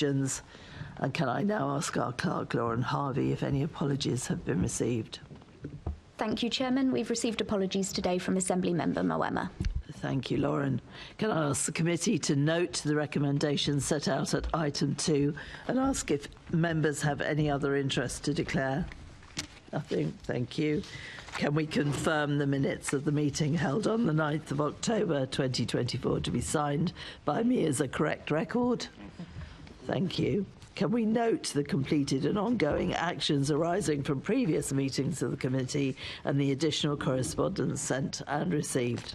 And can I now ask our clerk, Lauren Harvey, if any apologies have been received? Thank you, Chairman. We've received apologies today from Assembly Member Moema. Thank you, Lauren. Can I ask the committee to note the recommendations set out at item 2 and ask if members have any other interest to declare? Nothing. Thank you. Can we confirm the minutes of the meeting held on the 9th of October 2024 to be signed by me as a correct record? Thank you. Can we note the completed and ongoing actions arising from previous meetings of the committee and the additional correspondence sent and received?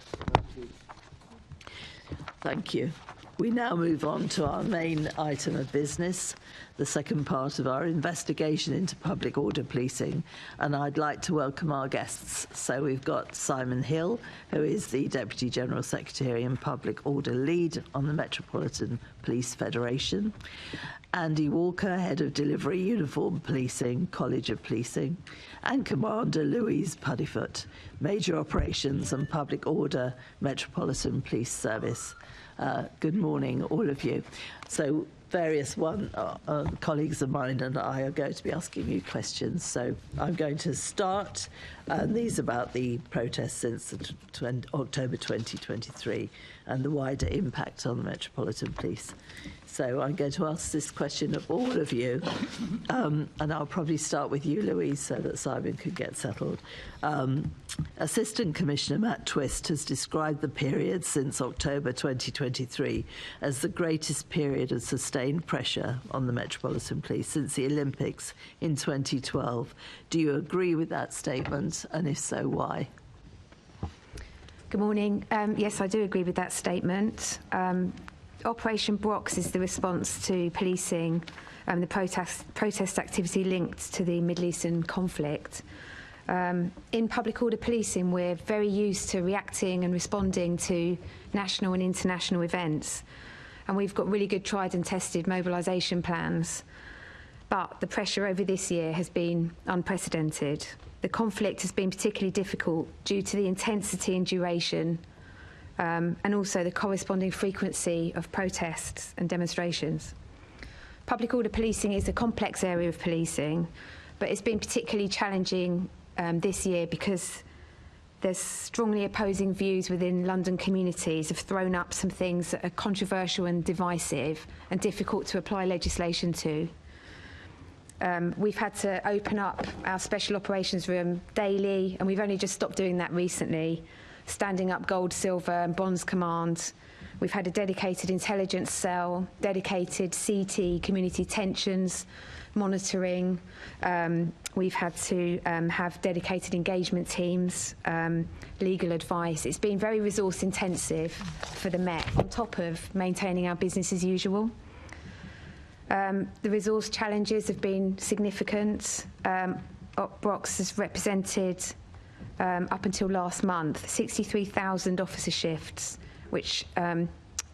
Thank you. We now move on to our main item of business, the second part of our investigation into public order policing, and I'd like to welcome our guests. So we've got Simon Hill, who is the Deputy General Secretary and Public Order Lead on the Metropolitan Police Federation, Andy Walker, Head of Delivery Uniform Policing, College of Policing, and Commander Louise Puddifoot, Major Operations and Public Order, Metropolitan Police Service. Good morning, all of you. So various colleagues of mine and I are going to be asking you questions. So I'm going to start, and these are about the protests since October 2023 and the wider impact on the Metropolitan Police. So I'm going to ask this question of all of you, and I'll probably start with you, Louise, so that Simon could get settled. Assistant Commissioner Matt Twist has described the period since October 2023 as the greatest period of sustained pressure on the Metropolitan Police since the Olympics in 2012. Do you agree with that statement, and if so, why? Good morning. Yes, I do agree with that statement. Operation Brox is the response to policing the protest activity linked to the Middle Eastern conflict. In public order policing, we're very used to reacting and responding to national and international events, and we've got really good tried and tested mobilisation plans. But the pressure over this year has been unprecedented. The conflict has been particularly difficult due to the intensity and duration, and also the corresponding frequency of protests and demonstrations. Public order policing is a complex area of policing, but it's been particularly challenging this year because there's strongly opposing views within London communities have thrown up some things that are controversial and divisive and difficult to apply legislation to. We've had to open up our special operations room daily, and we've only just stopped doing that recently, standing up Gold, Silver and Bronze Command. We've had a dedicated intelligence cell, dedicated CT, community tensions, monitoring. We've had to have dedicated engagement teams, legal advice. It's been very resource intensive for the Met, on top of maintaining our business as usual. The resource challenges have been significant. Brox has represented, up until last month, 63,000 officer shifts, which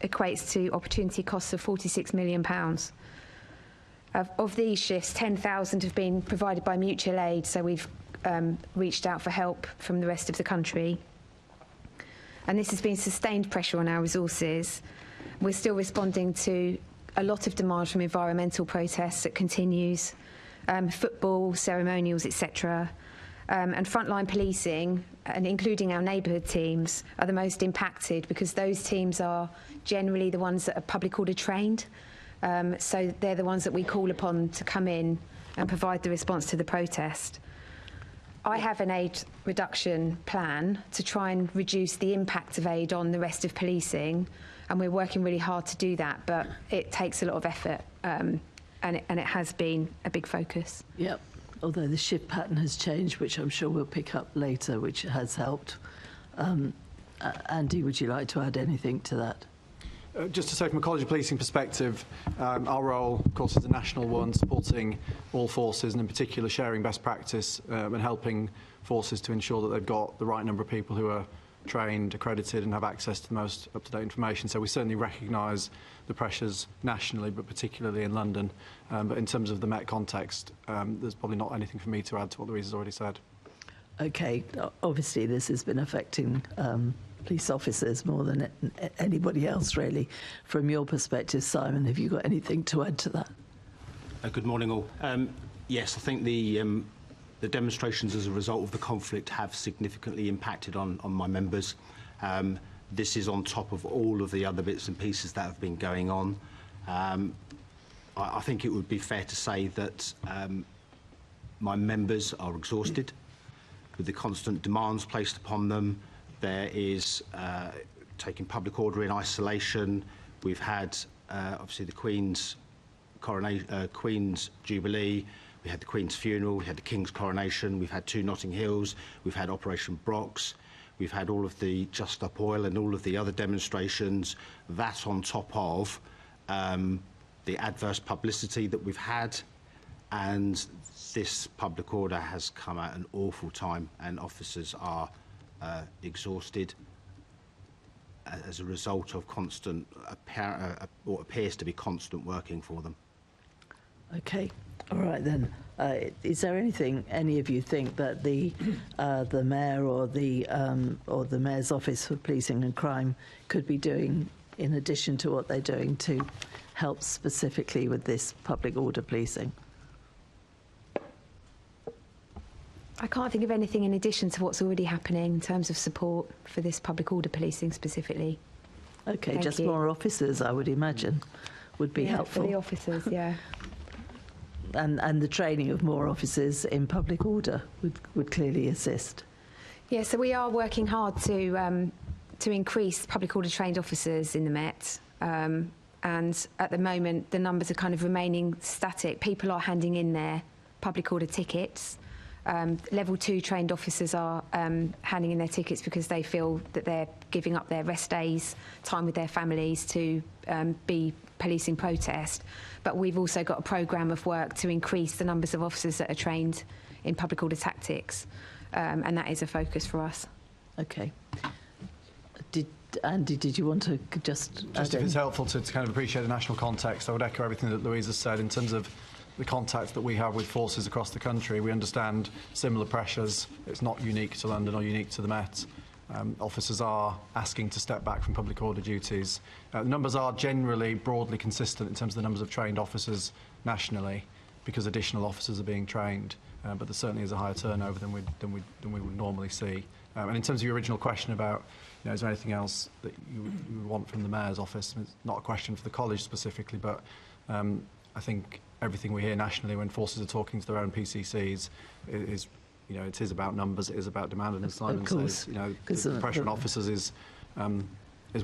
equates to opportunity costs of £46 million. Of these shifts, 10,000 have been provided by mutual aid, so we've reached out for help from the rest of the country. And this has been sustained pressure on our resources. We're still responding to a lot of demand from environmental protests that continues, football, ceremonials, etc. And frontline policing, and including our neighbourhood teams, are the most impacted because those teams are generally the ones that are public order trained. So they're the ones that we call upon to come in and provide the response to the protest. I have an aid reduction plan to try and reduce the impact of aid on the rest of policing, and we're working really hard to do that, but it takes a lot of effort, and it has been a big focus. Yep. Although the shift pattern has changed, which I'm sure we'll pick up later, which has helped. Andy, would you like to add anything to that? Just to say, from a College of Policing perspective, our role, of course, is a national one, supporting all forces and in particular sharing best practice and helping forces to ensure that they've got the right number of people who are trained, accredited and have access to the most up-to-date information. So we certainly recognise the pressures nationally, but particularly in London. But in terms of the Met context, there's probably not anything for me to add to what Louise has already said. OK, obviously this has been affecting police officers more than anybody else, really. From your perspective, Simon, have you got anything to add to that? Good morning, all. Yes, I think the demonstrations as a result of the conflict have significantly impacted on my members. This is on top of all of the other bits and pieces that have been going on. I think it would be fair to say that my members are exhausted with the constant demands placed upon them. There is taking public order in isolation. We've had obviously the Queen's Jubilee, we had the Queen's funeral, we had the King's coronation, we've had 2 Notting Hills, we've had Operation Brox, we've had all of the Just Stop Oil and all of the other demonstrations. That on top of the adverse publicity that we've had, and this public order has come at an awful time, and officers are exhausted as a result of constant, what appears to be constant working for them. Okay, all right then. Is there anything any of you think that the mayor or the mayor's office for policing and crime could be doing in addition to what they're doing to help specifically with this public order policing? I can't think of anything in addition to what's already happening in terms of support for this public order policing specifically. Okay, Thank just you. more officers, I would imagine, would be helpful. For the officers, yeah. And the training of more officers in public order would clearly assist. Yeah, so we are working hard to increase public order trained officers in the Met. And at the moment, the numbers are kind of remaining static. People are handing in their public order tickets. Level 2 trained officers are handing in their tickets because they feel that they're giving up their rest days, time with their families to be policing protest. But we've also got a programme of work to increase the numbers of officers that are trained in public order tactics, and that is a focus for us. Okay. Andy, did you want to just if it's helpful to kind of appreciate the national context, I would echo everything that Louise has said in terms of the contacts that we have with forces across the country. We understand similar pressures. It's not unique to London or unique to the Met. Officers are asking to step back from public order duties. The numbers are generally broadly consistent in terms of the numbers of trained officers nationally, because additional officers are being trained. But there certainly is a higher turnover than we would normally see. And in terms of your original question about, is there anything else that you would want from the Mayor's office? It's not a question for the college specifically, but I think everything we hear nationally when forces are talking to their own PCCs is, it is about numbers, it is about demand, and as Simon says, the pressure on officers is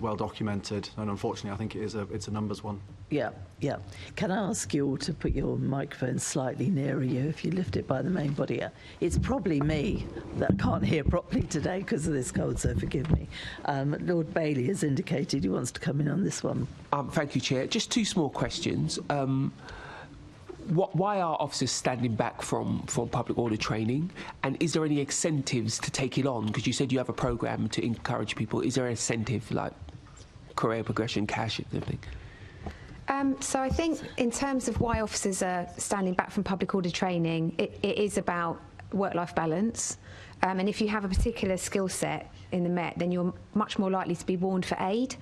well documented, and unfortunately I think it's a numbers one. Yeah. Can I ask you all to put your microphone slightly nearer you if you lift it by the main body? It's probably me that can't hear properly today because of this cold, so forgive me. Lord Bailey has indicated he wants to come in on this one. Thank you, Chair. Just 2 small questions. Why are officers standing back from public order training? And is there any incentives to take it on? Because you said you have a programme to encourage people. Is there an incentive like career progression, cash, and everything? So I think in terms of why officers are standing back from public order training, it is about work-life balance. And if you have a particular skill set in the Met, then you're much more likely to be warned for aid.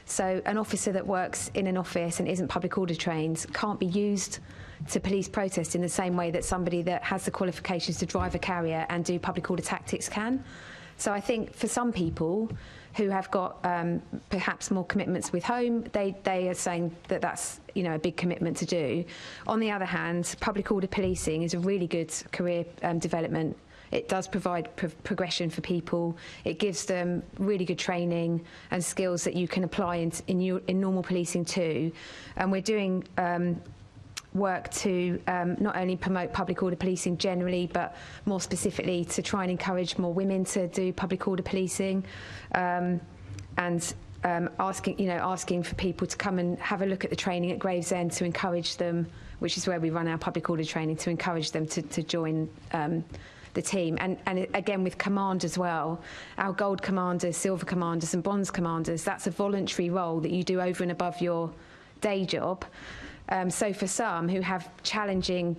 So an officer that works in an office and isn't public order trained can't be used to police protest in the same way that somebody that has the qualifications to drive a carrier and do public order tactics can. So I think for some people who have got perhaps more commitments with home, they are saying that that's a big commitment to do. On the other hand, public order policing is a really good career development. It does provide progression for people. It gives them really good training and skills that you can apply in normal policing too. And we're doing work to not only promote public order policing generally, but more specifically to try and encourage more women to do public order policing, and asking for people to come and have a look at the training at Gravesend to encourage them, which is where we run our public order training, to encourage them to join the team. And again with command as well, our gold commanders, silver commanders and bronze commanders, that's a voluntary role that you do over and above your day job. So for some who have challenging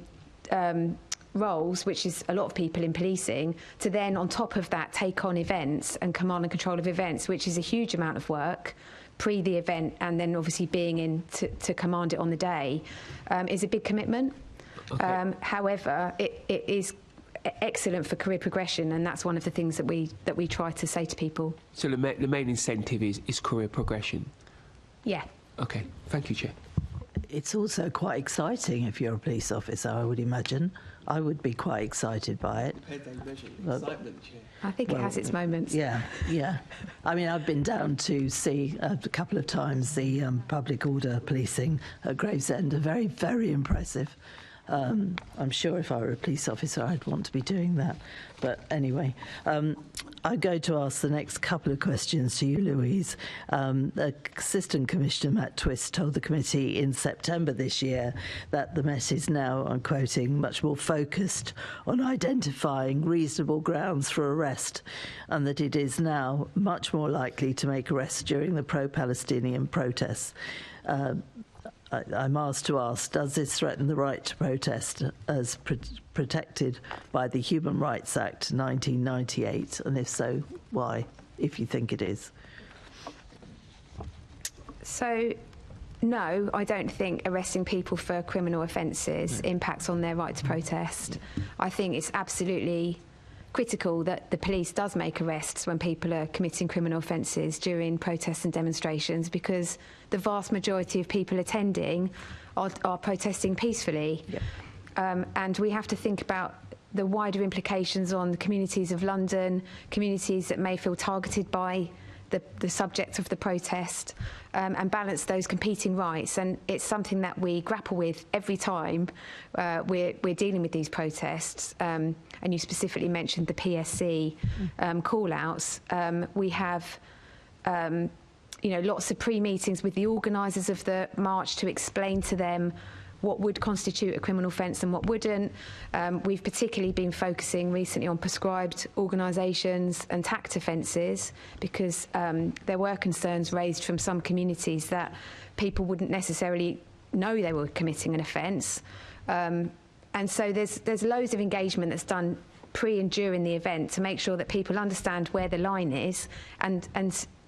roles, which is a lot of people in policing, to then on top of that take on events and command and control of events, which is a huge amount of work pre the event, and then obviously being in to command it on the day, is a big commitment. Okay. However, it is excellent for career progression, and that's one of the things that we try to say to people. So the main incentive is career progression? Yeah. Okay, thank you, Chair. It's also quite exciting if you're a police officer, I would imagine. I would be quite excited by it. Excitement, Chair. I think it has its moments. Yeah. I mean, I've been down to see a couple of times the public order policing at Gravesend. Very, very impressive. I'm sure if I were a police officer, I'd want to be doing that. But anyway, I'm going to ask the next couple of questions to you, Louise. Assistant Commissioner Matt Twist told the committee in September this year that the Met is now, I'm quoting, much more focused on identifying reasonable grounds for arrest, and that it is now much more likely to make arrests during the pro-Palestinian protests. I'm asked to ask, does this threaten the right to protest as protected by the Human Rights Act 1998? And if so, why, if you think it is? So, no, I don't think arresting people for criminal offences impacts on their right to protest. I think it's absolutely critical that the police does make arrests when people are committing criminal offences during protests and demonstrations, because the vast majority of people attending are protesting peacefully. Yep. And we have to think about the wider implications on the communities of London, communities that may feel targeted by the subject of the protest, and balance those competing rights. And it's something that we grapple with every time we're dealing with these protests. And you specifically mentioned the PSC call-outs. We have lots of pre-meetings with the organisers of the march to explain to them what would constitute a criminal offence and what wouldn't. We've particularly been focusing recently on prescribed organisations and tact offences, because there were concerns raised from some communities that people wouldn't necessarily know they were committing an offence. And so there's loads of engagement that's done pre and during the event to make sure that people understand where the line is, and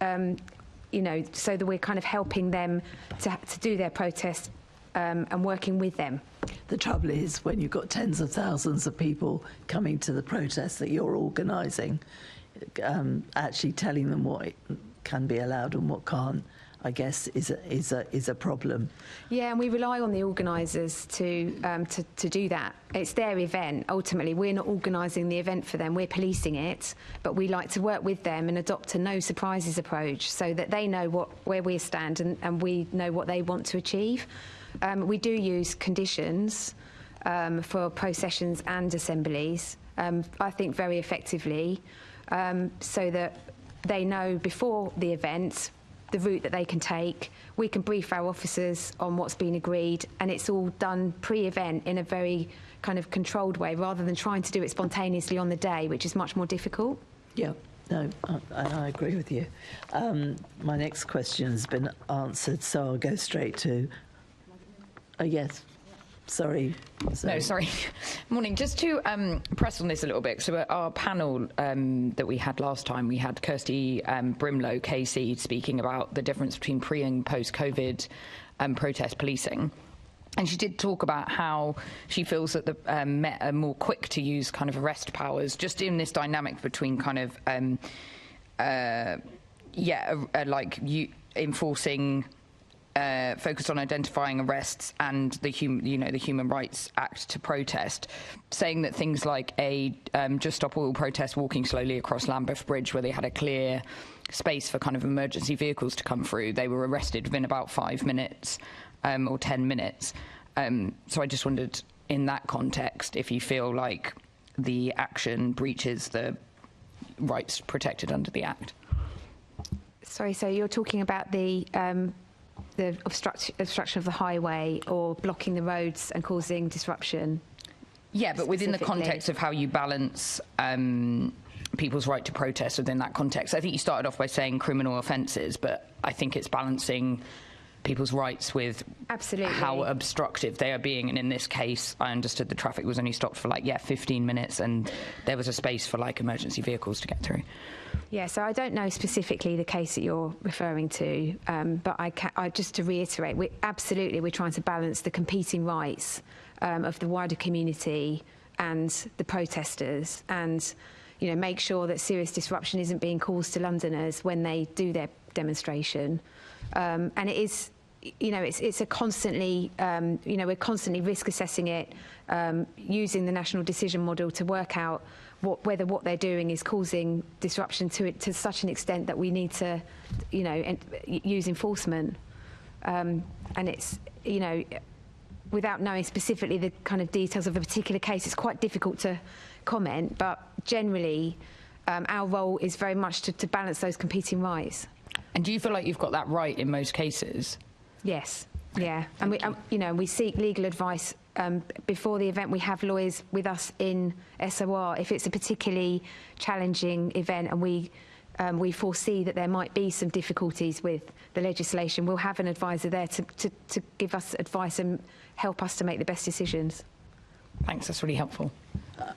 so that we're kind of helping them to do their protest and working with them. The trouble is, when you've got tens of thousands of people coming to the protests that you're organising, actually telling them what can be allowed and what can't, I guess, is a problem. Yeah, and we rely on the organisers to do that. It's their event. Ultimately, we're not organising the event for them. We're policing it, but we like to work with them and adopt a no surprises approach so that they know where we stand and we know what they want to achieve. We do use conditions for processions and assemblies, I think very effectively, so that they know before the event the route that they can take. We can brief our officers on what's been agreed, and it's all done pre-event in a very kind of controlled way, rather than trying to do it spontaneously on the day, which is much more difficult. Yeah. No, I agree with you. My next question has been answered, so I'll go straight to... yes. Sorry. No, sorry. Morning. Just to press on this a little bit. So at our panel that we had last time, we had Kirsty Brimlow, KC, speaking about the difference between pre- and post-COVID protest policing. And she did talk about how she feels that the Met are more quick to use kind of arrest powers, just in this dynamic between kind of, enforcing... focused on identifying arrests and the Human Rights Act to protest, saying that things like a Just Stop Oil protest walking slowly across Lambeth Bridge, where they had a clear space for kind of emergency vehicles to come through, they were arrested within about 5 minutes or 10 minutes. So I just wondered, in that context, if you feel like the action breaches the rights protected under the Act. Sorry, so you're talking about the obstruction of the highway or blocking the roads and causing disruption? Yeah, but within the context of how you balance people's right to protest within that context. I think you started off by saying criminal offences, but I think it's balancing people's rights with Absolutely. how obstructive they are being. And in this case, I understood the traffic was only stopped for 15 minutes, and there was a space for emergency vehicles to get through. Yeah, so I don't know specifically the case that you're referring to, but I just to reiterate, we're trying to balance the competing rights of the wider community and the protesters, and make sure that serious disruption isn't being caused to Londoners when they do their demonstration. And it is, it's a constantly, we're constantly risk assessing it, using the national decision model to work out whether what they're doing is causing disruption to such an extent that we need to, use enforcement. And it's, without knowing specifically the kind of details of a particular case, it's quite difficult to comment. But generally, our role is very much to balance those competing rights. And do you feel like you've got that right in most cases? Yes. Yeah. And we seek legal advice. Before the event, we have lawyers with us in SOR. If it's a particularly challenging event and we foresee that there might be some difficulties with the legislation, we'll have an advisor there to give us advice and help us to make the best decisions. Thanks, that's really helpful.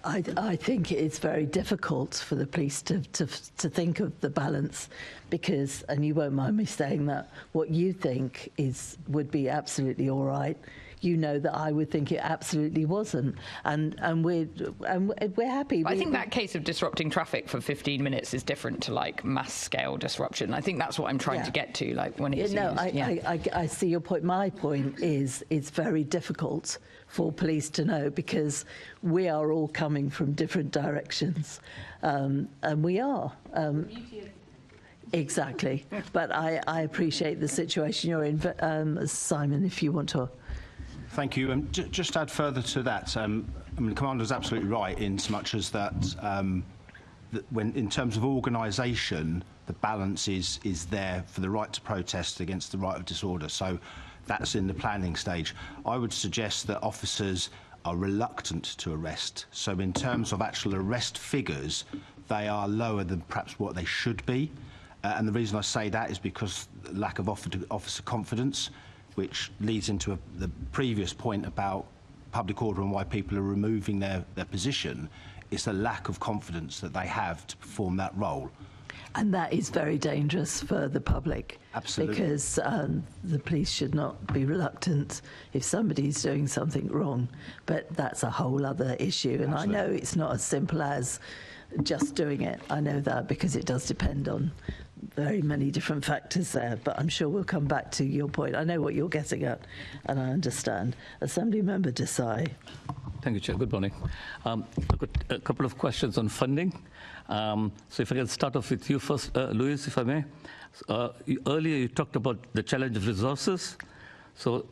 I think it's very difficult for the police to think of the balance, because, and you won't mind me saying that, what you think would be absolutely all right, that I would think it absolutely wasn't, and we're happy. I think that case of disrupting traffic for 15 minutes is different to mass scale disruption. I think that's what I'm trying to get to. When it's used. I see your point. My point is it's very difficult for police to know, because we are all coming from different directions, and we are. Exactly. But I appreciate the situation you're in. Simon, if you want to. Thank you. Just to add further to that, the Commander's absolutely right in so much as that, when in terms of organisation, the balance is there for the right to protest against the right of disorder. So that's in the planning stage. I would suggest that officers are reluctant to arrest. So in terms of actual arrest figures, they are lower than perhaps what they should be. And the reason I say that is because lack of officer confidence, which leads into the previous point about public order and why people are removing their position. It's the lack of confidence that they have to perform that role. And that is very dangerous for the public. Absolutely. Because the police should not be reluctant if somebody's doing something wrong. But that's a whole other issue. And Absolutely. I know it's not as simple as just doing it. I know that, because it does depend on very many different factors there, but I'm sure we'll come back to your point. I know what you're getting at, and I understand. Assembly Member Desai. Thank you, Chair. Good morning. I've got a couple of questions on funding. So if I can start off with you first, Louise, if I may. Earlier you talked about the challenge of resources. So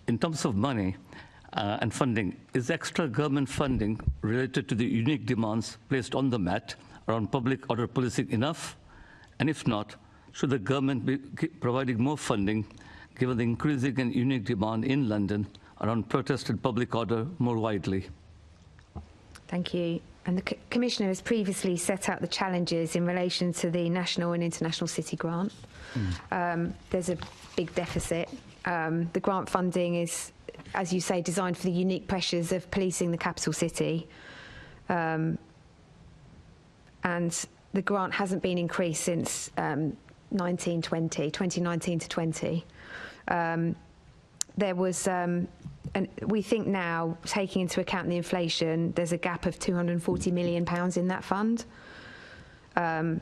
in terms of money and funding, is extra government funding related to the unique demands placed on the Met around public order policing enough? And if not, should the government be providing more funding, given the increasing and unique demand in London around protest and public order more widely? Thank you. And the Commissioner has previously set out the challenges in relation to the National and International City Grant. There's a big deficit. The grant funding is, as you say, designed for the unique pressures of policing the capital city. And the grant hasn't been increased since 2019 to 20. There was, and we think now, taking into account the inflation, there's a gap of £240 million in that fund. And,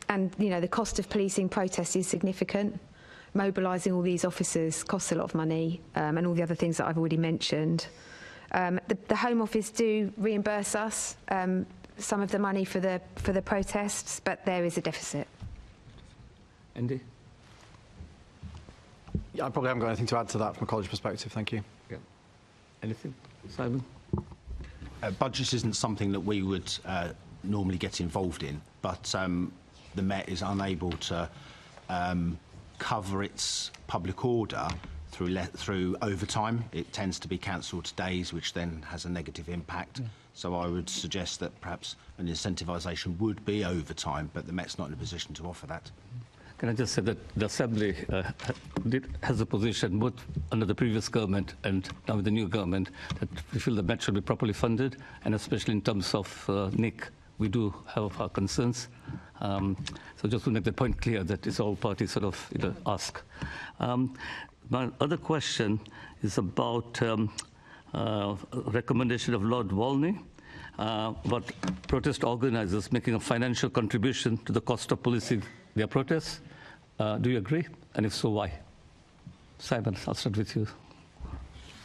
the cost of policing protests is significant. Mobilising all these officers costs a lot of money, and all the other things that I've already mentioned. The Home Office do reimburse us some of the money for the protests, but there is a deficit. Andy? Yeah, I probably haven't got anything to add to that from a college perspective. Thank you. Yeah. Anything? Simon? Budgets isn't something that we would normally get involved in, but the Met is unable to cover its public order through overtime. It tends to be cancelled days, which then has a negative impact. So I would suggest that perhaps an incentivisation would be overtime, but the Met's not in a position to offer that. Can I just say that the Assembly has a position, both under the previous government and now with the new government, that we feel the Met should be properly funded, and especially in terms of NIC, we do have our concerns. So just to make the point clear that it's all parties sort of ask. My other question is about recommendation of Lord Volney about protest organizers making a financial contribution to the cost of policing their protests. Do you agree? And if so, why? Simon, I'll start with you.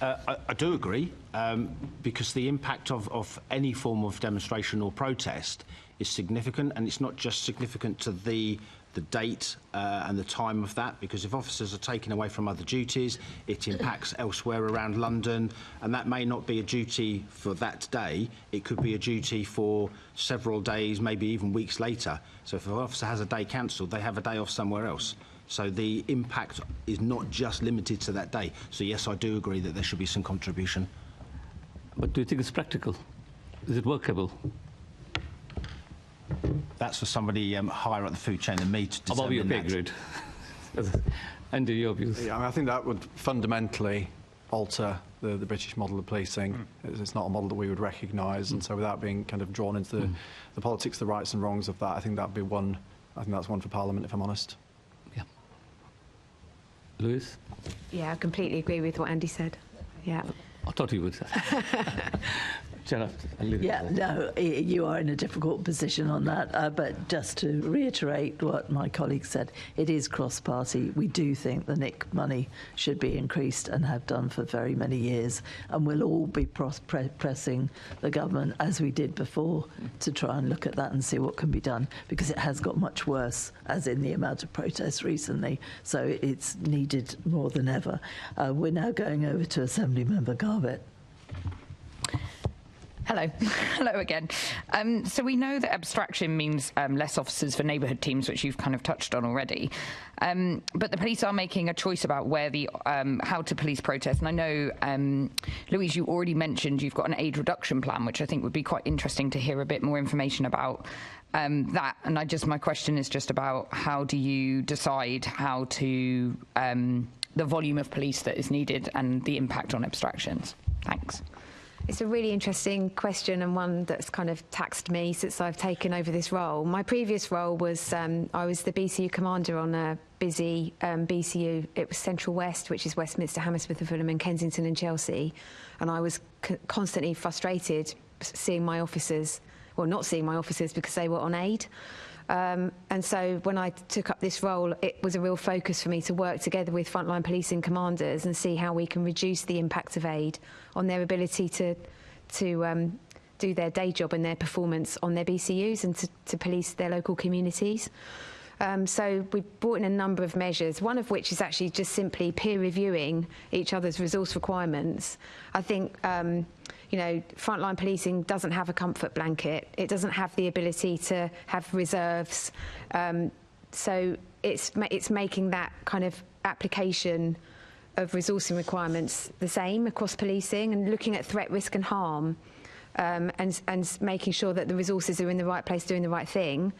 I do agree, because the impact of any form of demonstration or protest is significant, and it's not just significant to the date and the time of that, because if officers are taken away from other duties, it impacts elsewhere around London, and that may not be a duty for that day. It could be a duty for several days, maybe even weeks later. So if an officer has a day cancelled, they have a day off somewhere else. So the impact is not just limited to that day. So yes, I do agree that there should be some contribution. But do you think it's practical? Is it workable? That's for somebody higher up the food chain than me to determine. Above your pay grade. Andy, your views? Yeah, I think that would fundamentally alter the British model of policing. It's not a model that we would recognise, and so without being kind of drawn into the politics, the rights and wrongs of that, I think that'd be one. I think that's one for Parliament, if I'm honest. Yeah. Lewis? Yeah, I completely agree with what Andy said. Yeah. I thought you would. Jenna, I'll leave it. Yeah, no, you are in a difficult position on that. But just to reiterate what my colleague said, it is cross-party. We do think the NIC money should be increased and have done for very many years. And we'll all be pressing the government, as we did before, to try and look at that and see what can be done, because it has got much worse, as in the amount of protests recently. So it's needed more than ever. We're now going over to Assembly Member Garbutt. Hello. Hello again. So we know that abstraction means less officers for neighbourhood teams, which you've kind of touched on already. But the police are making a choice about where how to police protests. And I know, Louise, you already mentioned you've got an aid reduction plan, which I think would be quite interesting to hear a bit more information about that. And my question is just about how do you decide how to the volume of police that is needed and the impact on abstractions? Thanks. It's a really interesting question, and one that's kind of taxed me since I've taken over this role. My previous role was I was the BCU commander on a busy BCU. It was Central West, which is Westminster, Hammersmith and Fulham and Kensington and Chelsea. And I was constantly frustrated seeing my officers, well, not seeing my officers because they were on aid. And so when I took up this role, it was a real focus for me to work together with frontline policing commanders and see how we can reduce the impact of aid on their ability to do their day job and their performance on their BCUs and to police their local communities. So we've brought in a number of measures, one of which is actually just simply peer reviewing each other's resource requirements. I think frontline policing doesn't have a comfort blanket. It doesn't have the ability to have reserves. So it's making that kind of application of resourcing requirements the same across policing and looking at threat, risk and harm and making sure that the resources are in the right place doing the right thing.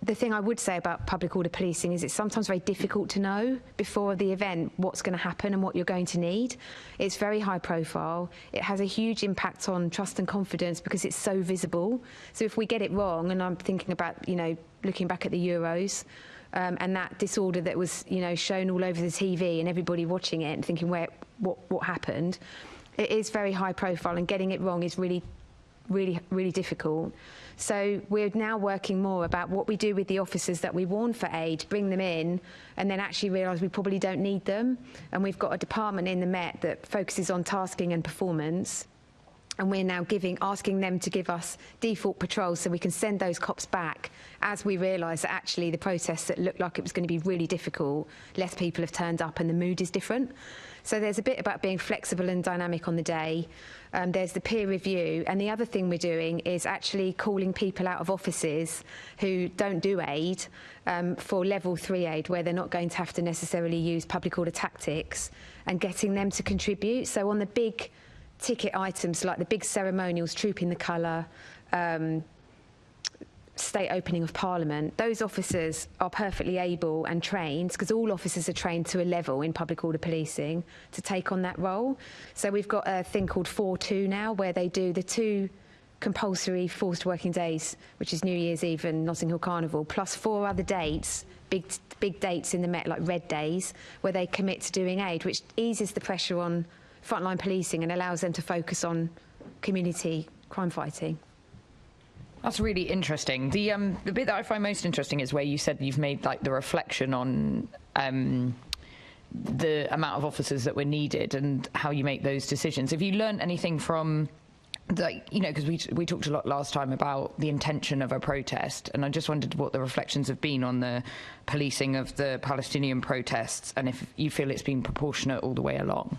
The thing I would say about public order policing is it's sometimes very difficult to know before the event what's going to happen and what you're going to need. It's very high profile. It has a huge impact on trust and confidence because it's so visible. So if we get it wrong, and I'm thinking about, looking back at the Euros and that disorder that was, shown all over the TV and everybody watching it and thinking what happened, it is very high profile, and getting it wrong is really, really, really difficult. So we're now working more about what we do with the officers that we warn for aid, bring them in, and then actually realise we probably don't need them. And we've got a department in the Met that focuses on tasking and performance. And we're now asking them to give us default patrols so we can send those cops back as we realise that actually the protests that looked like it was going to be really difficult, less people have turned up and the mood is different. So there's a bit about being flexible and dynamic on the day. There's the peer review. And the other thing we're doing is actually calling people out of offices who don't do aid for level 3 aid, where they're not going to have to necessarily use public order tactics, and getting them to contribute. So on the big ticket items like the big ceremonials, trooping the colour, state opening of Parliament, those officers are perfectly able and trained, because all officers are trained to a level in public order policing, to take on that role. So we've got a thing called 4-2 now, where they do the 2 compulsory forced working days, which is New Year's Eve and Notting Hill Carnival, plus 4 other dates, big dates in the Met, like red days, where they commit to doing aid, which eases the pressure on frontline policing and allows them to focus on community crime fighting. That's really interesting. The bit that I find most interesting is where you said you've made like the reflection on the amount of officers that were needed and how you make those decisions. Have you learned anything from, like, you know, because we talked a lot last time about the intention of a protest, and I just wondered what the reflections have been on the policing of the Palestinian protests, and if you feel it's been proportionate all the way along.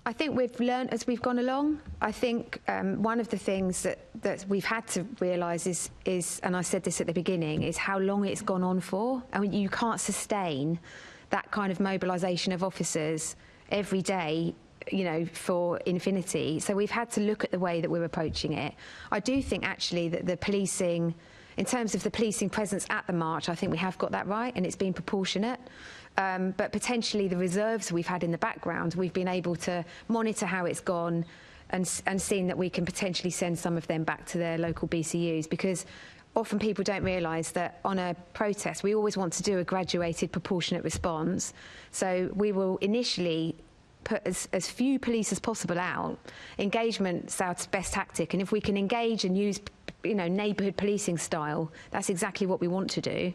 I think we've learned as we've gone along. I think one of the things that we've had to realise is, and I said this at the beginning, is how long it's gone on for. I mean, you can't sustain that kind of mobilisation of officers every day, you know, for infinity. So we've had to look at the way that we're approaching it. I do think actually that the policing, in terms of the policing presence at the march, I think we have got that right, and it's been proportionate. But potentially the reserves we've had in the background, we've been able to monitor how it's gone and seen that we can potentially send some of them back to their local BCUs, because often people don't realise that on a protest we always want to do a graduated proportionate response. So we will initially put as few police as possible out. Engagement's our best tactic, and if we can engage and use, you know, neighbourhood policing style, that's exactly what we want to do.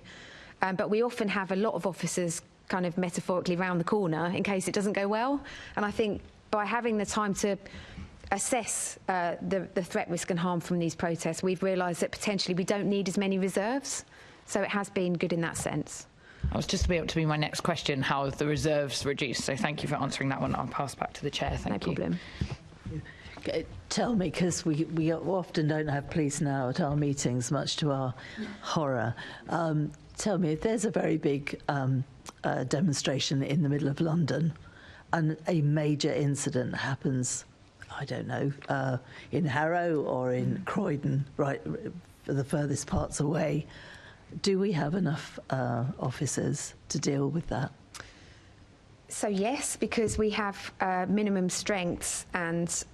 But we often have a lot of officers kind of metaphorically round the corner in case it doesn't go well. And I think by having the time to assess the threat, risk and harm from these protests, we've realised that potentially we don't need as many reserves. So it has been good in that sense. I was just about to be my next question, how have the reserves reduced? So thank you for answering that one. I'll pass back to the chair. Thank you. No problem. Tell me, because we often don't have police now at our meetings, much to our horror. Tell me, if there's a very big demonstration in the middle of London and a major incident happens, I don't know, in Harrow or in Croydon, right, for the furthest parts away, do we have enough officers to deal with that? So yes, because we have minimum strengths, and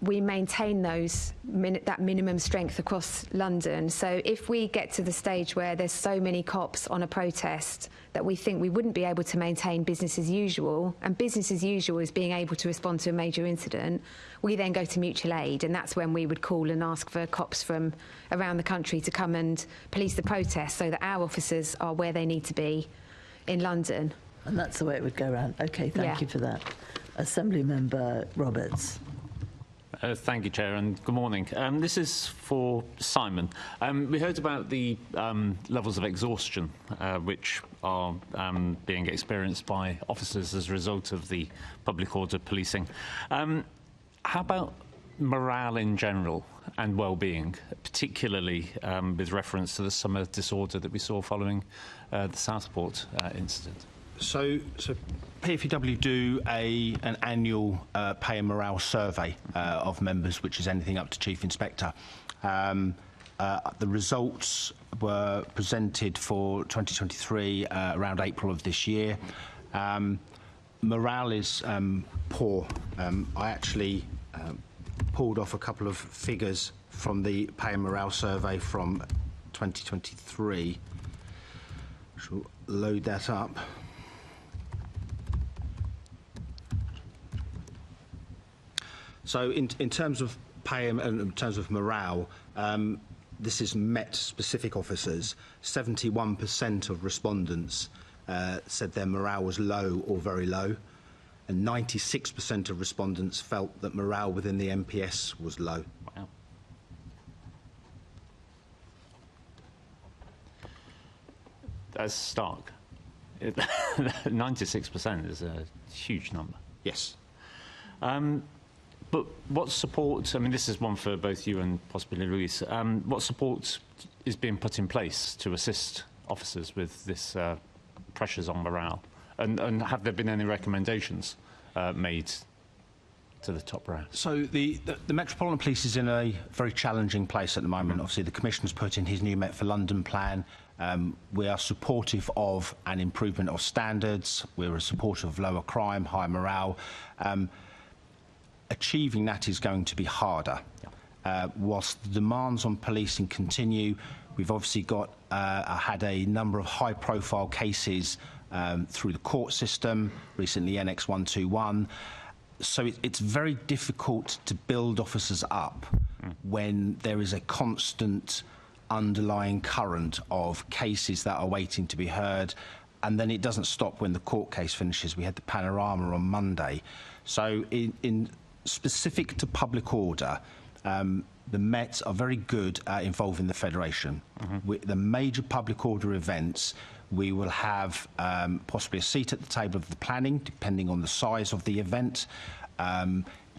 we maintain that minimum strength across London. So if we get to the stage where there's so many cops on a protest that we think we wouldn't be able to maintain business as usual, and business as usual is being able to respond to a major incident, we then go to mutual aid, and that's when we would call and ask for cops from around the country to come and police the protest so that our officers are where they need to be in London. And that's the way it would go around. OK, thank you for that. Assembly Member Roberts. Thank you, Chair, and good morning. This is for Simon. We heard about the levels of exhaustion which are being experienced by officers as a result of the public order policing. How about morale in general and well-being, particularly with reference to the summer disorder that we saw following the Southport incident? So PFEW do an annual pay and morale survey of members, which is anything up to Chief Inspector. The results were presented for 2023 around April of this year. Morale is poor. I actually pulled off a couple of figures from the pay and morale survey from 2023. Shall load that up. So in terms of pay and in terms of morale, this is Met specific officers. 71% of respondents said their morale was low or very low, and 96% of respondents felt that morale within the MPS was low. Wow. That's stark. 96% is a huge number. Yes. But what support, I mean, this is one for both you and possibly Louise, what support is being put in place to assist officers with this pressures on morale? And have there been any recommendations made to the top row. So the Metropolitan Police is in a very challenging place at the moment. Obviously, the Commissioner's put in his new Met for London plan. We are supportive of an improvement of standards. We're supportive of lower crime, high morale. Achieving that is going to be harder. Whilst the demands on policing continue, we've obviously got had a number of high-profile cases through the court system, recently NX 121. So it's very difficult to build officers up when there is a constant underlying current of cases that are waiting to be heard, and then it doesn't stop when the court case finishes. We had the Panorama on Monday. So in specific to public order, the Met are very good at involving the Federation. The major public order events, we will have possibly a seat at the table of the planning, depending on the size of the event.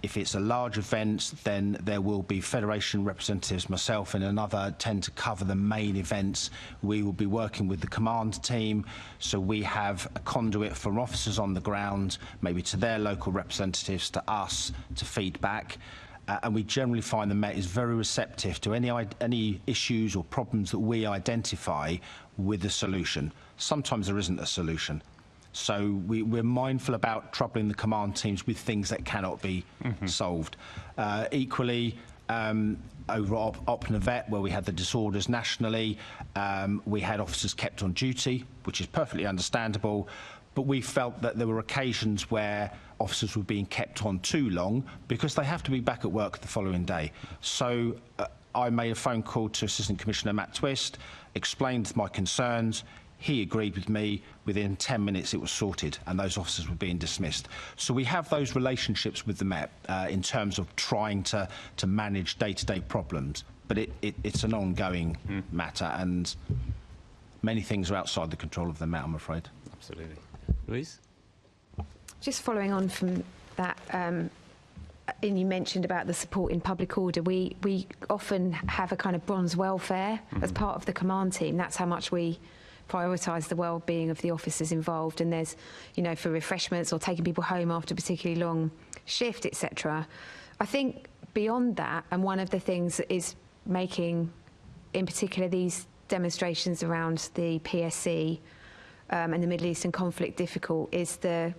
If it's a large event, then there will be Federation representatives, myself and another, tend to cover the main events. We will be working with the command team, so we have a conduit from officers on the ground, maybe to their local representatives, to us, to feedback. And we generally find the Met is very receptive to any issues or problems that we identify with a solution. Sometimes there isn't a solution. So we're mindful about troubling the command teams with things that cannot be solved. Equally, over Opnavet, where we had the disorders nationally, we had officers kept on duty, which is perfectly understandable, but we felt that there were occasions where officers were being kept on too long because they have to be back at work the following day. So I made a phone call to Assistant Commissioner Matt Twist, explained my concerns. He agreed with me. Within 10 minutes it was sorted and those officers were being dismissed. So we have those relationships with the Met in terms of trying to manage day-to-day problems. But it's an ongoing matter, and many things are outside the control of the Met, I'm afraid. Absolutely. Louise? Just following on from that, and you mentioned about the support in public order, we often have a kind of bronze welfare as part of the command team. That's how much we prioritise the well-being of the officers involved, and there's, you know, for refreshments or taking people home after a particularly long shift, etc. I think beyond that, and one of the things that is making, in particular, these demonstrations around the PSC and the Middle Eastern conflict difficult is the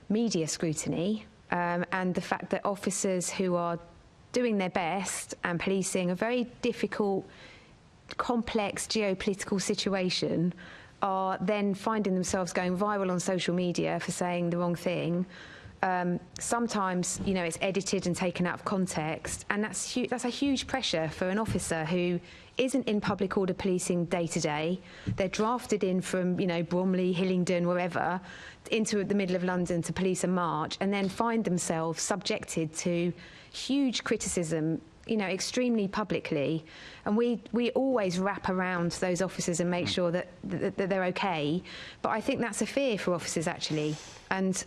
media scrutiny and the fact that officers who are doing their best and policing a very difficult, complex geopolitical situation are then finding themselves going viral on social media for saying the wrong thing. Sometimes, you know, it's edited and taken out of context, and that's a huge pressure for an officer who isn't in public order policing day to day. They're drafted in from, you know, Bromley, Hillingdon, wherever, into the middle of London to police a march, and then find themselves subjected to huge criticism, you know, extremely publicly. And we always wrap around those officers and make sure that they're okay. But I think that's a fear for officers, actually. And,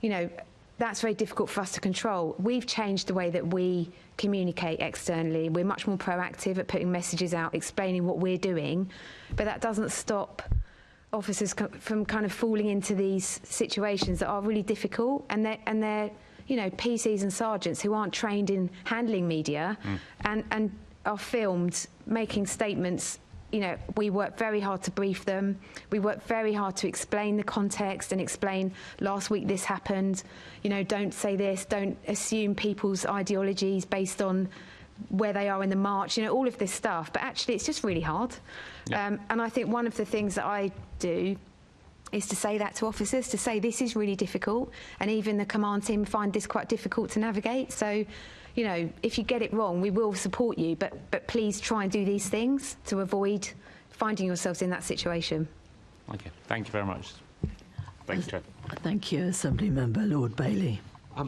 you know, that's very difficult for us to control. We've changed the way that we communicate externally. We're much more proactive at putting messages out, explaining what we're doing. But that doesn't stop officers from kind of falling into these situations that are really difficult. And they're you know, PCs and sergeants who aren't trained in handling media and are filmed making statements. You know, we work very hard to brief them. We work very hard to explain the context and explain, last week this happened, you know, don't say this, don't assume people's ideologies based on where they are in the march, you know, all of this stuff. But actually, it's just really hard. Yeah. And I think one of the things that I do is to say that to officers, to say this is really difficult, and even the command team find this quite difficult to navigate. So, you know, if you get it wrong, we will support you, but please try and do these things to avoid finding yourselves in that situation. Okay, thank you very much. Thanks, Chair. Thank you, Assembly Member Lord Bailey.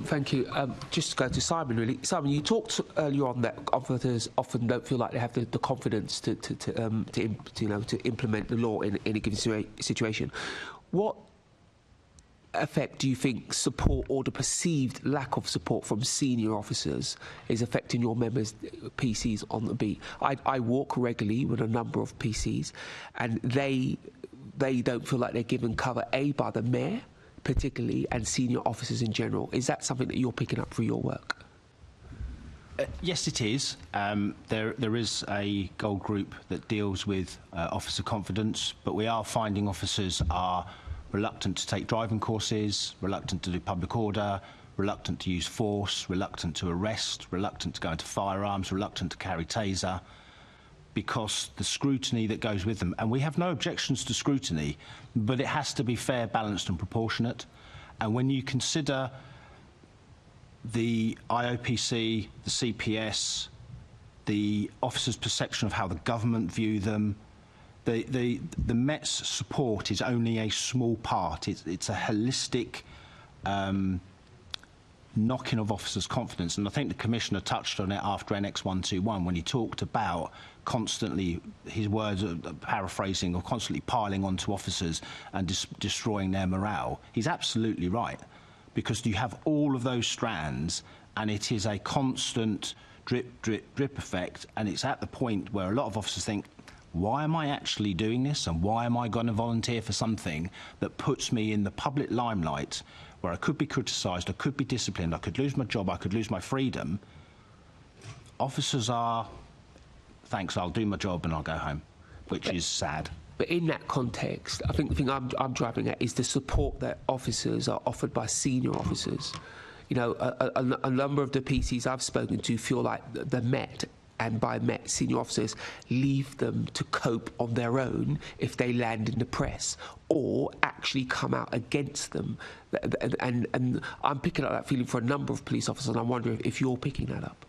Thank you. Just to go to Simon, really. Simon, you talked earlier on that officers often don't feel like they have the confidence to implement the law in a given situation. What effect do you think support or the perceived lack of support from senior officers is affecting your members, PCs on the beat? I walk regularly with a number of PCs, and they don't feel like they're given cover, A, by the mayor, particularly and senior officers in general? Is that something that you're picking up through your work? Yes, it is. There is a gold group that deals with officer confidence, but we are finding officers are reluctant to take driving courses, reluctant to do public order, reluctant to use force, reluctant to arrest, reluctant to go into firearms, reluctant to carry taser, because the scrutiny that goes with them. And we have no objections to scrutiny, but it has to be fair, balanced and proportionate. And when you consider the IOPC, the CPS, the officers' perception of how the government view them, the Met's support is only a small part. It's a holistic knocking of officers' confidence, and I think the Commissioner touched on it after NX 121 when he talked about constantly, his words are paraphrasing, or constantly piling onto officers and destroying their morale. He's absolutely right, because you have all of those strands and it is a constant drip, drip, drip effect, and it's at the point where a lot of officers think, why am I actually doing this, and why am I going to volunteer for something that puts me in the public limelight where I could be criticised, I could be disciplined, I could lose my job, I could lose my freedom? Officers are, thanks, I'll do my job and I'll go home, which is sad. But in that context, I think the thing I'm driving at is the support that officers are offered by senior officers. You know, a number of the PCs I've spoken to feel like the Met, and by Met, senior officers, leave them to cope on their own if they land in the press, or actually come out against them. And I'm picking up that feeling for a number of police officers, and I'm wondering if you're picking that up.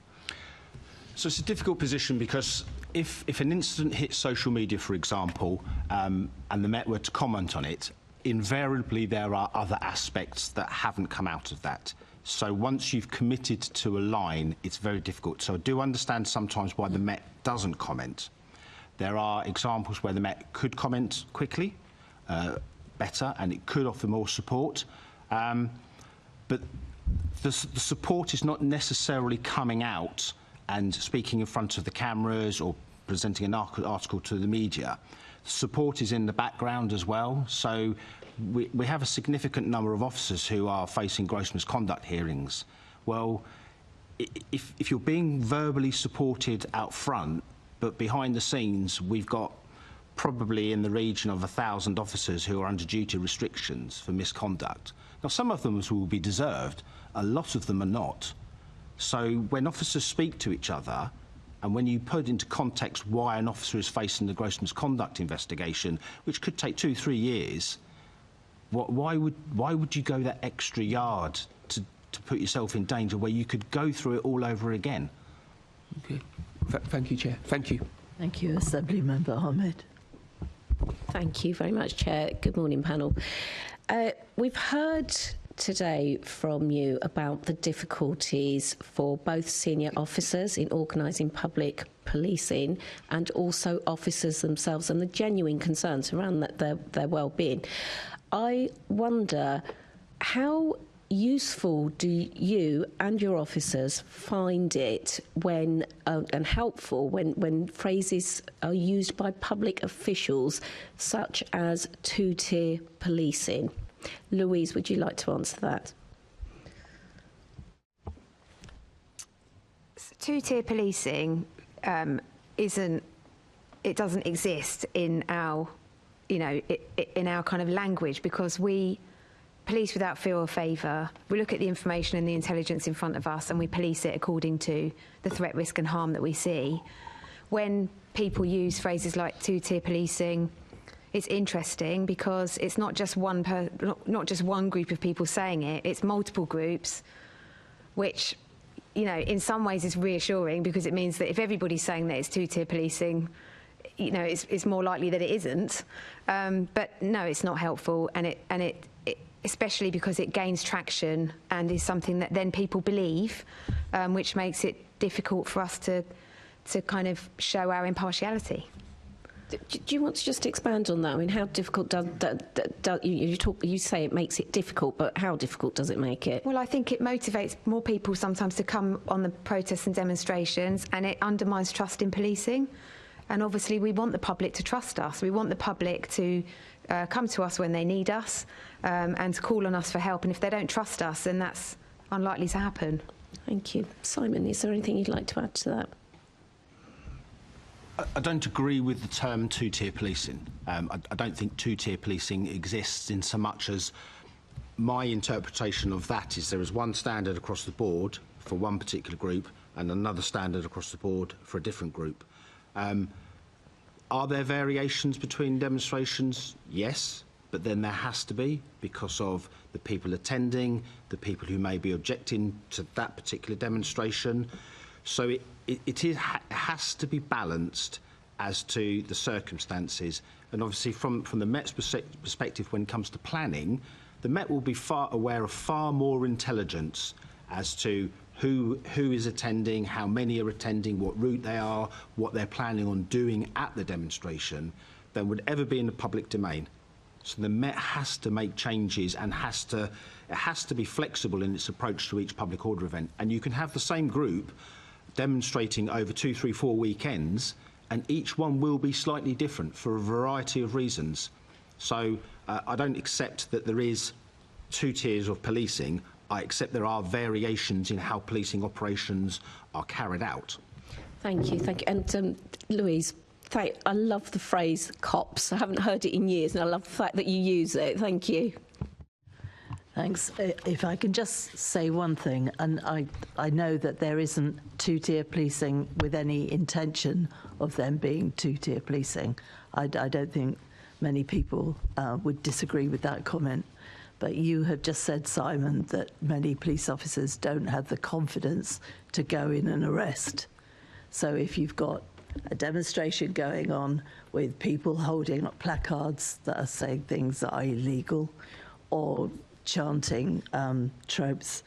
So it's a difficult position, because if an incident hits social media, for example, and the Met were to comment on it, invariably there are other aspects that haven't come out of that. So once you've committed to a line, it's very difficult. So I do understand sometimes why the Met doesn't comment. There are examples where the Met could comment quickly, better, and it could offer more support. But the support is not necessarily coming out and speaking in front of the cameras or presenting an article to the media. Support is in the background as well. So we have a significant number of officers who are facing gross misconduct hearings. Well, if you're being verbally supported out front, but behind the scenes we've got probably in the region of 1,000 officers who are under duty restrictions for misconduct. Now, some of them will be deserved, a lot of them are not. So when officers speak to each other, and when you put into context why an officer is facing the gross misconduct investigation, which could take 2-3 years, why would you go that extra yard to put yourself in danger where you could go through it all over again? Okay. Thank you, Chair. Thank you. Thank you, Assembly Member Ahmed. Thank you very much, Chair. Good morning, panel. We've heard today from you about the difficulties for both senior officers in organising public policing and also officers themselves, and the genuine concerns around their well-being. I wonder, how useful do you and your officers find it when and helpful when phrases are used by public officials such as two-tier policing? Louise, would you like to answer that? Two-tier policing it doesn't exist in our, in our kind of language, because we police without fear or favour. We look at the information and the intelligence in front of us and we police it according to the threat, risk and harm that we see. When people use phrases like two-tier policing, it's interesting because it's not just one group of people saying it, it's multiple groups, which, in some ways is reassuring, because it means that if everybody's saying that it's two-tier policing, it's more likely that it isn't. But no, it's not helpful, and it especially because it gains traction and is something that then people believe, which makes it difficult for us to kind of show our impartiality. Do you want to just expand on that? I mean, how difficult you say it makes it difficult, but how difficult does it make it? Well, I think it motivates more people sometimes to come on the protests and demonstrations, and it undermines trust in policing. And obviously we want the public to trust us. We want the public to come to us when they need us and to call on us for help. And if they don't trust us, then that's unlikely to happen. Thank you. Simon, is there anything you'd like to add to that? I don't agree with the term two-tier policing. I don't think two-tier policing exists in so much as my interpretation of that is there is one standard across the board for one particular group and another standard across the board for a different group. Are there variations between demonstrations? Yes, but then there has to be because of the people attending, the people who may be objecting to that particular demonstration. So it has to be balanced as to the circumstances. And obviously from the Met's perspective when it comes to planning, the Met will be aware of far more intelligence as to who is attending, how many are attending, what route they are, what they're planning on doing at the demonstration than would ever be in the public domain. So the Met has to make changes and it has to be flexible in its approach to each public order event. And you can have the same group demonstrating over 2, 3, 4 weekends, and each one will be slightly different for a variety of reasons. So I don't accept that there is 2 tiers of policing. I accept there are variations in how policing operations are carried out. Thank you, thank you. And Louise, I love the phrase cops. I haven't heard it in years, and I love the fact that you use it. Thank you. Thanks. If I can just say one thing, and I know that there isn't 2-tier policing with any intention of them being 2-tier policing. I don't think many people would disagree with that comment. But you have just said, Simon, that many police officers don't have the confidence to go in and arrest. So if you've got a demonstration going on with people holding up placards that are saying things that are illegal or chanting tropes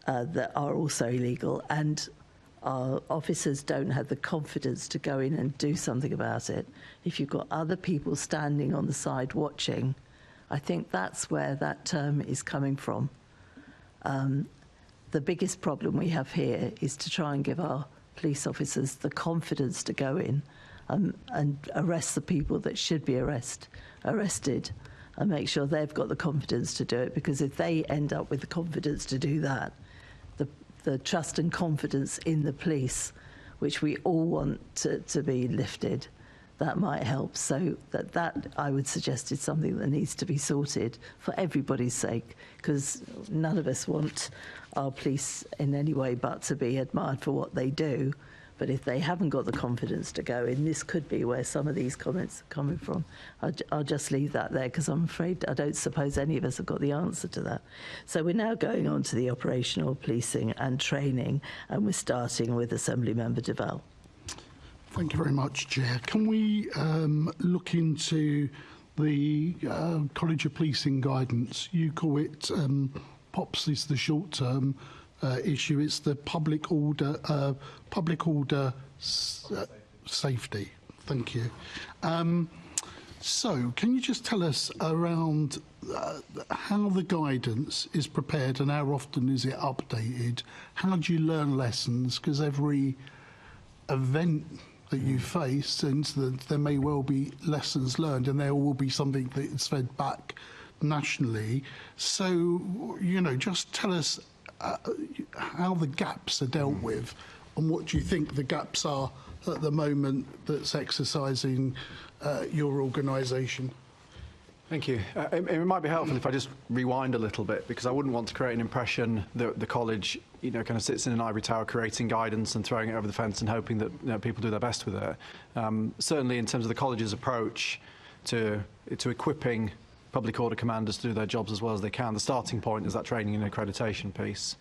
that are also illegal, and our officers don't have the confidence to go in and do something about it, if you've got other people standing on the side watching, I think that's where that term is coming from. The biggest problem we have here is to try and give our police officers the confidence to go in and arrest the people that should be arrested and make sure they've got the confidence to do it, because if they end up with the confidence to do that, the trust and confidence in the police, which we all want to be lifted, that might help. So that I would suggest is something that needs to be sorted for everybody's sake, because none of us want our police in any way but to be admired for what they do. But if they haven't got the confidence to go in, this could be where some of these comments are coming from. I'll just leave that there, because I'm afraid I don't suppose any of us have got the answer to that. So we're now going on to the operational policing and training, and we're starting with Assemblymember Deval. Thank you very much, Chair. Can we look into the College of Policing guidance? You call it, POPs is the short-term issue. It's the public order safety. Thank you. So can you just tell us around how the guidance is prepared and how often is it updated? How do you learn lessons? Because every event that you face, there may well be lessons learned, and there will be something that is fed back nationally. So, you know, just tell us how the gaps are dealt with, and what do you think the gaps are at the moment that's exercising your organisation? Thank you. It might be helpful if I just rewind a little bit, because I wouldn't want to create an impression that the college, you know, kind of sits in an ivory tower creating guidance and throwing it over the fence and hoping that, you know, people do their best with it. Certainly in terms of the college's approach to equipping public order commanders to do their jobs as well as they can, the starting point is that training and accreditation piece.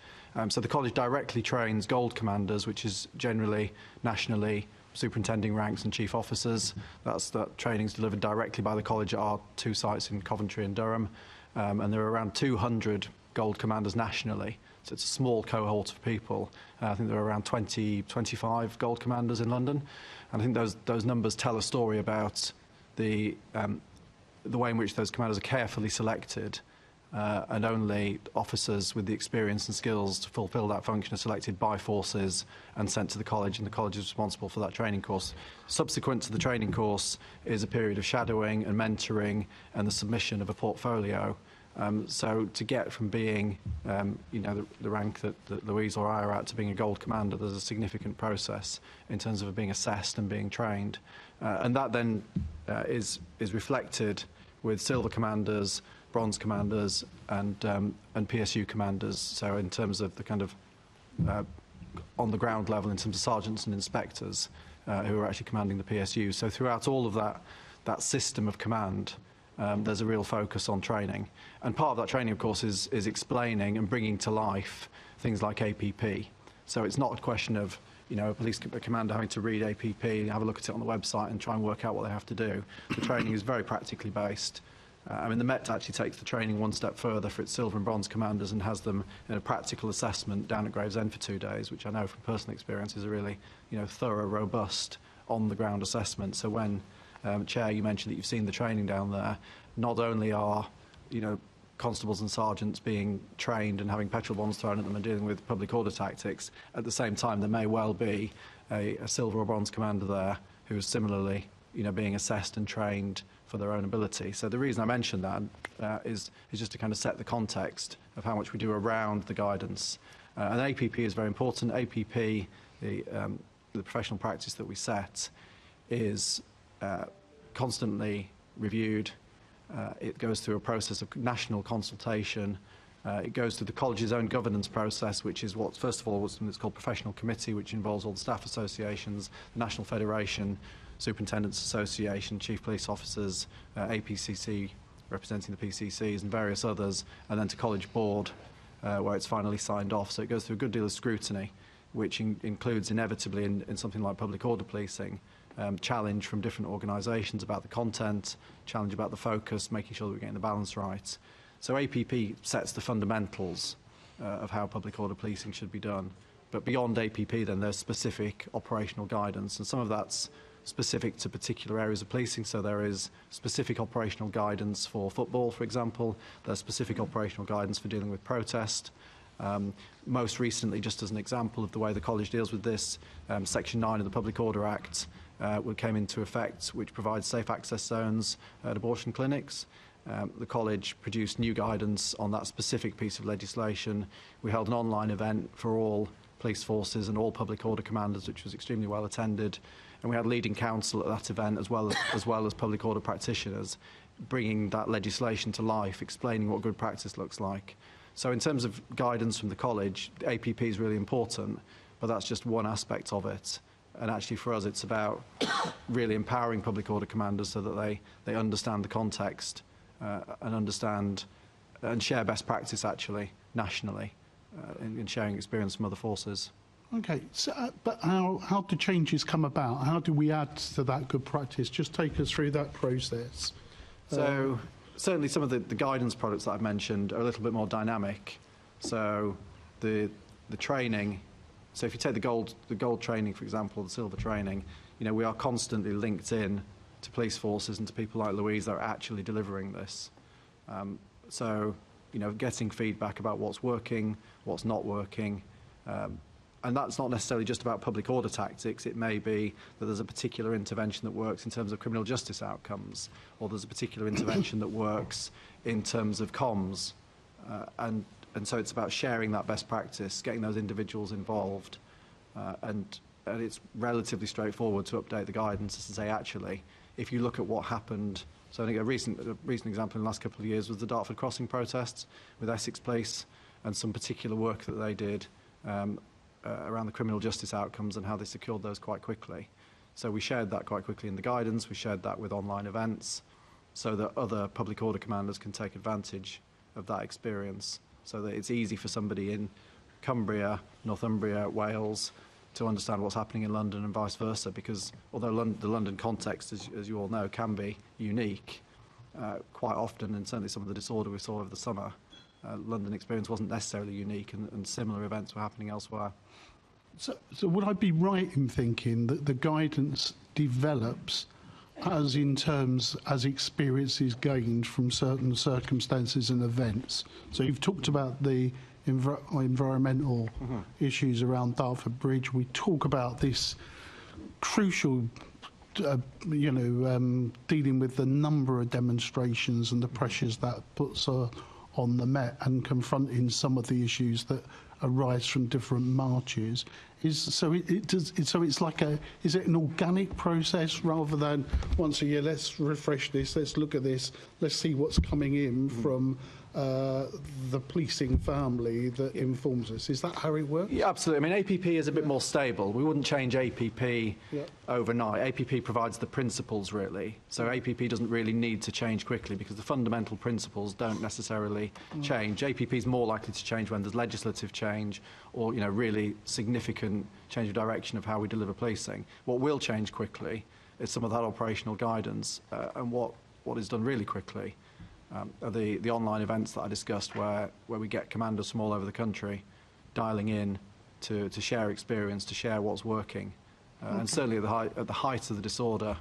So the college directly trains gold commanders, which is generally nationally superintending ranks and chief officers. That training is delivered directly by the college at our 2 sites in Coventry and Durham, and there are around 200 gold commanders nationally, so it's a small cohort of people. I think there are around 25 gold commanders in London, and I think those numbers tell a story about the way in which those commanders are carefully selected and only officers with the experience and skills to fulfil that function are selected by forces and sent to the college, and the college is responsible for that training course. Subsequent to the training course is a period of shadowing and mentoring and the submission of a portfolio. So to get from being, the rank that Louise or I are at to being a gold commander, there's a significant process in terms of being assessed and being trained. And that then is reflected with silver commanders, bronze commanders and PSU commanders. So in terms of the kind of on the ground level, in terms of sergeants and inspectors who are actually commanding the PSU. So throughout all of that system of command, there's a real focus on training. And part of that training, of course, is explaining and bringing to life things like APP. So it's not a question of a police commander having to read APP and have a look at it on the website and try and work out what they have to do. The training is very practically based. The Met actually takes the training one step further for its silver and bronze commanders and has them in a practical assessment down at Gravesend for 2 days, which I know from personal experience is a really, thorough, robust, on-the-ground assessment. So when, Chair, you mentioned that you've seen the training down there, not only are, constables and sergeants being trained and having petrol bombs thrown at them and dealing with public order tactics, at the same time there may well be a silver or bronze commander there who is similarly, being assessed and trained for their own ability. So the reason I mention that is just to kind of set the context of how much we do around the guidance. And APP is very important. APP, the professional practice that we set, is constantly reviewed. It goes through a process of national consultation. It goes through the college's own governance process, which is first of all, what's called Professional Committee, which involves all the staff associations, the National Federation, Superintendents Association, Chief Police Officers, APCC representing the PCCs and various others, and then to College Board where it's finally signed off. So it goes through a good deal of scrutiny, which includes inevitably in something like public order policing, challenge from different organisations about the content, challenge about the focus, making sure that we're getting the balance right. So APP sets the fundamentals of how public order policing should be done. But beyond APP then there's specific operational guidance, and some of that's specific to particular areas of policing. So there is specific operational guidance for football, for example. There's specific operational guidance for dealing with protest. Most recently, just as an example of the way the college deals with this, Section 9 of the Public Order Act came into effect, which provides safe access zones at abortion clinics. The college produced new guidance on that specific piece of legislation. We held an online event for all police forces and all public order commanders, which was extremely well attended. And we had leading counsel at that event, as well as public order practitioners, bringing that legislation to life, explaining what good practice looks like. So in terms of guidance from the college, the APP is really important, but that's just one aspect of it. And actually for us, it's about really empowering public order commanders so that they understand the context and understand and share best practice, actually, nationally, in sharing experience from other forces. Okay, so, but how do changes come about? How do we add to that good practice? Just take us through that process. So certainly some of the guidance products that I've mentioned are a little bit more dynamic. So the training, so if you take the gold training, for example, the silver training, we are constantly linked in to police forces and to people like Louise that are actually delivering this. So getting feedback about what's working, what's not working, and that's not necessarily just about public order tactics. It may be that there's a particular intervention that works in terms of criminal justice outcomes, or there's a particular intervention that works in terms of comms. And so it's about sharing that best practice, getting those individuals involved. And it's relatively straightforward to update the guidance to say, actually, if you look at what happened, so I think a recent example in the last couple of years was the Dartford Crossing protests with Essex Police and some particular work that they did around the criminal justice outcomes and how they secured those quite quickly. So we shared that quite quickly in the guidance. We shared that with online events so that other public order commanders can take advantage of that experience, so that it's easy for somebody in Cumbria, Northumbria, Wales to understand what's happening in London and vice versa, because although the London context, as you all know, can be unique, quite often, and certainly some of the disorder we saw over the summer, London experience wasn't necessarily unique, and similar events were happening elsewhere. So would I be right in thinking that the guidance develops as in terms as experiences gained from certain circumstances and events. So you've talked about the environmental issues around Dartford Bridge. We talk about this crucial, dealing with the number of demonstrations and the pressures that puts on the Met and confronting some of the issues that arise from different marches. Is it an organic process rather than once a year, let's refresh this, let's look at this, let's see what's coming in from the policing family that informs us? Is that how it works? Yeah, absolutely. I mean, APP is a bit more stable. We wouldn't change APP overnight. APP provides the principles, really. So APP doesn't really need to change quickly because the fundamental principles don't necessarily change. APP is more likely to change when there's legislative change or, really significant change of direction of how we deliver policing. What will change quickly is some of that operational guidance, and what is done really quickly are the online events that I discussed where we get commanders from all over the country dialing in to share experience, to share what's working. And certainly at the height of the disorder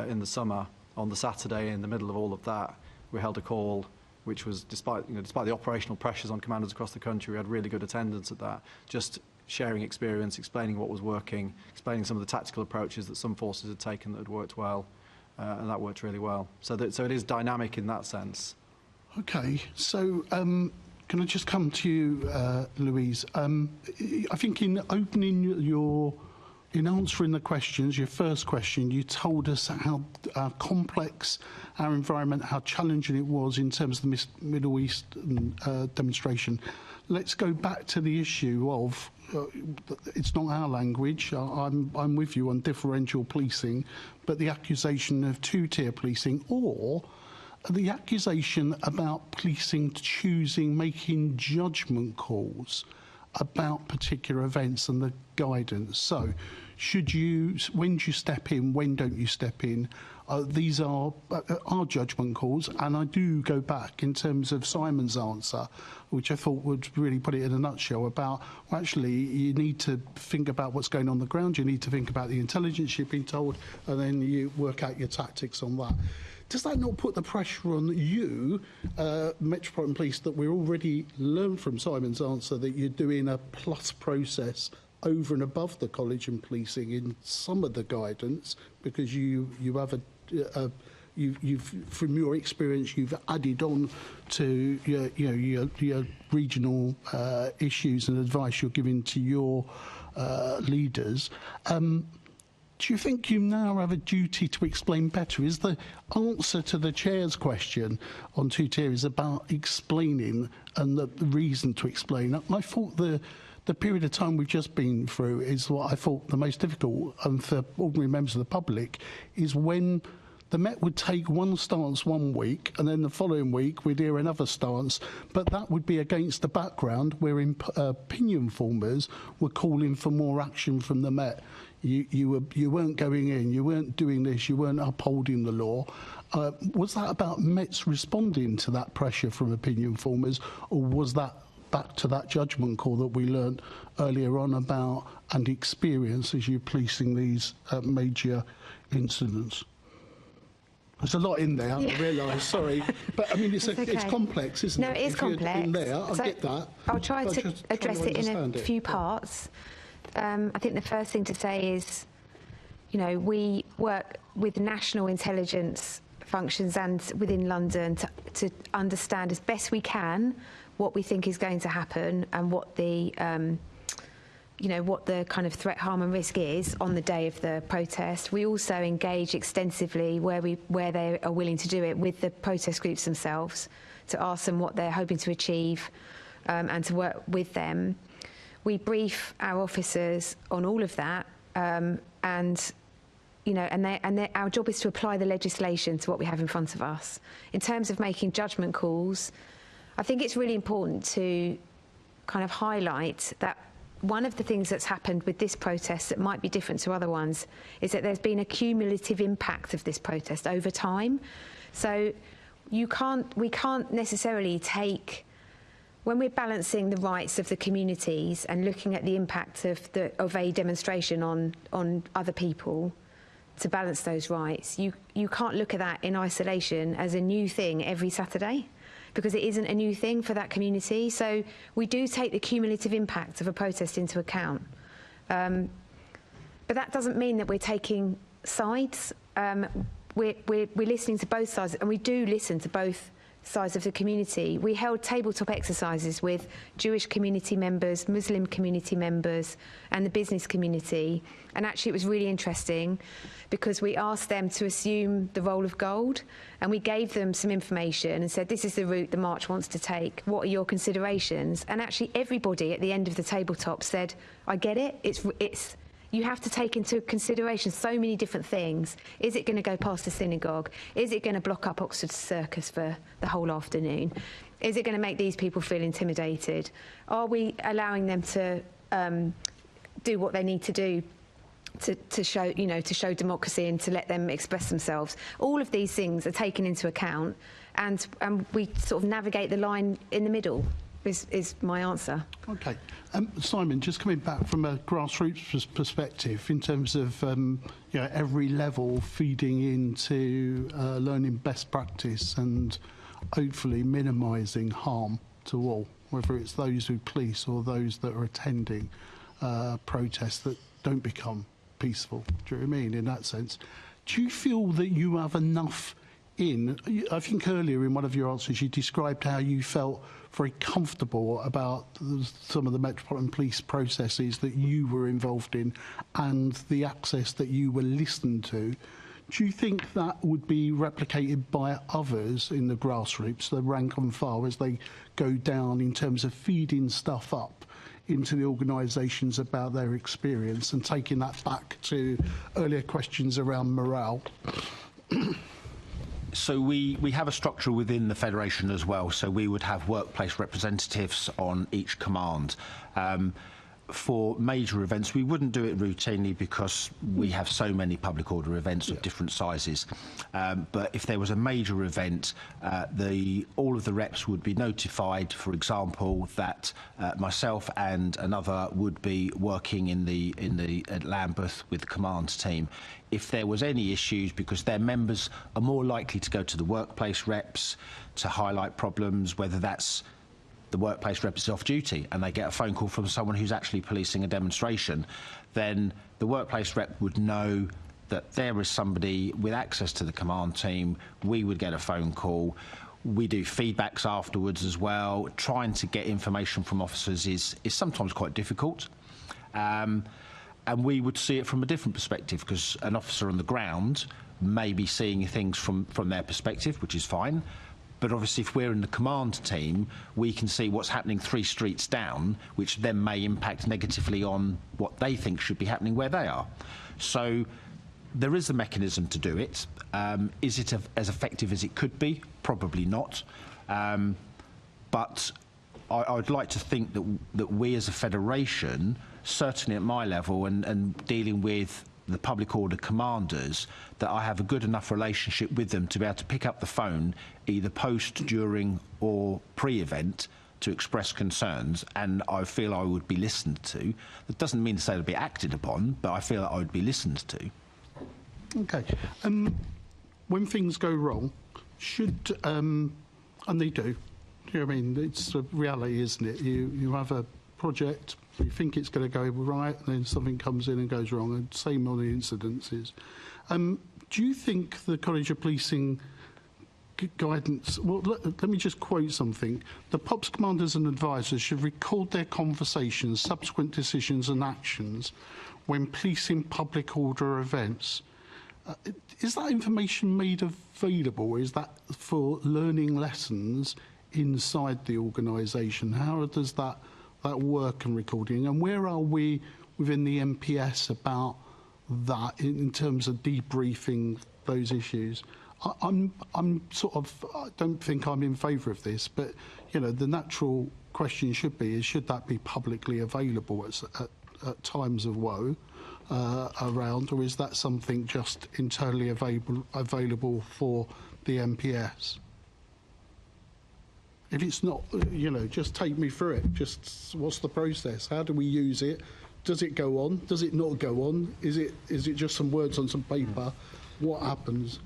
in the summer, on the Saturday in the middle of all of that, we held a call which was, despite the operational pressures on commanders across the country, we had really good attendance at that, just sharing experience, explaining what was working, explaining some of the tactical approaches that some forces had taken that had worked well. And that worked really well. So it is dynamic in that sense. Okay, so can I just come to you, Louise? I think in answering the questions, your first question, you told us how complex our environment, how challenging it was in terms of the Middle East demonstration. Let's go back to the issue of it's not our language. I'm with you on differential policing, but the accusation of two-tier policing, or the accusation about policing making judgment calls about particular events and the guidance. So, when do you step in? When don't you step in? These are our judgment calls, and I do go back in terms of Simon's answer, which I thought would really put it in a nutshell about, well, actually, you need to think about what's going on the ground, you need to think about the intelligence you've been told, and then you work out your tactics on that. Does that not put the pressure on you, Metropolitan Police, that we already learned from Simon's answer that you're doing a plus process over and above the college and policing in some of the guidance, because you have you've from your experience you've added on to your regional issues and advice you're giving to your leaders. Do you think you now have a duty to explain better? Is the answer to the chair's question on two-tier is about explaining and the reason to explain? I thought the period of time we've just been through is what I thought the most difficult, and for ordinary members of the public, is when the Met would take one stance one week and then the following week we'd hear another stance, but that would be against the background where opinion formers were calling for more action from the Met. You weren't going in, you weren't doing this, you weren't upholding the law. Was that about Mets responding to that pressure from opinion formers, or was that back to that judgment call that we learnt earlier on about and experience as you're policing these major incidents? There's a lot in there, I realise, sorry. But, I mean, it's complex, isn't it? No, it is complex. In there, I get that. I'll try to address it in a few parts. I think the first thing to say is, we work with national intelligence functions and within London to understand as best we can what we think is going to happen and what the what the kind of threat, harm and risk is on the day of the protest. We also engage extensively where they are willing to do it with the protest groups themselves to ask them what they're hoping to achieve and to work with them. We brief our officers on all of that, and our job is to apply the legislation to what we have in front of us. In terms of making judgment calls, I think it's really important to kind of highlight that one of the things that's happened with this protest that might be different to other ones is that there's been a cumulative impact of this protest over time. So we can't necessarily take, when we're balancing the rights of the communities and looking at the impact of a demonstration on other people, balance those rights. You can't look at that in isolation as a new thing every Saturday, because it isn't a new thing for that community. So we do take the cumulative impact of a protest into account. But that doesn't mean that we're taking sides. We're listening to both sides, and we do listen to both sides of the community. We held tabletop exercises with Jewish community members, Muslim community members, and the business community. And actually it was really interesting because we asked them to assume the role of gold, and we gave them some information and said, this is the route the march wants to take. What are your considerations? And actually everybody at the end of the tabletop said, I get it. It's you have to take into consideration so many different things. Is it going to go past the synagogue? Is it going to block up Oxford Circus for the whole afternoon? Is it going to make these people feel intimidated? Are we allowing them to do what they need to do to show, to show democracy and to let them express themselves? All of these things are taken into account, and we sort of navigate the line in the middle. Is my answer. Okay. Simon, just coming back from a grassroots perspective, in terms of every level feeding into learning best practice and hopefully minimising harm to all, whether it's those who police or those that are attending protests that don't become peaceful. Do you know what I mean, in that sense? Do you feel that you have enough in? I think earlier in one of your answers you described how you felt very comfortable about some of the Metropolitan Police processes that you were involved in and the access that you were listened to. Do you think that would be replicated by others in the grassroots, the rank and file, as they go down in terms of feeding stuff up into the organisations about their experience and taking that back to earlier questions around morale? So we have a structure within the Federation as well, so we would have workplace representatives on each command. For major events, we wouldn't do it routinely because we have so many public order events of different sizes. But if there was a major event, all of the reps would be notified, for example, that myself and another would be working at Lambeth with the command team. If there was any issues, because their members are more likely to go to the workplace reps to highlight problems, whether that's the workplace rep is off duty and they get a phone call from someone who's actually policing a demonstration, then the workplace rep would know that there is somebody with access to the command team. We would get a phone call. We do feedbacks afterwards as well. Trying to get information from officers is sometimes quite difficult. And we would see it from a different perspective, because an officer on the ground may be seeing things from their perspective, which is fine. But obviously, if we're in the command team, we can see what's happening 3 streets down, which then may impact negatively on what they think should be happening where they are. So there is a mechanism to do it. Is it as effective as it could be? Probably not. But I would like to think that we as a federation, certainly at my level and dealing with the public order commanders, that I have a good enough relationship with them to be able to pick up the phone either post, during or pre-event to express concerns, and I feel I would be listened to. That doesn't mean to say it'll be acted upon, but I feel that I would be listened to. Okay. When things go wrong, should, and they do, you know what I mean, it's a reality, isn't it? You have a project, you think it's going to go right, and then something comes in and goes wrong, and same on the incidences. Do you think the College of Policing guidance, well, let me just quote something. The POPs commanders and advisors should record their conversations, subsequent decisions and actions when policing public order events. Is that information made available? Is that for learning lessons inside the organisation? How does that work and recording? And where are we within the MPS about that in terms of debriefing those issues? I'm sort of, I don't think I'm in favour of this, but you know, the natural question should be is, should that be publicly available at times of woe around, or is that something just internally available for the MPS? If it's not, you know, just take me through it. Just what's the process? How do we use it? does it go on? Does it not go on? Is it just some words on some paper? What happens?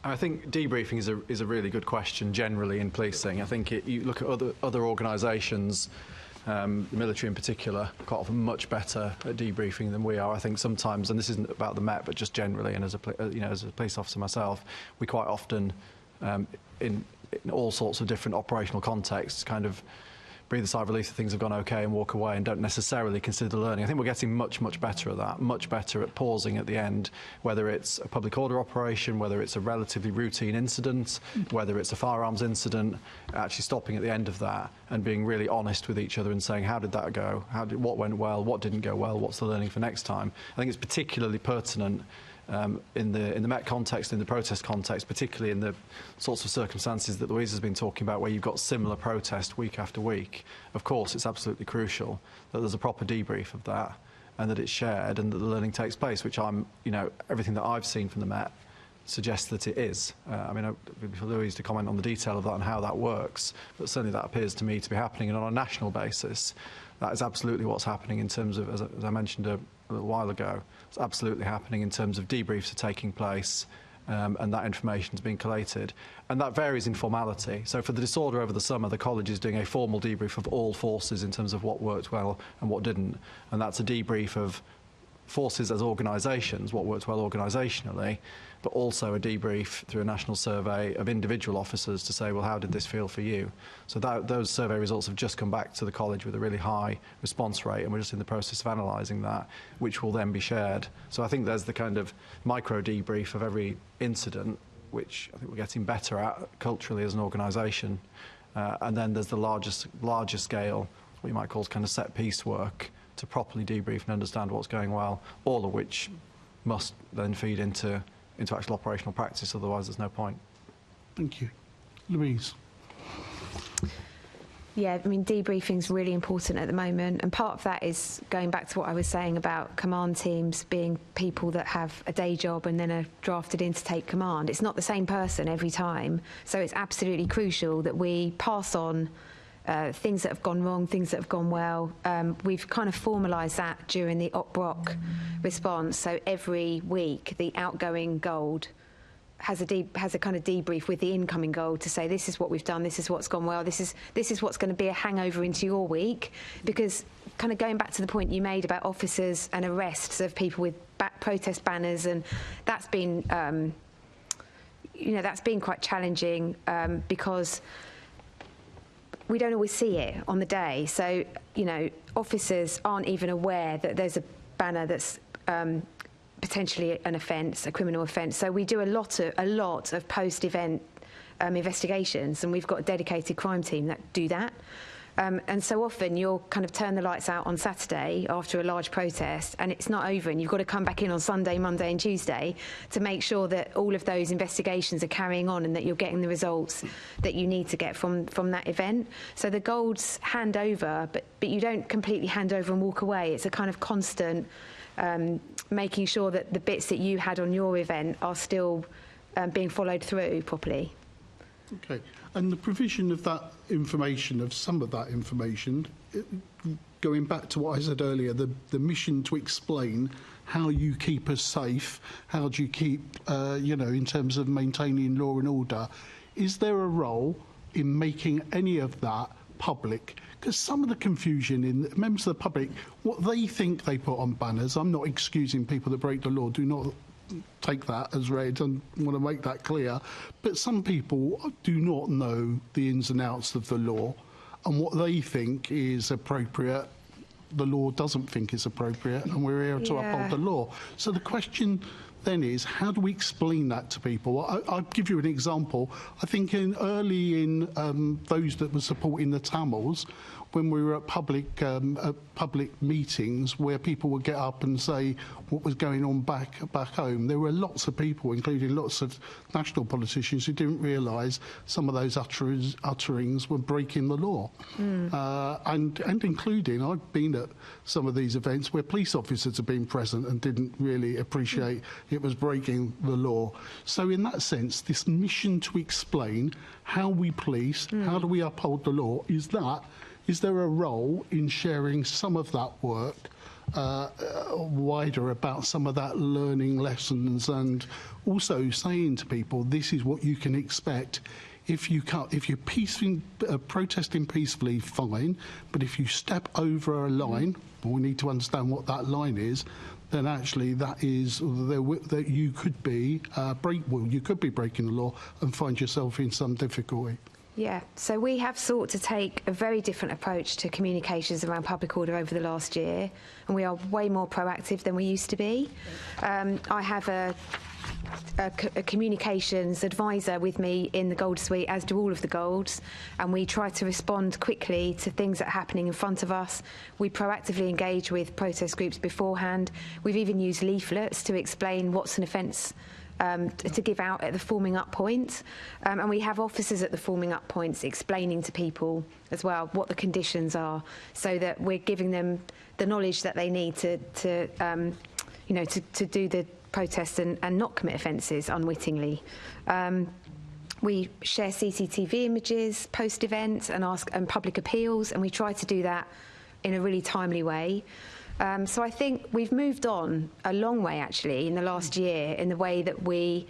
I think debriefing is a really good question generally in policing. I think you look at other organisations, the military in particular, quite often much better at debriefing than we are. I think sometimes, and this isn't about the Met, but just generally, and as a police officer myself, we quite often, in all sorts of different operational contexts, kind of breathe a sigh of relief that things have gone okay and walk away and don't necessarily consider learning. I think we're getting much better at that, much better at pausing at the end, whether it's a public order operation, whether it's a relatively routine incident, whether it's a firearms incident, actually stopping at the end of that and being really honest with each other and saying, how did that go? What went well? What didn't go well? What's the learning for next time? I think it's particularly pertinent in the Met context, in the protest context, particularly in the sorts of circumstances that Louise has been talking about, where you've got similar protest week after week. Of course, it's absolutely crucial that there's a proper debrief of that and that it's shared and that the learning takes place, which everything that I've seen from the Met suggests that it is. I mean, for Louise to comment on the detail of that and how that works, but certainly that appears to me to be happening. And on a national basis, that is absolutely what's happening in terms of, as I mentioned a little while ago, it's absolutely happening in terms of debriefs are taking place and that information is being collated. And that varies in formality. So for the disorder over the summer, the college is doing a formal debrief of all forces in terms of what worked well and what didn't. And that's a debrief of forces as organisations, what worked well organisationally, but also a debrief through a national survey of individual officers to say, well, how did this feel for you? So those survey results have just come back to the college with a really high response rate, and we're just in the process of analysing that, which will then be shared. So I think there's the kind of micro debrief of every incident, which I think we're getting better at culturally as an organisation. And then there's the larger scale, what you might call kind of set piece work, to properly debrief and understand what's going well, all of which must then feed into actual operational practice, otherwise there's no point. Thank you. Louise. Yeah, I mean, debriefing is really important at the moment, and part of that is going back to what I was saying about command teams being people that have a day job and then are drafted in to take command. It's not the same person every time, so it's absolutely crucial that we pass on things that have gone wrong, things that have gone well. We've kind of formalised that during the OPBROC response. So every week, the outgoing Gold has a kind of debrief with the incoming Gold to say, this is what we've done, this is what's gone well, this is what's going to be a hangover into your week. Because kind of going back to the point you made about officers and arrests of people with protest banners, and that's been, that's been quite challenging because we don't always see it on the day. So, officers aren't even aware that there's a banner that's potentially an offence, a criminal offence. So we do a lot of post-event investigations, and we've got a dedicated crime team that do that. And so often you'll kind of turn the lights out on Saturday after a large protest and it's not over, and you've got to come back in on Sunday, Monday and Tuesday to make sure that all of those investigations are carrying on and that you're getting the results that you need to get from that event. So the Golds hand over, but you don't completely hand over and walk away. It's a kind of constant making sure that the bits that you had on your event are still being followed through properly. Okay, and the provision of that information, of some of that information, going back to what I said earlier, the mission to explain how you keep us safe, how do you keep, in terms of maintaining law and order, is there a role in making any of that public? Because some of the confusion in members of the public, what they think they put on banners, I'm not excusing people that break the law, do not take that as read and want to make that clear, but some people do not know the ins and outs of the law, and what they think is appropriate, the law doesn't think is appropriate, and we're here to uphold the law. So the question then is, how do we explain that to people? I'll give you an example. I think early in those that were supporting the Tamils, when we were at public meetings where people would get up and say what was going on back home, there were lots of people, including lots of national politicians, who didn't realise some of those utterings were breaking the law. And including, I've been at some of these events where police officers have been present and didn't really appreciate it was breaking the law. So in that sense, this mission to explain how we police, how do we uphold the law, is there a role in sharing some of that work wider about some of that learning lessons, and also saying to people, this is what you can expect. If you're protesting peacefully, fine, but if you step over a line, we need to understand what that line is, then actually that is that you could be you could be breaking the law and find yourself in some difficulty. Yeah, so we have sought to take a very different approach to communications around public order over the last year, and we are way more proactive than we used to be. I have a communications advisor with me in the Gold Suite, as do all of the Golds, and we try to respond quickly to things that are happening in front of us. We proactively engage with protest groups beforehand. We've even used leaflets to explain what's an offence to give out at the forming up point, and we have officers at the forming up points explaining to people as well what the conditions are, so that we're giving them the knowledge that they need to do the protest and not commit offences unwittingly. We share CCTV images post-event and public appeals, and we try to do that in a really timely way. So I think we've moved on a long way, actually, in the last year in the way that we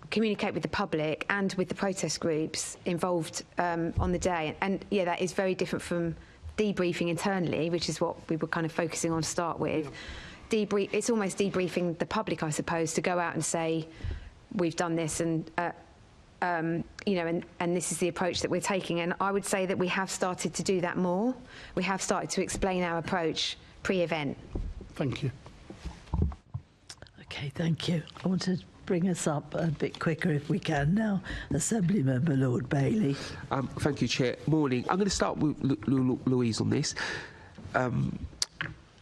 communicate with the public and with the protest groups involved on the day. And, yeah, that is very different from debriefing internally, which is what we were kind of focusing on to start with. Yeah. It's almost debriefing the public, I suppose, to go out and say, we've done this and this is the approach that we're taking. And I would say that we have started to do that more. We have started to explain our approach pre-event. Thank you. Okay, thank you. I want to bring us up a bit quicker if we can now. Assembly Member Lord Bailey. Thank you, Chair. Morning. I'm going to start with Louise on this.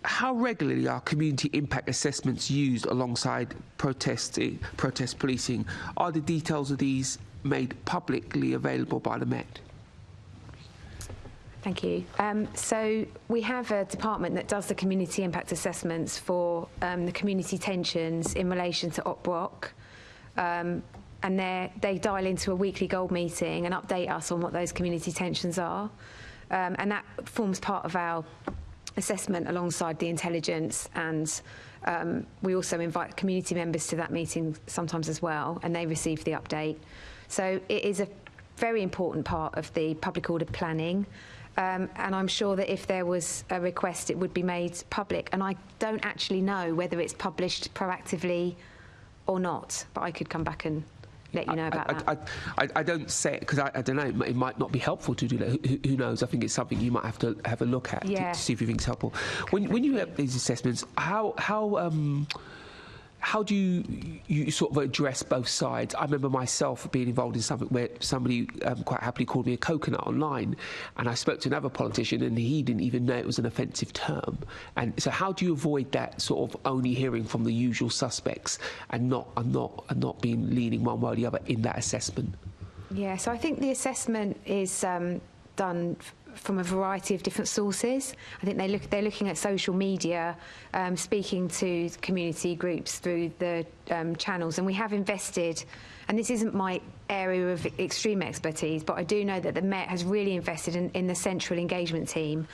How regularly are community impact assessments used alongside protest policing? Are the details of these made publicly available by the Met? Thank you. So we have a department that does the community impact assessments for the community tensions in relation to OPROC. And they dial into a weekly Gold meeting and update us on what those community tensions are. And that forms part of our assessment alongside the intelligence, and we also invite community members to that meeting sometimes as well, and they receive the update. So it is a very important part of the public order planning, and I'm sure that if there was a request it would be made public, and I don't actually know whether it's published proactively or not, but I could come back and let you know about that. I don't say it because I don't know, it might not be helpful to do that. Who knows? I think it's something you might have to have a look at to see if you think it's helpful. When you have these assessments, how do you sort of address both sides? I remember myself being involved in something where somebody quite happily called me a coconut online, and I spoke to another politician and he didn't even know it was an offensive term. And so how do you avoid that sort of only hearing from the usual suspects and not being leaning one way or the other in that assessment? Yeah, so I think the assessment is done from a variety of different sources. I think they're looking at social media, speaking to community groups through the channels, and we have invested, and this isn't my area of extreme expertise, but I do know that the Met has really invested in the central engagement team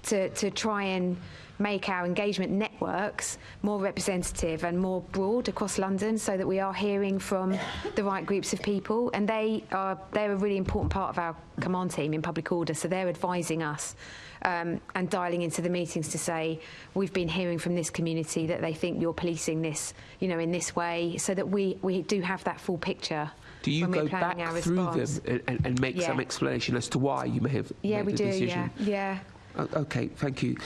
to try and make our engagement networks more representative and more broad across London, so that we are hearing from the right groups of people, and they're a really important part of our command team in public order, so they're advising us and dialing into the meetings to say, we've been hearing from this community that they think you're policing this, in this way, so that we do have that full picture. Do you go back through them and make some explanation as to why you may have made the decision? Yeah. Okay, thank you.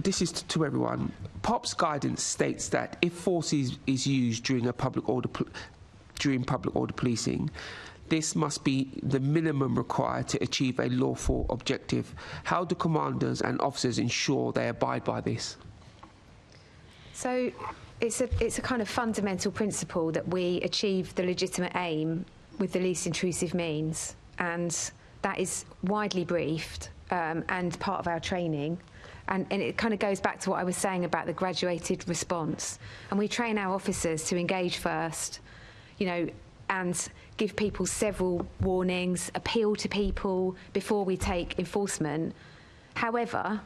This is to everyone. POP's guidance states that if force is used during public order policing, this must be the minimum required to achieve a lawful objective. How do commanders and officers ensure they abide by this? So it's a kind of fundamental principle that we achieve the legitimate aim with the least intrusive means, and that is widely briefed and part of our training. And it kind of goes back to what I was saying about the graduated response. And we train our officers to engage first, and give people several warnings, appeal to people before we take enforcement, However,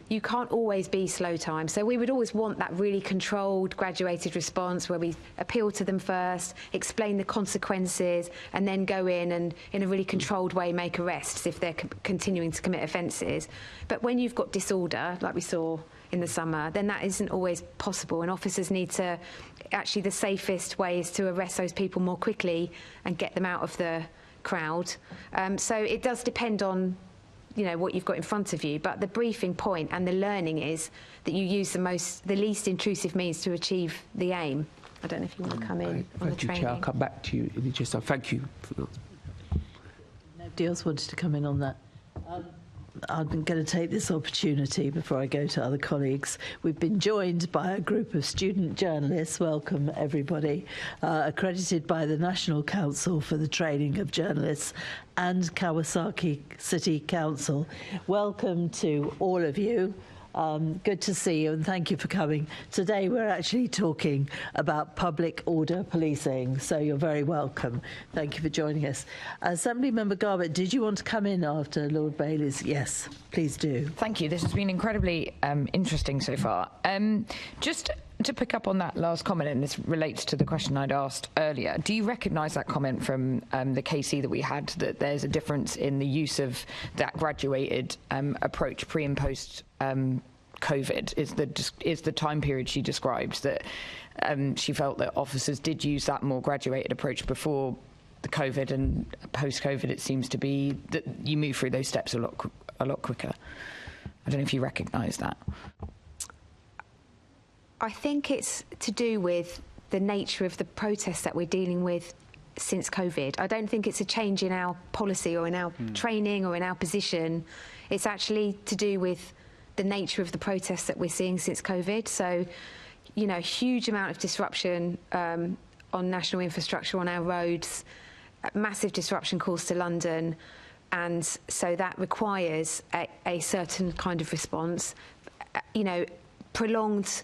you can't always be slow time. So we would always want that really controlled, graduated response where we appeal to them first, explain the consequences, and then go in and, in a really controlled way, make arrests if they're continuing to commit offences. But when you've got disorder, like we saw in the summer, then that isn't always possible, and officers need to, actually the safest way is to arrest those people more quickly and get them out of the crowd. So it does depend on what you've got in front of you, but the briefing point and the learning is that you use the least intrusive means to achieve the aim. I don't know if you want to come in on the Thank you, training. Chair. I'll come back to you in just thank you. Nobody else wanted to come in on that. I'm going to take this opportunity before I go to other colleagues. We've been joined by a group of student journalists, welcome everybody, accredited by the National Council for the Training of Journalists and Kawasaki City Council. Welcome to all of you. Good to see you, and thank you for coming. Today we're actually talking about public order policing, so you're very welcome. Thank you for joining us. Assembly Member Garbutt, did you want to come in after Lord Bailey's? Yes, please do. Thank you. This has been incredibly interesting so far. Just to pick up on that last comment, and this relates to the question I'd asked earlier, do you recognise that comment from the KC that we had, that there's a difference in the use of that graduated approach pre and post COVID is the time period she described, that she felt that officers did use that more graduated approach before the COVID, and post-COVID it seems to be that you move through those steps a lot quicker. I don't know if you recognise that. I think it's to do with the nature of the protests that we're dealing with since COVID. I don't think it's a change in our policy or in our training or in our position. It's actually to do with the nature of the protests that we're seeing since COVID. So, huge amount of disruption on national infrastructure, on our roads, massive disruption caused to London, and so that requires a certain kind of response. Prolonged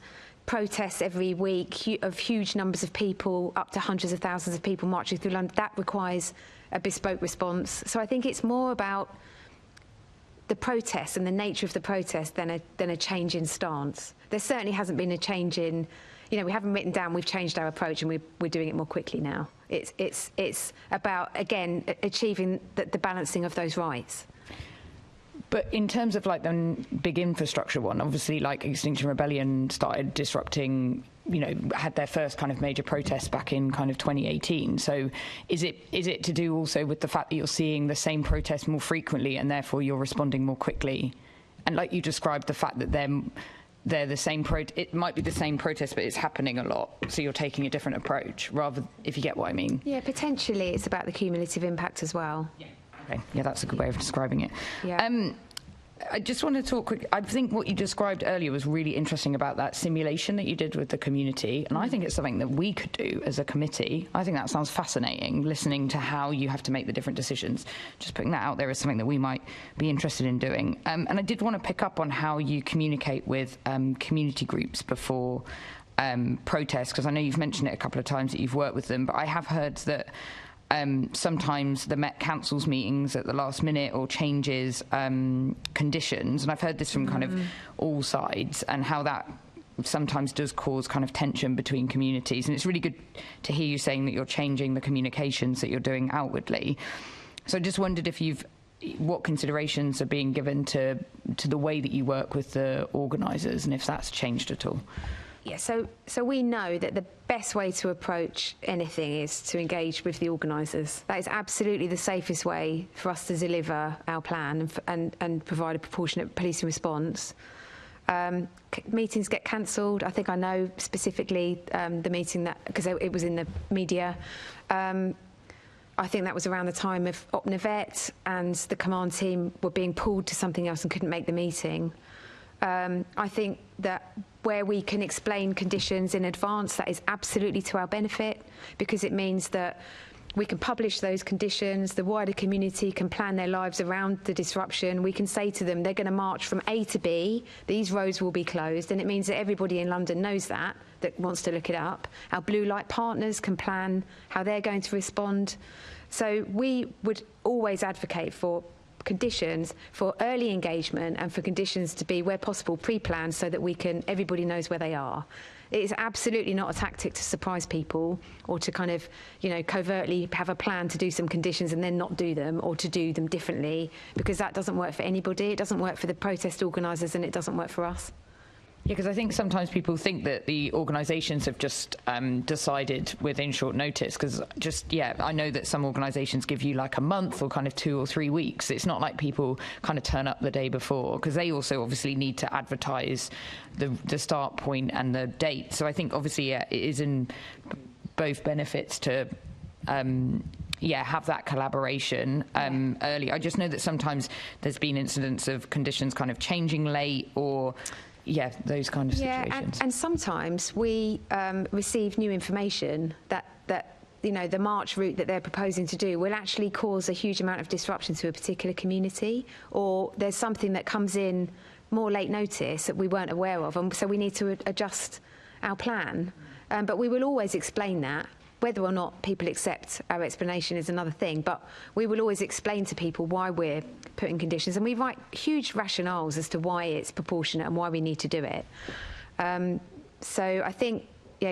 protests every week of huge numbers of people, up to hundreds of thousands of people marching through London, that requires a bespoke response. So I think it's more about the protest and the nature of the protest than a change in stance. There certainly hasn't been a change in, we haven't written down we've changed our approach and we're doing it more quickly now. It's about, again, achieving the balancing of those rights. But in terms of like the big infrastructure one, obviously like Extinction Rebellion started disrupting, had their first kind of major protests back in kind of 2018. So is it to do also with the fact that you're seeing the same protests more frequently and therefore you're responding more quickly? And like you described, the fact that they're the same it might be the same protest, but it's happening a lot. So you're taking a different approach, rather, if you get what I mean. Yeah, potentially it's about the cumulative impact as well. Yeah. Okay. Yeah, that's a good way of describing it. Yeah. I just want to talk quick. I think what you described earlier was really interesting about that simulation that you did with the community, and I think it's something that we could do as a committee. I think that sounds fascinating, listening to how you have to make the different decisions. Just putting that out there is something that we might be interested in doing. And I did want to pick up on how you communicate with community groups before protests, because I know you've mentioned it a couple of times that you've worked with them, but I have heard that sometimes the Met Council's meetings at the last minute or changes conditions, and I've heard this from kind of all sides, and how that sometimes does cause kind of tension between communities. And it's really good to hear you saying that you're changing the communications that you're doing outwardly. So I just wondered if what considerations are being given to the way that you work with the organisers, and if that's changed at all. Yeah, so we know that the best way to approach anything is to engage with the organisers. That is absolutely the safest way for us to deliver our plan and provide a proportionate policing response. Meetings get cancelled. I think I know specifically the meeting that, because it was in the media. I think that was around the time of Opnavet, and the command team were being pulled to something else and couldn't make the meeting. I think that where we can explain conditions in advance, that is absolutely to our benefit, because it means that we can publish those conditions, the wider community can plan their lives around the disruption. We can say to them, they're going to march from A to B, these roads will be closed, and it means that everybody in London knows that wants to look it up. Our blue light partners can plan how they're going to respond. So we would always advocate for conditions for early engagement and for conditions to be, where possible, pre-planned so that everybody knows where they are. It is absolutely not a tactic to surprise people or to kind of, covertly have a plan to do some conditions and then not do them, or to do them differently, because that doesn't work for anybody. It doesn't work for the protest organisers, and it doesn't work for us. Yeah, because I think sometimes people think that the organisations have just decided within short notice, because I know that some organisations give you like a month or kind of 2 or 3 weeks. It's not like people kind of turn up the day before, because they also obviously need to advertise the start point and the date. So I think obviously it is in both benefits to have that collaboration early. I just know that sometimes there's been incidents of conditions kind of changing late, or those kind of situations. And sometimes we receive new information that the march route that they're proposing to do will actually cause a huge amount of disruption to a particular community, or there's something that comes in more late notice that we weren't aware of, and so we need to adjust our plan. But we will always explain that. Whether or not people accept our explanation is another thing, but we will always explain to people why we're putting conditions, and we write huge rationales as to why it's proportionate and why we need to do it. So I think,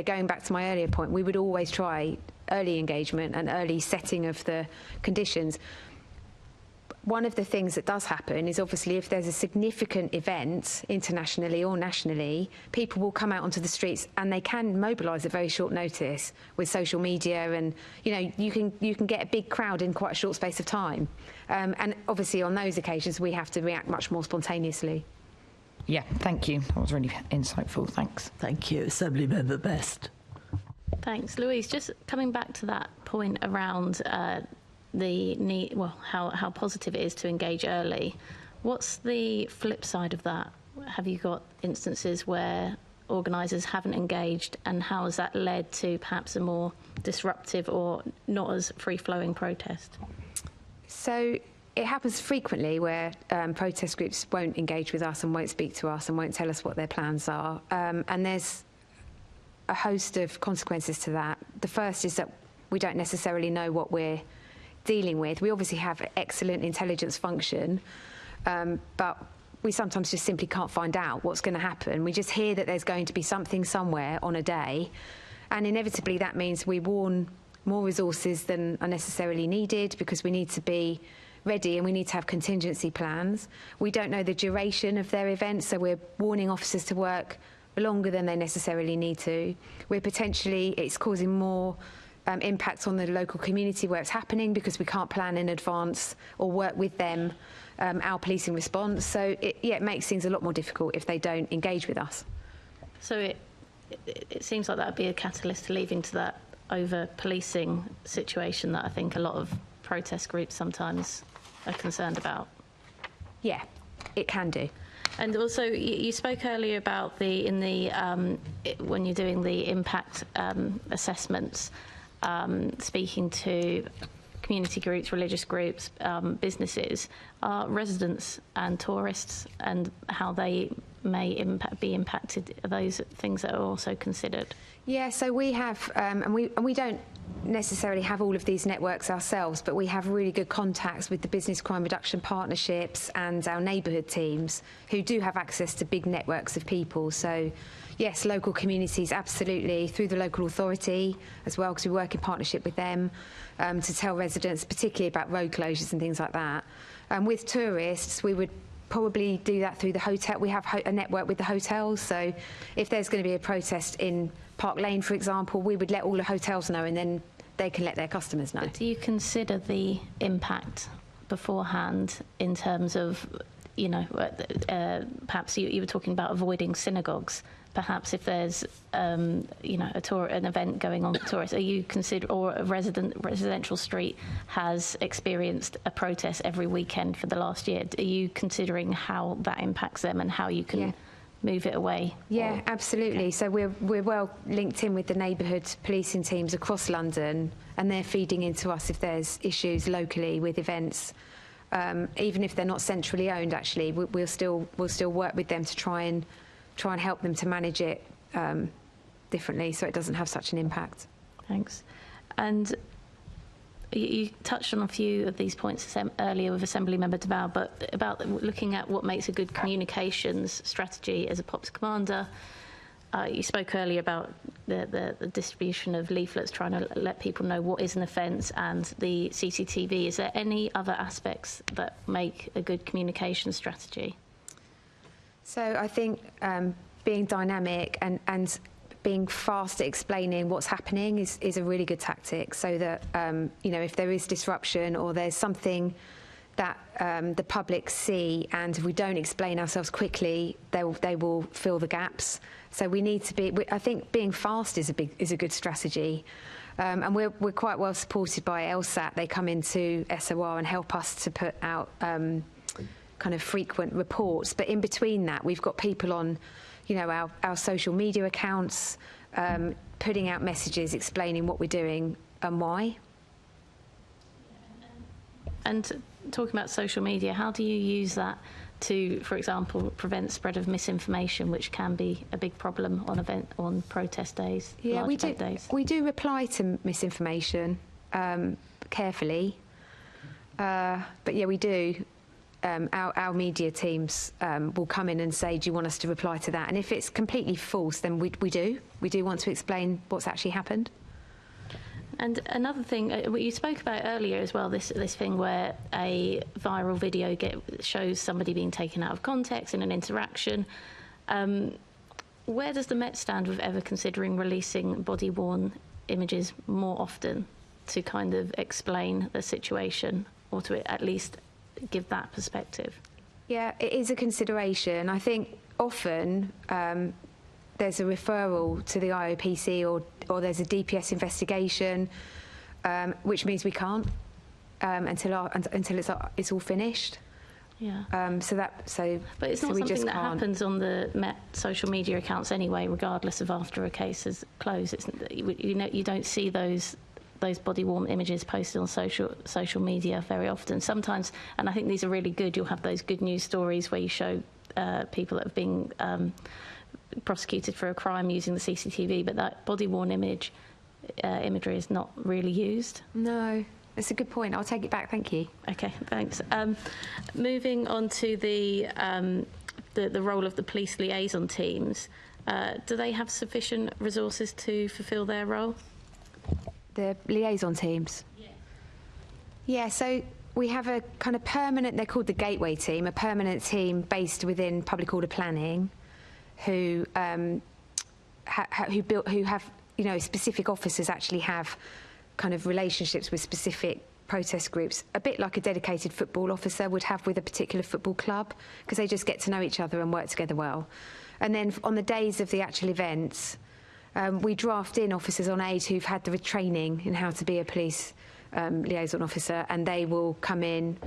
going back to my earlier point, we would always try early engagement and early setting of the conditions. One of the things that does happen is, obviously, if there's a significant event internationally or nationally, people will come out onto the streets, and they can mobilise at very short notice with social media, and you can get a big crowd in quite a short space of time. And obviously on those occasions we have to react much more spontaneously. Yeah, thank you. That was really insightful. Thanks. Thank you, Assemblymember Best. Thanks, Louise. Just coming back to that point around the need, how positive it is to engage early. What's the flip side of that? Have you got instances where organisers haven't engaged, and how has that led to perhaps a more disruptive or not as free-flowing protest? So it happens frequently where protest groups won't engage with us and won't speak to us and won't tell us what their plans are. And there's a host of consequences to that. The first is that we don't necessarily know what we're dealing with. We obviously have excellent intelligence function, but we sometimes just simply can't find out what's going to happen. We just hear that there's going to be something somewhere on a day, and inevitably that means we warn more resources than are necessarily needed, because we need to be ready and we need to have contingency plans. We don't know the duration of their events, so we're warning officers to work longer than they necessarily need to. It's causing more impact on the local community where it's happening, because we can't plan in advance or work with them our policing response. So it makes things a lot more difficult if they don't engage with us. So it seems like that would be a catalyst to leading to that over-policing situation that I think a lot of protest groups sometimes are concerned about. Yeah, it can do. And also, you spoke earlier about when you're doing the impact assessments, speaking to community groups, religious groups, businesses, are residents and tourists, and how they may be impacted. Are those things that are also considered? Yeah, so we have, and we don't necessarily have all of these networks ourselves, but we have really good contacts with the business crime reduction partnerships and our neighbourhood teams, who do have access to big networks of people. So yes, local communities, absolutely, through the local authority as well, because we work in partnership with them to tell residents, particularly about road closures and things like that. With tourists, we would probably do that through the hotel. We have a network with the hotels, so if there's going to be a protest in Park Lane, for example, we would let all the hotels know, and then they can let their customers know. But do you consider the impact beforehand in terms of, perhaps you were talking about avoiding synagogues? Perhaps if there's, an event going on for tourists, are you or a residential street has experienced a protest every weekend for the last year? Are you considering how that impacts them and how you can move it away? Yeah, absolutely. So we're well linked in with the neighbourhood policing teams across London, and they're feeding into us if there's issues locally with events. Even if they're not centrally owned, actually, we'll still work with them to try and help them to manage it differently, so it doesn't have such an impact. Thanks. And You touched on a few of these points earlier with Assemblymember Deval, but about looking at what makes a good communications strategy as a POPs commander. You spoke earlier about the distribution of leaflets, trying to let people know what is an offence, and the CCTV. Is there any other aspects that make a good communication strategy? So I think being dynamic and being fast at explaining what's happening is a really good tactic, so that if there is disruption or there's something that the public see, and if we don't explain ourselves quickly, they will fill the gaps. So we need to be. I think being fast is a good strategy, and we're quite well supported by LSAT. They come into SOR and help us to put out kind of frequent reports. But in between that, we've got people on, our social media accounts, putting out messages explaining what we're doing and why. And talking about social media, how do you use that to, for example, prevent spread of misinformation, which can be a big problem on protest days, large event days? We do reply to misinformation carefully, but yeah, we do. Our media teams will come in and say, do you want us to reply to that? And if it's completely false, then we do want to explain what's actually happened. And another thing, you spoke about earlier as well, this thing where a viral video shows somebody being taken out of context in an interaction. Where does the Met stand with ever considering releasing body-worn images more often to kind of explain the situation, or to at least give that perspective? Yeah, it is a consideration. I think often there's a referral to the IOPC or there's a DPS investigation, which means we can't until it's all finished. Yeah. But it's not something that happens on the Met social media accounts anyway, regardless of after a case is closed. You don't see those body-worn images posted on social media very often. Sometimes, and I think these are really good, you'll have those good news stories where you show people that have been prosecuted for a crime using the CCTV, but that body-worn imagery is not really used. No, that's a good point. I'll take it back. Thank you. Okay, thanks. Moving on to the role of the police liaison teams, do they have sufficient resources to fulfil their role? The liaison teams? Yeah, so we have a kind of permanent, they're called the Gateway Team, a permanent team based within public order planning who have, specific officers actually have kind of relationships with specific protest groups, a bit like a dedicated football officer would have with a particular football club, because they just get to know each other and work together well. And then on the days of the actual events, we draft in officers on aid who've had the training in how to be a police liaison officer, and they will come in.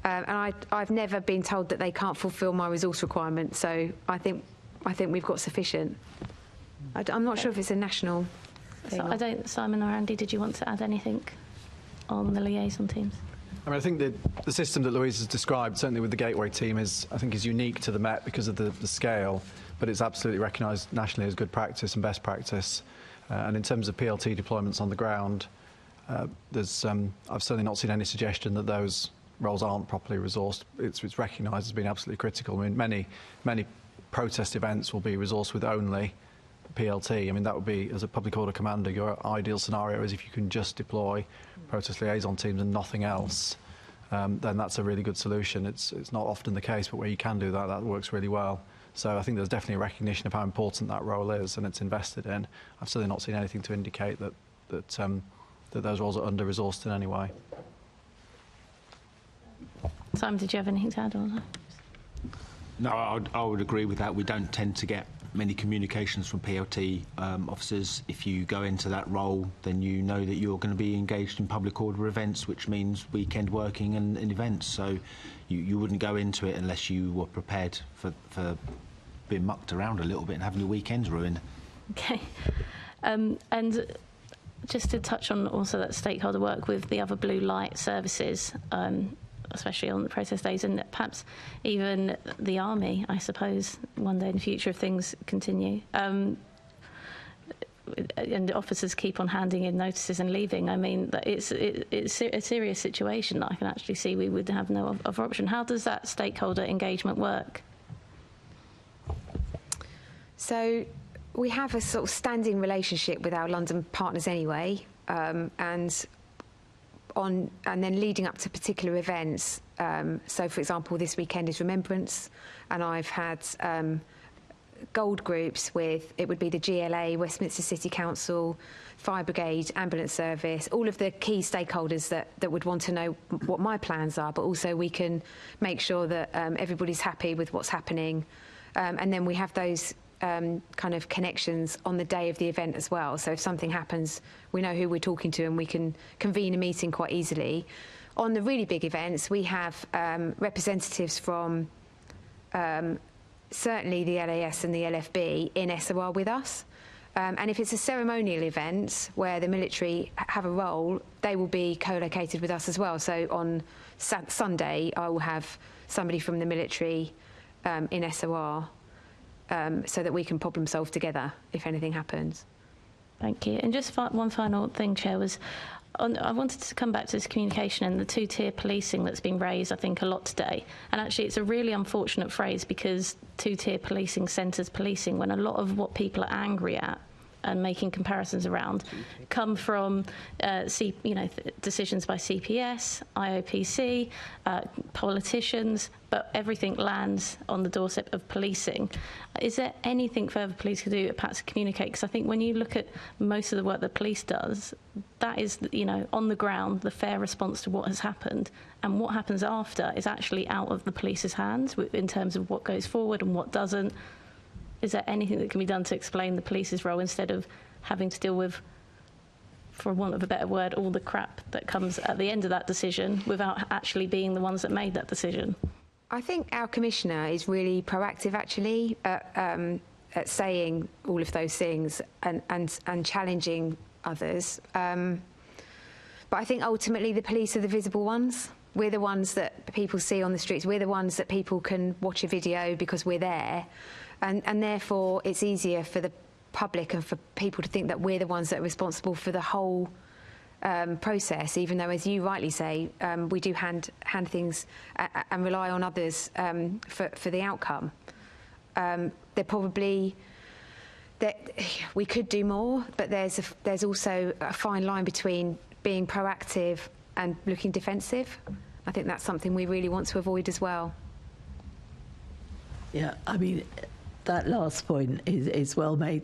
And I've never been told that they can't fulfil my resource requirement, so I think we've got sufficient. I'm not sure if it's a national thing. So Simon or Andy, did you want to add anything on the liaison teams? I mean, I think the system that Louise has described, certainly with the Gateway Team, is unique to the Met because of the scale, but it's absolutely recognised nationally as good practice and best practice. And in terms of PLT deployments on the ground, I've certainly not seen any suggestion that those roles aren't properly resourced. It's recognised as being absolutely critical. I mean, many protest events will be resourced with only PLT. I mean, that would be, as a public order commander, your ideal scenario is if you can just deploy protest liaison teams and nothing else, then that's a really good solution. It's not often the case, but where you can do that, that works really well. So I think there's definitely a recognition of how important that role is, and it's invested in. I've certainly not seen anything to indicate that those roles are under-resourced in any way. Simon, did you have anything to add on that? No, I would agree with that. We don't tend to get many communications from PLT officers. If you go into that role, then you know that you're going to be engaged in public order events, which means weekend working and events. So you wouldn't go into it unless you were prepared for being mucked around a little bit and having your weekends ruined. Okay. And just to touch on also that stakeholder work with the other blue light services, especially on the protest days, and perhaps even the army, I suppose, one day in the future if things continue. and officers keep on handing in notices and leaving, I mean, it's a serious situation that I can actually see we would have no other option. How does that stakeholder engagement work? So we have a sort of standing relationship with our London partners anyway, and then leading up to particular events. So, for example, this weekend is Remembrance, and I've had gold groups with, it would be the GLA, Westminster City Council, Fire Brigade, Ambulance Service, all of the key stakeholders that would want to know what my plans are, but also we can make sure that everybody's happy with what's happening. And then we have those kind of connections on the day of the event as well. So if something happens, we know who we're talking to and we can convene a meeting quite easily. On the really big events, we have representatives from certainly the LAS and the LFB in SOR with us. And if it's a ceremonial event where the military have a role, they will be co-located with us as well. So on Sunday, I will have somebody from the military in SOR so that we can problem solve together if anything happens. Thank you. And just one final thing, Chair, was I wanted to come back to this communication and the two-tier policing that's been raised, I think, a lot today. And actually, it's a really unfortunate phrase because two-tier policing centres policing when a lot of what people are angry at and making comparisons around come from decisions by CPS, IOPC, politicians, but everything lands on the doorstep of policing. Is there anything further police could do perhaps to communicate? Because I think when you look at most of the work the police does, that is, on the ground, the fair response to what has happened. And what happens after is actually out of the police's hands in terms of what goes forward and what doesn't. Is there anything that can be done to explain the police's role instead of having to deal with, for want of a better word, all the crap that comes at the end of that decision without actually being the ones that made that decision? I think our Commissioner is really proactive, actually, at saying all of those things and challenging others. But I think ultimately the police are the visible ones. We're the ones that people see on the streets. We're the ones that people can watch a video because we're there. And therefore, it's easier for the public and for people to think that we're the ones that are responsible for the whole process, even though, as you rightly say, we do hand things and rely on others for the outcome. We could do more, but there's also a fine line between being proactive and looking defensive. I think that's something we really want to avoid as well. Yeah, I mean, that last point is well made.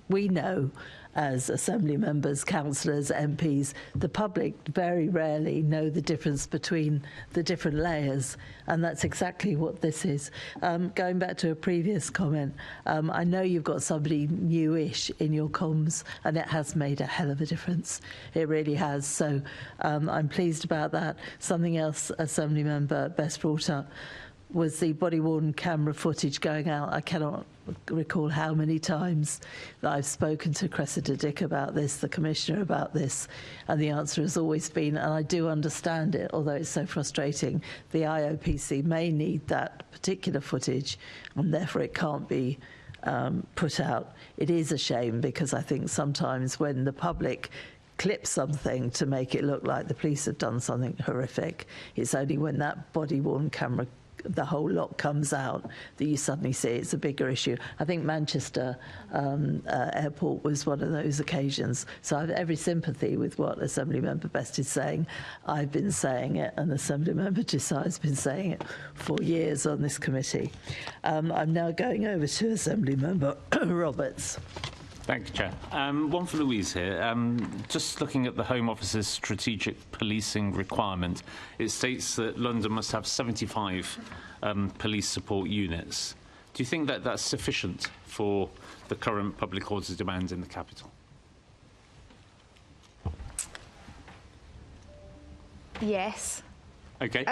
We know, as Assembly members, councillors, MPs, the public very rarely know the difference between the different layers, and that's exactly what this is. Going back to a previous comment, I know you've got somebody newish in your comms, and it has made a hell of a difference. It really has. So I'm pleased about that. Something else Assembly member Best brought up was the body-worn camera footage going out. I cannot recall how many times that I've spoken to Cressida Dick about this, the Commissioner about this, and the answer has always been, and I do understand it, although it's so frustrating, the IOPC may need that particular footage, and therefore it can't be put out. It is a shame, because I think sometimes when the public clip something to make it look like the police have done something horrific, it's only when that body-worn camera, the whole lot comes out, that you suddenly see it's a bigger issue. I think Manchester Airport was one of those occasions. So I have every sympathy with what Assemblymember Best is saying. I've been saying it, and Assemblymember Desai has been saying it for years on this committee. I'm now going over to Assemblymember Roberts. Thank you, Chair. One for Louise here. Just looking at the Home Office's strategic policing requirement, it states that London must have 75 police support units. Do you think that that's sufficient for the current public orders demands in the capital? Yes. Okay.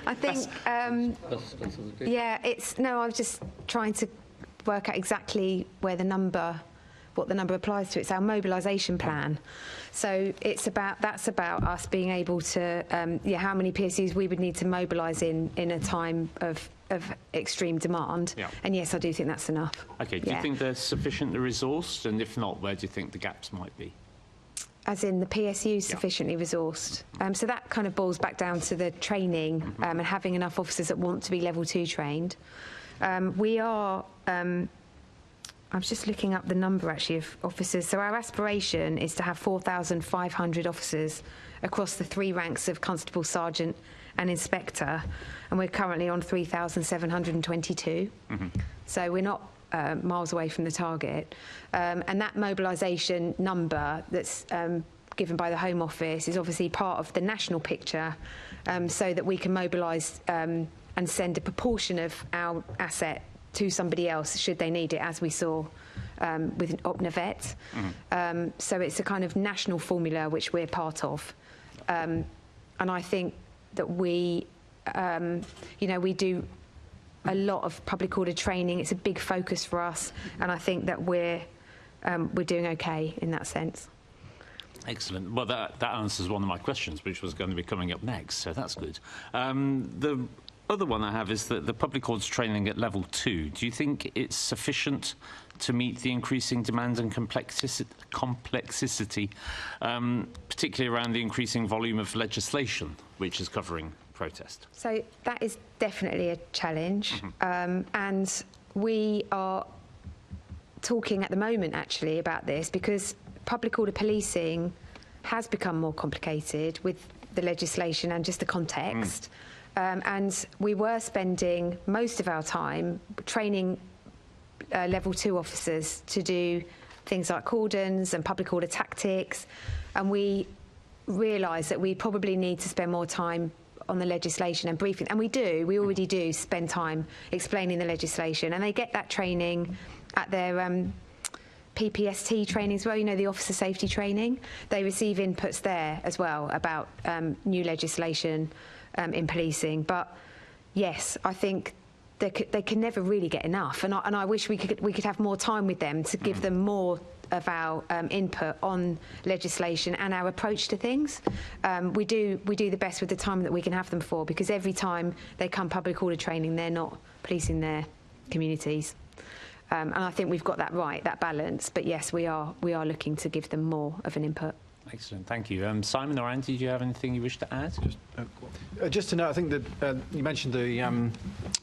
I think, yeah, I was just trying to work out exactly where the number what the number applies to. It's our mobilisation plan. So that's about us being able to, how many PSUs we would need to mobilise in a time of extreme demand. Yeah. And yes, I do think that's enough. Okay, do you think they're sufficiently resourced? And if not, where do you think the gaps might be? As in the PSU sufficiently resourced. So that kind of boils back down to the training and having enough officers that want to be level 2 trained. We are... I was just looking up the number, actually, of officers. So our aspiration is to have 4,500 officers across the 3 ranks of constable, sergeant and inspector, and we're currently on 3,722. So we're not miles away from the target. And that mobilisation number that's given by the Home Office is obviously part of the national picture, so that we can mobilise and send a proportion of our asset to somebody else should they need it, as we saw with OpNaVet. So it's a kind of national formula which we're part of. And I think that we do a lot of public order training. It's a big focus for us, and I think that we're doing okay in that sense. Excellent. Well, that answers one of my questions, which was going to be coming up next, so that's good. The other one I have is that the public orders training at level 2. Do you think it's sufficient to meet the increasing demands and complexity, particularly around the increasing volume of legislation which is covering protest? So that is definitely a challenge, and we are talking at the moment actually about this because public order policing has become more complicated with the legislation and just the context. And we were spending most of our time training level 2 officers to do things like cordons and public order tactics, and we realised that we probably need to spend more time on the legislation and briefing, and we already do spend time explaining the legislation, and they get that training at their PPST training as well, the officer safety training. They receive inputs there as well about new legislation in policing. But yes, I think they can never really get enough, and I wish we could have more time with them to give them more of our input on legislation and our approach to things. We do the best with the time that we can have them for, because every time they come public order training, they're not policing their communities. And I think we've got that right, that balance. But yes, we are looking to give them more of an input. Excellent, thank you. Simon or Andy, do you have anything you wish to add? Just to note, I think that you mentioned the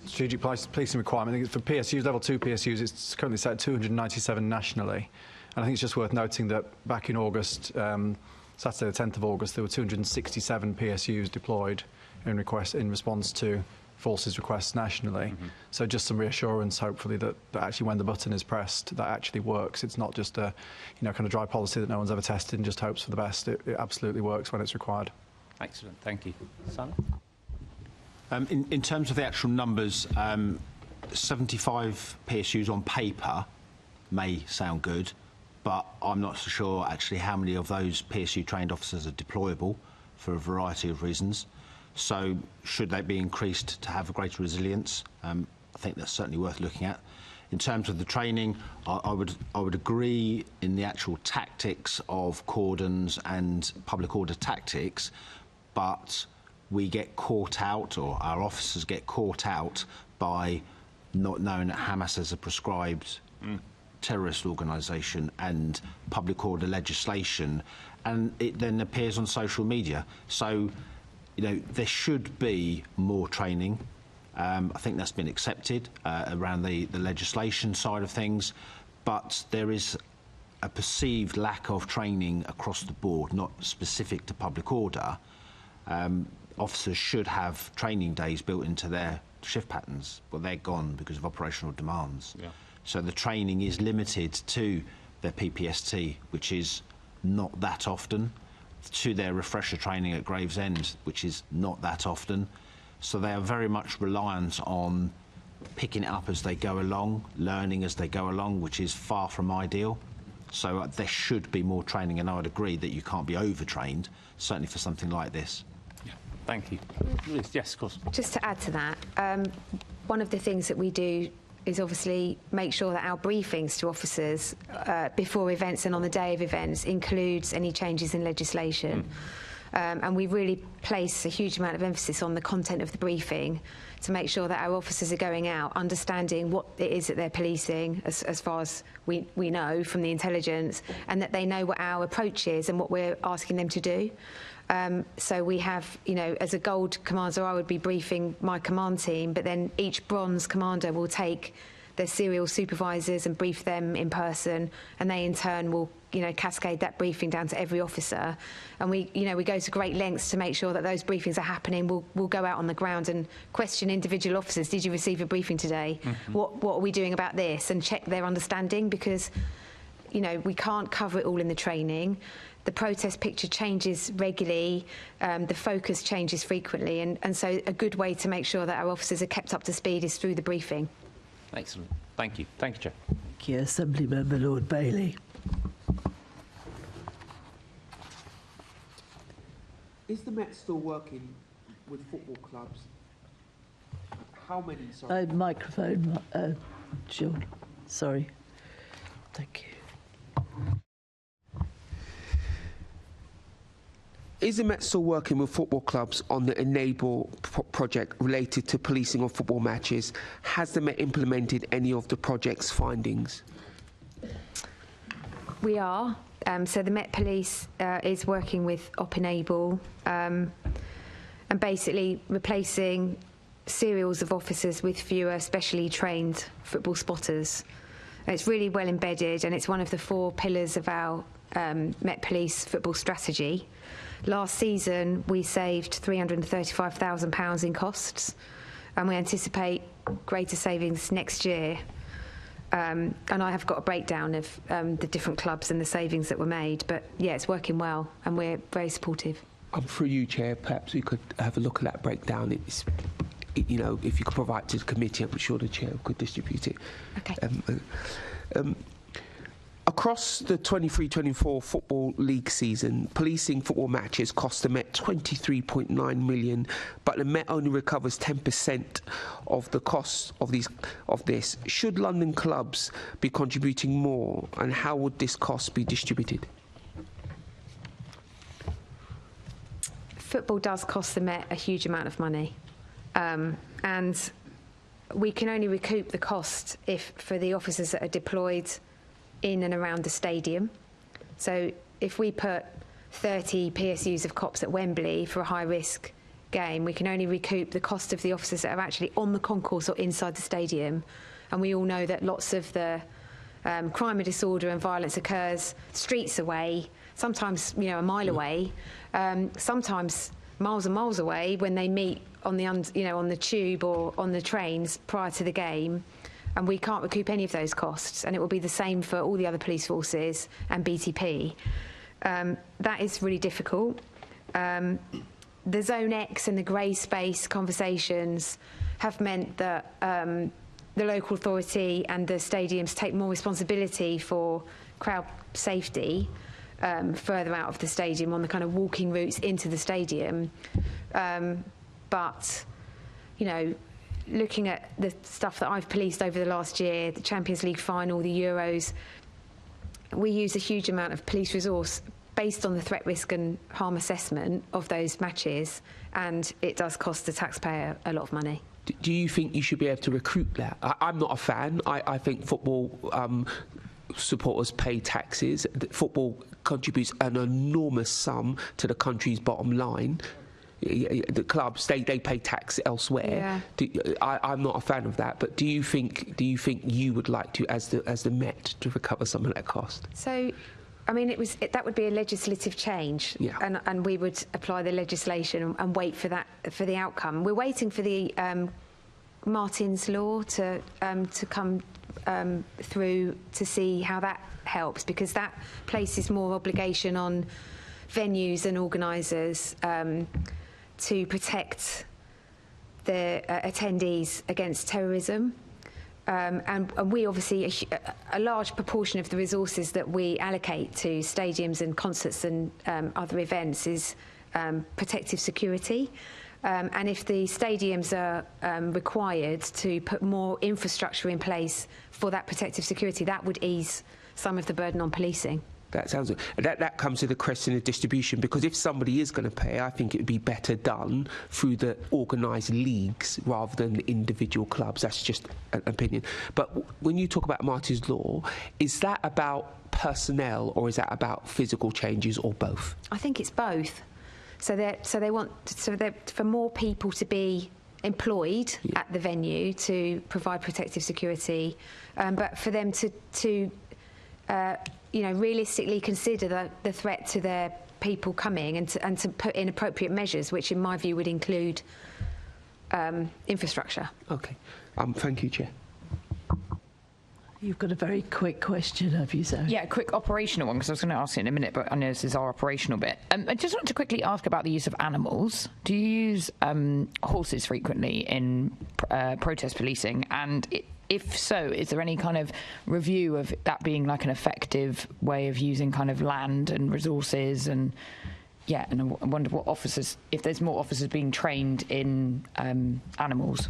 strategic policing requirement. I think for PSUs, level 2 PSUs, it's currently set at 297 nationally. And I think it's just worth noting that back in August, Saturday the 10th of August, there were 267 PSUs deployed in response to forces requests nationally. So just some reassurance, hopefully, that actually when the button is pressed, that actually works. It's not just a kind of dry policy that no one's ever tested and just hopes for the best. It absolutely works when it's required. Excellent, thank you. Simon? In terms of the actual numbers, 75 PSUs on paper may sound good, but I'm not so sure actually how many of those PSU trained officers are deployable for a variety of reasons. So should they be increased to have a greater resilience? I think that's certainly worth looking at. In terms of the training, I would agree in the actual tactics of cordons and public order tactics, but we get caught out, or our officers get caught out, by not knowing that Hamas is a proscribed terrorist organisation and public order legislation, and it then appears on social media. So, there should be more training. I think that's been accepted around the legislation side of things, but there is a perceived lack of training across the board, not specific to public order. Officers should have training days built into their shift patterns, but they're gone because of operational demands. Yeah. So the training is limited to their PPST, which is not that often, to their refresher training at Gravesend, which is not that often. So they are very much reliant on picking it up as they go along, learning as they go along, which is far from ideal. So there should be more training, and I would agree that you can't be overtrained, certainly for something like this. Yeah, thank you. Yes, of course. Just to add to that, one of the things that we do is obviously make sure that our briefings to officers before events and on the day of events includes any changes in legislation. And we really place a huge amount of emphasis on the content of the briefing to make sure that our officers are going out understanding what it is that they're policing, as far as we know from the intelligence, and that they know what our approach is and what we're asking them to do. So we have, you know, as a gold commander, I would be briefing my command team, but then each bronze commander will take their serial supervisors and brief them in person, and they in turn will, you know, cascade that briefing down to every officer. And we go to great lengths to make sure that those briefings are happening. We'll go out on the ground and question individual officers. Did you receive a briefing today? What are we doing about this? And check their understanding, because, you know, we can't cover it all in the training. The protest picture changes regularly, the focus changes frequently, and so a good way to make sure that our officers are kept up to speed is through the briefing. Excellent. Thank you. Thank you, Chair. Thank you, Assembly Member Lord Bailey. Is the Met still working with football clubs? How many? Sorry. Microphone, Jill. Sorry. Thank you. Is the Met still working with football clubs on the Enable project related to policing of football matches? Has the Met implemented any of the project's findings? We are. So the Met Police is working with Op-Enable and basically replacing serials of officers with fewer specially trained football spotters. And it's really well embedded, and it's one of the 4 pillars of our Met Police football strategy. Last season, we saved £335,000 in costs, and we anticipate greater savings next year. And I have got a breakdown of the different clubs and the savings that were made. But, yeah, it's working well, and we're very supportive. Through you, Chair, perhaps we could have a look at that breakdown. You know, if you could provide it to the committee, I'm sure the Chair could distribute it. OK. Across the 23-24 Football League season, policing football matches cost the Met £23.9 million, but the Met only recovers 10% of the cost of this. Should London clubs be contributing more, and how would this cost be distributed? Football does cost the Met a huge amount of money, and we can only recoup the cost for the officers that are deployed in and around the stadium. So if we put 30 PSUs of cops at Wembley for a high-risk game, we can only recoup the cost of the officers that are actually on the concourse or inside the stadium. And we all know that lots of the crime and disorder and violence occurs streets away, sometimes, you know, a mile away, sometimes miles and miles away when they meet on the tube or on the trains prior to the game. And we can't recoup any of those costs, and it will be the same for all the other police forces and BTP. That is really difficult. The Zone X and the grey space conversations have meant that the local authority and the stadiums take more responsibility for crowd safety further out of the stadium on the kind of walking routes into the stadium. But, you know, looking at the stuff that I've policed over the last year, the Champions League final, the Euros, we use a huge amount of police resource based on the threat, risk and harm assessment of those matches, and it does cost the taxpayer a lot of money. Do you think you should be able to recruit that? I'm not a fan. I think football supporters pay taxes. Football contributes an enormous sum to the country's bottom line. The clubs, they pay tax elsewhere. Yeah. I'm not a fan of that, but do you think you would like to, as the Met, to recover some of that cost? So, I mean, that would be a legislative change, yeah. and we would apply the legislation and wait for the outcome. We're waiting for the Martin's Law to come through to see how that helps, because that places more obligation on venues and organisers to protect the attendees against terrorism. And we obviously, a large proportion of the resources that we allocate to stadiums and concerts and other events is protective security. And if the stadiums are required to put more infrastructure in place for that protective security, that would ease some of the burden on policing. That sounds that comes to the question of distribution, because if somebody is going to pay, I think it would be better done through the organised leagues rather than the individual clubs. That's just an opinion. But when you talk about Marty's Law, is that about personnel or is that about physical changes or both? I think it's both. So they want for more people to be employed at the venue to provide protective security, but for them to realistically consider the threat to their people coming and to put in appropriate measures, which in my view would include infrastructure. Okay. Thank you, Chair. You've got a very quick question, have you, Zoe? Yeah, a quick operational one, because I was going to ask it in a minute, but I know this is our operational bit. I just want to quickly ask about the use of animals. Do you use horses frequently in protest policing? And if so, is there any kind of review of that being like an effective way of using kind of land and resources? And yeah, and I wonder what officers, if there's more officers being trained in animals.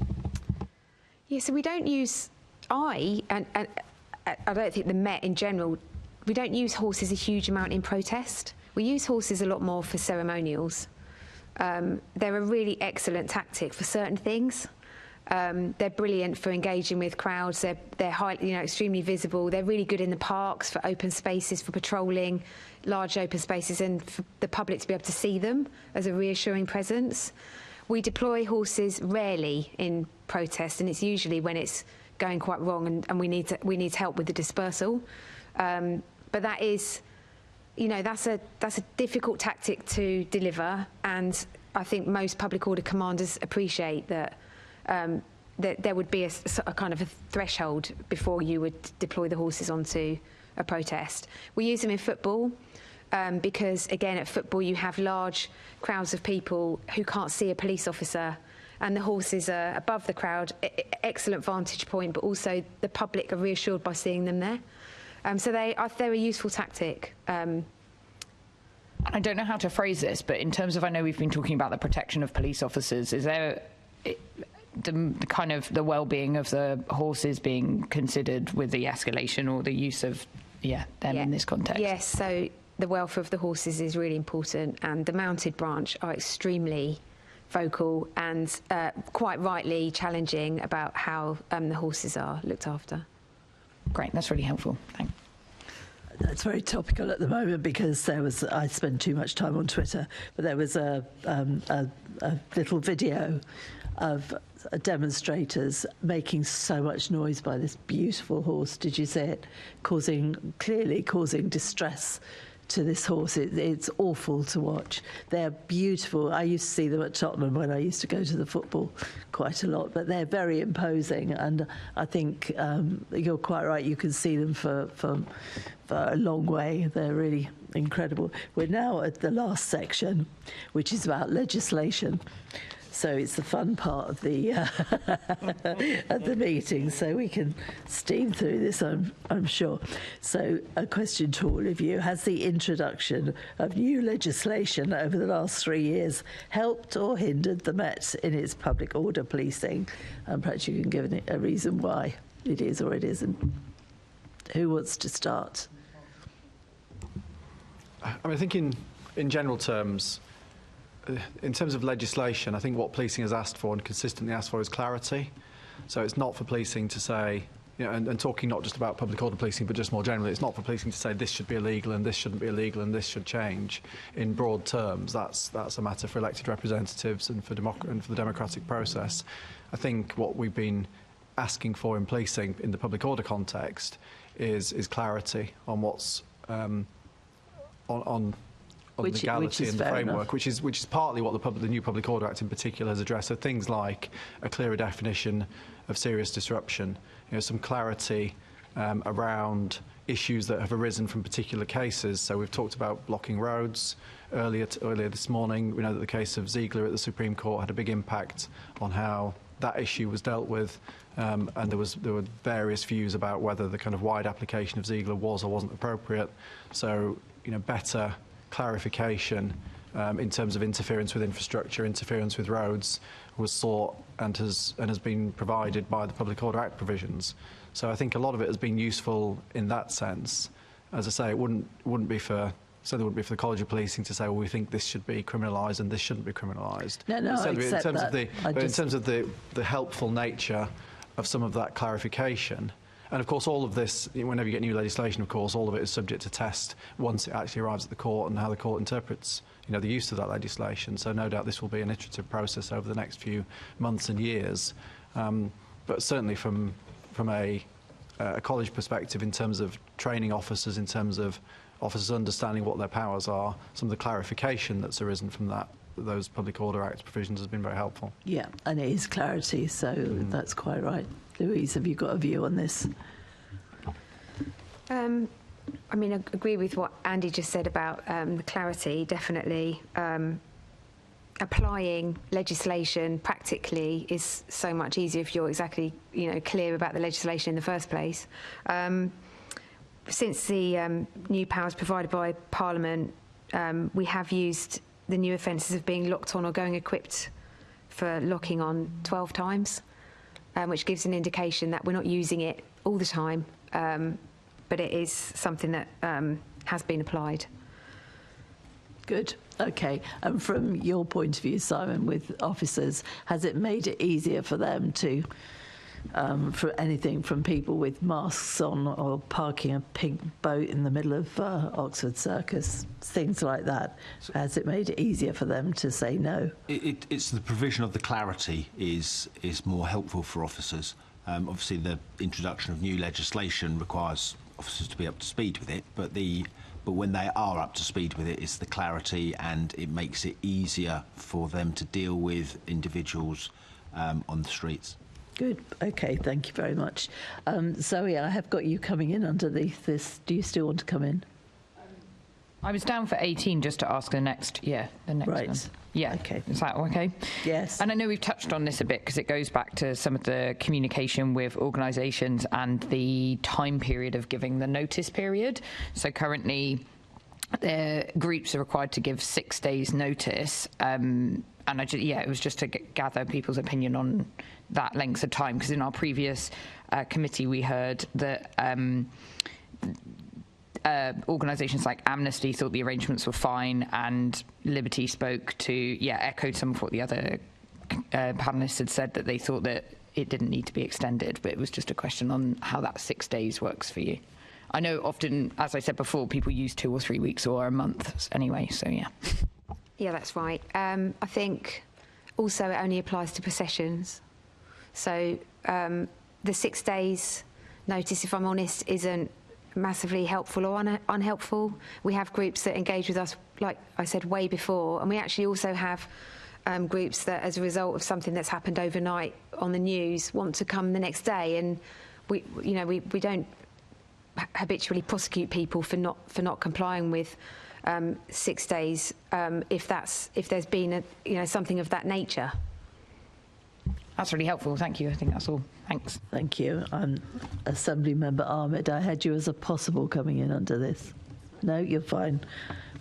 Yeah, so we don't use... I don't think the Met in general, we don't use horses a huge amount in protest. We use horses a lot more for ceremonials. They're a really excellent tactic for certain things. They're brilliant for engaging with crowds. They're highly, extremely visible. They're really good in the parks for open spaces, for patrolling large open spaces, and for the public to be able to see them as a reassuring presence. We deploy horses rarely in protest, and it's usually when it's going quite wrong and we need help with the dispersal. But that is, that's a difficult tactic to deliver, and I think most public order commanders appreciate that that there would be a kind of a threshold before you would deploy the horses onto a protest. We use them in football because, again, at football you have large crowds of people who can't see a police officer, and the horses are above the crowd, excellent vantage point, but also the public are reassured by seeing them there. So they're a useful tactic. I don't know how to phrase this, but in terms of, I know we've been talking about the protection of police officers, is there the kind of the well-being of the horses being considered with the escalation or the use of them in this context? Yes, so the welfare of the horses is really important, and the mounted branch are extremely vocal and quite rightly challenging about how the horses are looked after. Great, that's really helpful. Thanks. That's very topical at the moment because I spend too much time on Twitter, but there was a little video of demonstrators making so much noise by this beautiful horse. Did you see it? Clearly causing distress to this horse. It's awful to watch. They're beautiful. I used to see them at Tottenham when I used to go to the football quite a lot, but they're very imposing, and I think you're quite right. You can see them for a long way. They're really incredible. We're now at the last section, which is about legislation. So it's the fun part of the of the meeting, so we can steam through this, I'm sure. So a question to all of you: has the introduction of new legislation over the last 3 years helped or hindered the Met in its public order policing? And perhaps you can give a reason why it is or it isn't. Who wants to start? I think in general terms, in terms of legislation, I think what policing has asked for and consistently asked for is clarity. So it's not for policing to say, and talking not just about public order policing, but just more generally, it's not for policing to say this should be illegal and this shouldn't be illegal and this should change in broad terms. That's a matter for elected representatives and for the democratic process. I think what we've been asking for in policing in the public order context is clarity on what's on legality and the framework, which is partly what the new Public Order Act in particular has addressed. So things like a clearer definition of serious disruption, some clarity around issues that have arisen from particular cases. So we've talked about blocking roads earlier this morning. We know that the case of Ziegler at the Supreme Court had a big impact on how that issue was dealt with, and there were various views about whether the kind of wide application of Ziegler was or wasn't appropriate. So better clarification in terms of interference with infrastructure, interference with roads, was sought and has been provided by the Public Order Act provisions. So I think a lot of it has been useful in that sense. As I say, it wouldn't be for. So there wouldn't be for the College of Policing to say, well, we think this should be criminalised and this shouldn't be criminalised. No, I accept that. In terms of the helpful nature of some of that clarification, and of course all of this, whenever you get new legislation, of course, all of it is subject to test once it actually arrives at the court and how the court interprets, the use of that legislation. So no doubt this will be an iterative process over the next few months and years. But certainly from a college perspective, in terms of training officers, in terms of officers understanding what their powers are, some of the clarification that's arisen from those Public Order Act provisions has been very helpful. Yeah, and it is clarity, so that's quite right. Louise, have you got a view on this? I agree with what Andy just said about the clarity, definitely. Applying legislation practically is so much easier if you're exactly, clear about the legislation in the first place. Since the new powers provided by Parliament, we have used the new offences of being locked on or going equipped for locking on 12 times, which gives an indication that we're not using it all the time, but it is something that has been applied. Good. Okay. And from your point of view, Simon, with officers, has it made it easier for them to... for anything from people with masks on or parking a pink boat in the middle of Oxford Circus, things like that. Has it made it easier for them to say no? It's the provision of the clarity is more helpful for officers. Obviously, the introduction of new legislation requires officers to be up to speed with it, but when they are up to speed with it, it's the clarity, and it makes it easier for them to deal with individuals on the streets. Good. Okay, thank you very much. Zoe, I have got you coming in underneath this. Do you still want to come in? I was down for 18 just to ask the next right. one. Yeah. Okay. Is that okay? Yes. And I know we've touched on this a bit because it goes back to some of the communication with organisations and the time period of giving the notice period. So currently, the groups are required to give 6 days notice. And it was just to gather people's opinion on that length of time, because in our previous committee we heard that organisations like Amnesty thought the arrangements were fine, and Liberty echoed some of what the other panellists had said, that they thought that it didn't need to be extended, but it was just a question on how that 6 days works for you. I know often, as I said before, people use 2 or 3 weeks or a month anyway, so yeah. Yeah, that's right. I think also it only applies to processions. So the 6 days notice, if I'm honest, isn't massively helpful or unhelpful. We have groups that engage with us, like I said, way before, and we actually also have groups that, as a result of something that's happened overnight on the news, want to come the next day, and we don't habitually prosecute people for not complying with 6 days if there's been something of that nature. That's really helpful. Thank you. I think that's all. Thanks. Thank you. Assembly Member Ahmed, I had you as a possible coming in under this. No, you're fine.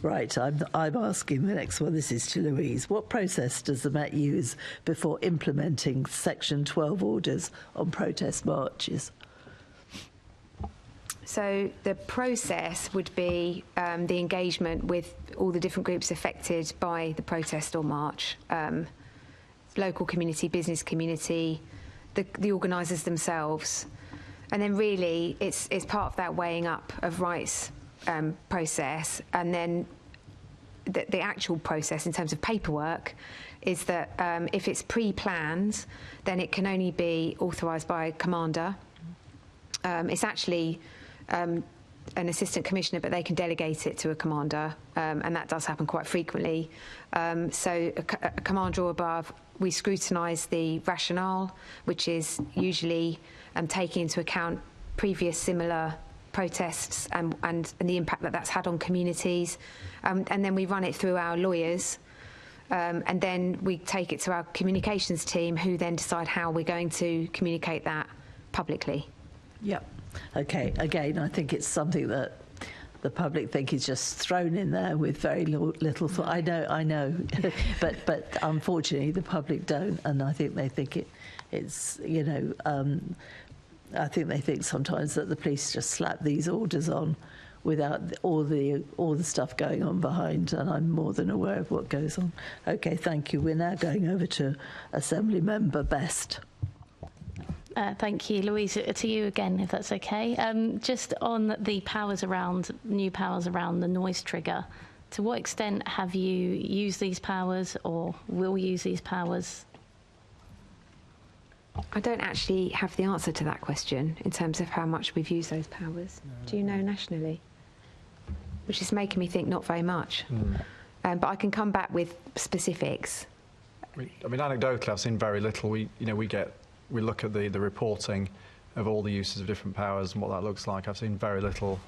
Right, I'm asking the next one. This is to Louise. What process does the Met use before implementing Section 12 orders on protest marches? So the process would be the engagement with all the different groups affected by the protest or march. Local community, business community, the organisers themselves. And then really it's part of that weighing up of rights process. And then the actual process in terms of paperwork is that if it's pre-planned, then it can only be authorised by a commander. It's actually an assistant commissioner, but they can delegate it to a commander, and that does happen quite frequently. So a commander or above, we scrutinise the rationale, which is usually taking into account previous similar protests and the impact that that's had on communities, and then we run it through our lawyers, and then we take it to our communications team, who then decide how we're going to communicate that publicly. Yep. Okay. Again, I think it's something that the public think is just thrown in there with very little thought. I know, but unfortunately the public don't, and I think they think it's I think they think sometimes that the police just slap these orders on without all the stuff going on behind, and I'm more than aware of what goes on. Okay, thank you. We're now going over to Assembly Member Best. Thank you, Louise. To you again, if that's okay. Just on the new powers around the noise trigger, to what extent have you used these powers or will use these powers? I don't actually have the answer to that question in terms of how much we've used those powers. Do you know nationally? Which is making me think not very much. But I can come back with specifics. I mean, anecdotally, I've seen very little. We look at the reporting of all the uses of different powers and what that looks like. I've seen very little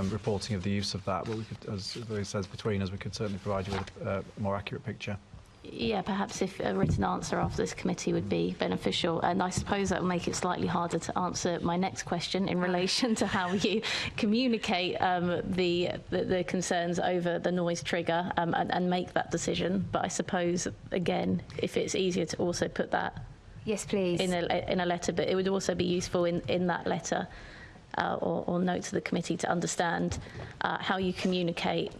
reporting of the use of that. But we could, as Louise says, between us, we could certainly provide you with a more accurate picture. Yeah, perhaps if a written answer after this committee would be beneficial. And I suppose that will make it slightly harder to answer my next question in relation to how you communicate the concerns over the noise trigger and make that decision. But I suppose, again, if it's easier to also put that yes, please, in a letter, but it would also be useful in that letter or note to the committee to understand how you communicate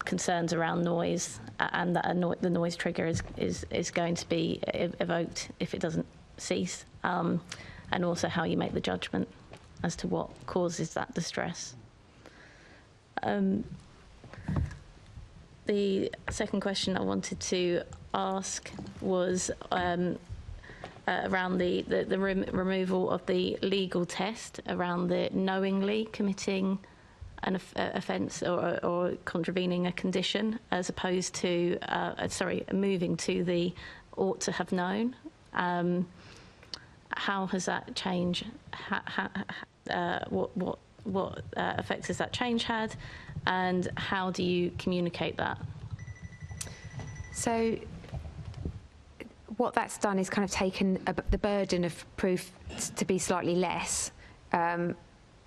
concerns around noise and that the noise trigger is going to be evoked if it doesn't cease, and also how you make the judgment as to what causes that distress. The second question I wanted to ask was around the removal of the legal test around the knowingly committing an offence or contravening a condition, as opposed to moving to the ought to have known. How has that change? What effects has that change had, and how do you communicate that? So what that's done is kind of taken the burden of proof to be slightly less.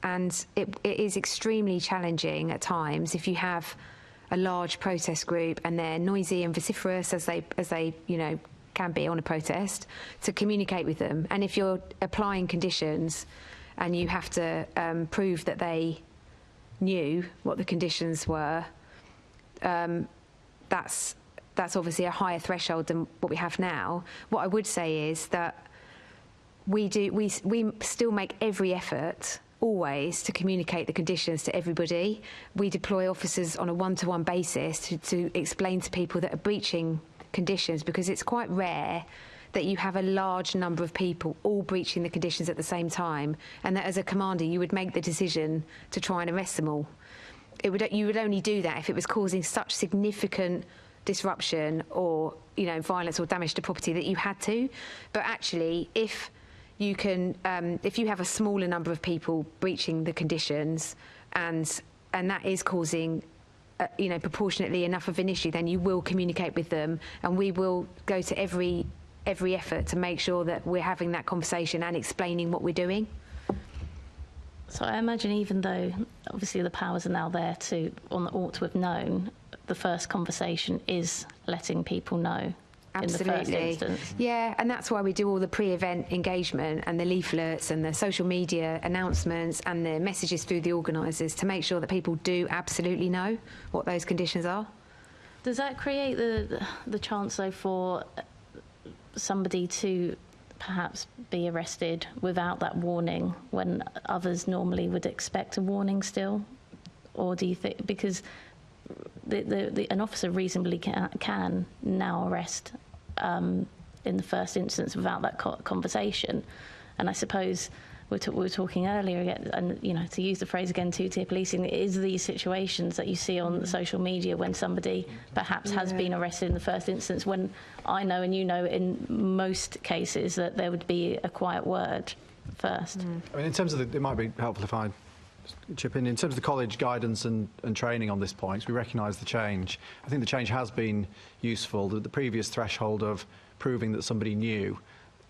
And it is extremely challenging at times if you have a large protest group and they're noisy and vociferous as they can be on a protest, to communicate with them. And if you're applying conditions and you have to prove that they knew what the conditions were, that's obviously a higher threshold than what we have now. What I would say is that we still make every effort always to communicate the conditions to everybody. We deploy officers on a one-to-one basis to explain to people that are breaching conditions, because it's quite rare that you have a large number of people all breaching the conditions at the same time, and that as a commander you would make the decision to try and arrest them all. You would only do that if it was causing such significant disruption or violence or damage to property that you had to. But actually, if you have a smaller number of people breaching the conditions, and that is causing proportionately enough of an issue, then you will communicate with them, and we will go to every effort to make sure that we're having that conversation and explaining what we're doing. So I imagine, even though obviously the powers are now there on the ought to have known, the first conversation is letting people know. Absolutely. In the first instance. Yeah, and that's why we do all the pre-event engagement and the leaflets and the social media announcements and the messages through the organisers, to make sure that people do absolutely know what those conditions are. Does that create the chance, though, for somebody to perhaps be arrested without that warning, when others normally would expect a warning still? Or do you think, because an officer reasonably can now arrest in the first instance without that conversation, and I suppose we were talking earlier, and to use the phrase again, two-tier policing, it is these situations that you see on social media when somebody perhaps has been arrested in the first instance, when I know and in most cases that there would be a quiet word first. I mean, in terms of it might be helpful if I chip in terms of the college guidance and training on this point. We recognise the change. I think the change has been useful. The previous threshold of proving that somebody knew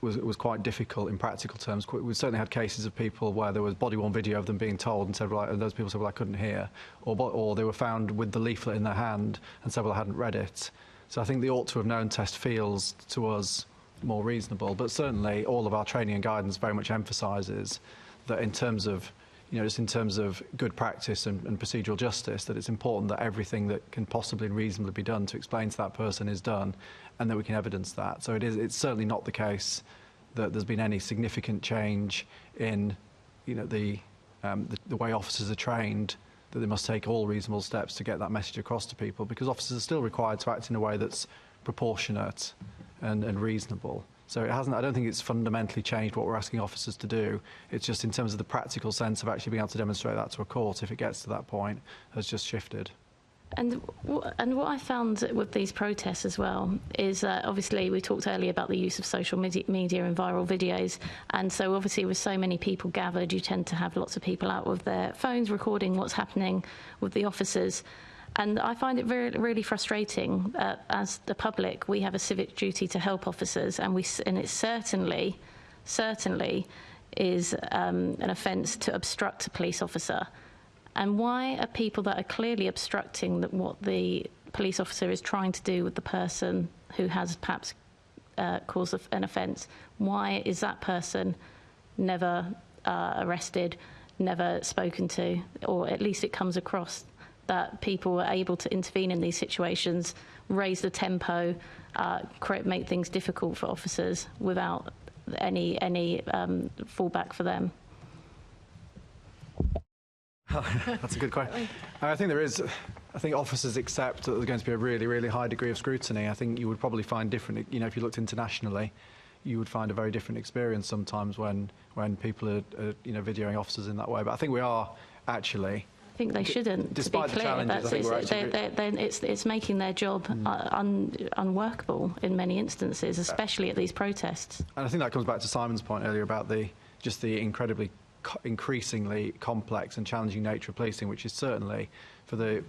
was quite difficult in practical terms. We certainly had cases of people where there was body-worn video of them being told and said, well, and those people said, well, I couldn't hear, or they were found with the leaflet in their hand and said, well, I hadn't read it. So I think the ought to have known test feels to us more reasonable, but certainly all of our training and guidance very much emphasises that in terms of, just in terms of good practice and procedural justice, that it's important that everything that can possibly and reasonably be done to explain to that person is done, and that we can evidence that. So it's certainly not the case that there's been any significant change in, the way officers are trained, that they must take all reasonable steps to get that message across to people, because officers are still required to act in a way that's proportionate and reasonable. So I don't think it's fundamentally changed what we're asking officers to do. It's just in terms of the practical sense of actually being able to demonstrate that to a court, if it gets to that point, has just shifted. And what I found with these protests as well is obviously we talked earlier about the use of social media and viral videos, and so obviously with so many people gathered, you tend to have lots of people out with their phones recording what's happening with the officers. And I find it really frustrating. As the public, we have a civic duty to help officers, and it certainly is an offence to obstruct a police officer. And why are people that are clearly obstructing what the police officer is trying to do with the person who has perhaps caused an offence, why is that person never arrested, never spoken to, or at least it comes across that people are able to intervene in these situations, raise the tempo, make things difficult for officers without any fallback for them? That's a good question. I think officers accept that there's going to be a really, really high degree of scrutiny. I think you would probably find different, if you looked internationally, you would find a very different experience sometimes when people are videoing officers in that way. But I think we are actually... I think they shouldn't, despite to be clear. the challenges, it's making their job unworkable in many instances, especially at these protests. And I think that comes back to Simon's point earlier about the increasingly complex and challenging nature of policing, which is certainly for the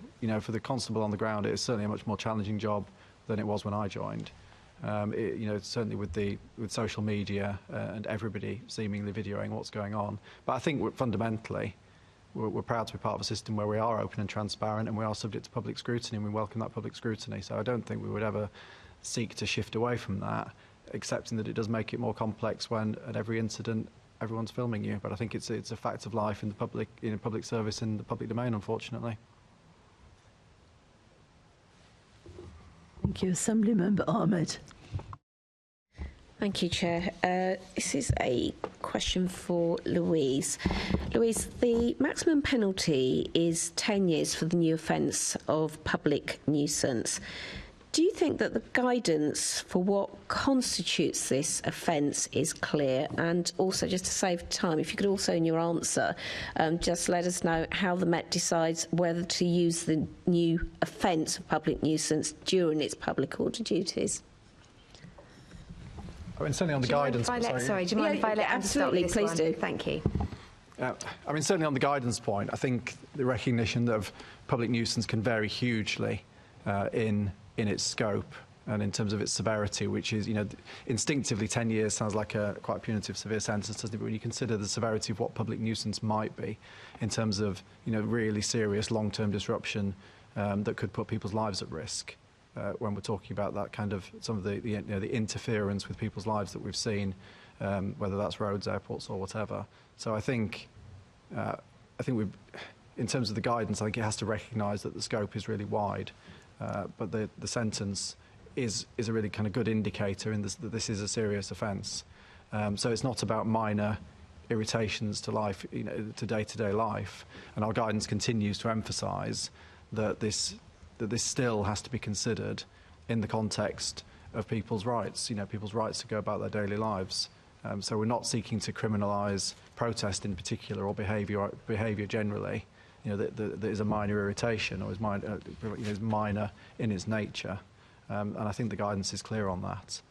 constable on the ground, it is certainly a much more challenging job than it was when I joined. Certainly with social media and everybody seemingly videoing what's going on. But I think fundamentally, we're proud to be part of a system where we are open and transparent, and we are subject to public scrutiny, and we welcome that public scrutiny. So I don't think we would ever seek to shift away from that, accepting that it does make it more complex when at every incident everyone's filming you. But I think it's a fact of life in the public service in the public domain, unfortunately. Thank you. Assembly Member Ahmed. Thank you, Chair. This is a question for Louise. Louise, the maximum penalty is 10 years for the new offence of public nuisance. Do you think that the guidance for what constitutes this offence is clear? And also, just to save time, if you could also, in your answer, just let us know how the Met decides whether to use the new offence of public nuisance during its public order duties. I mean, certainly on the guidance... Do you mind if I let absolutely, please do. Thank you. Certainly on the guidance point, I think the recognition of public nuisance can vary hugely in its scope and in terms of its severity, which is, instinctively 10 years sounds like a quite punitive, severe sentence, doesn't it? But when you consider the severity of what public nuisance might be in terms of, really serious long-term disruption that could put people's lives at risk, when we're talking about that kind of some of the interference with people's lives that we've seen, whether that's roads, airports, or whatever. So I think we've, in terms of the guidance, I think it has to recognise that the scope is really wide, but the sentence is a really kind of good indicator in this, that this is a serious offence. So it's not about minor irritations to life, to day-to-day life, and our guidance continues to emphasise that this still has to be considered in the context of people's rights, people's rights to go about their daily lives. So we're not seeking to criminalise protest in particular or behaviour generally, that is a minor irritation or is minor in its nature. And I think the guidance is clear on that.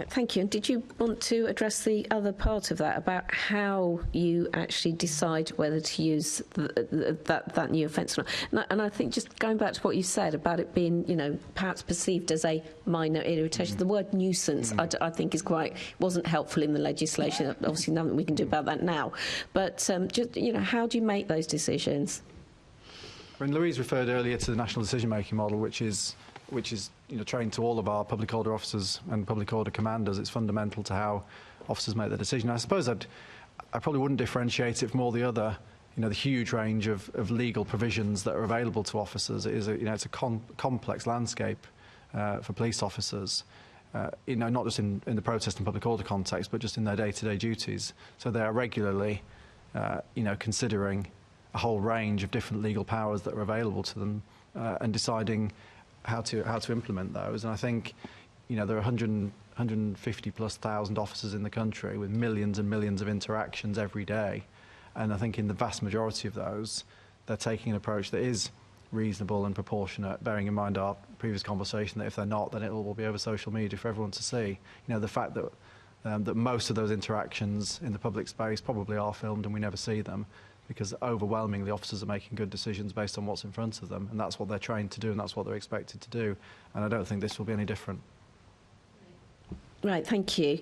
Thank you. And did you want to address the other part of that, about how you actually decide whether to use that new offence or not? And I think just going back to what you said about it being, perhaps perceived as a minor irritation, the word nuisance, I think wasn't helpful in the legislation. Obviously, nothing we can do about that now. But just, how do you make those decisions? I mean, Louise referred earlier to the national decision-making model, which is trained to all of our public order officers and public order commanders. It's fundamental to how officers make their decision. I suppose I probably wouldn't differentiate it from all the other, the huge range of legal provisions that are available to officers. It is it's a complex landscape for police officers. Not just in the protest and public order context, but just in their day-to-day duties. So they are regularly, considering a whole range of different legal powers that are available to them and deciding how to implement those. And I think, there are 150 plus thousand officers in the country with millions and millions of interactions every day. And I think in the vast majority of those, they're taking an approach that is reasonable and proportionate, bearing in mind our previous conversation that if they're not, then it will be over social media for everyone to see. The fact that that most of those interactions in the public space probably are filmed and we never see them, because overwhelmingly officers are making good decisions based on what's in front of them, and that's what they're trained to do and that's what they're expected to do. And I don't think this will be any different. Right, thank you.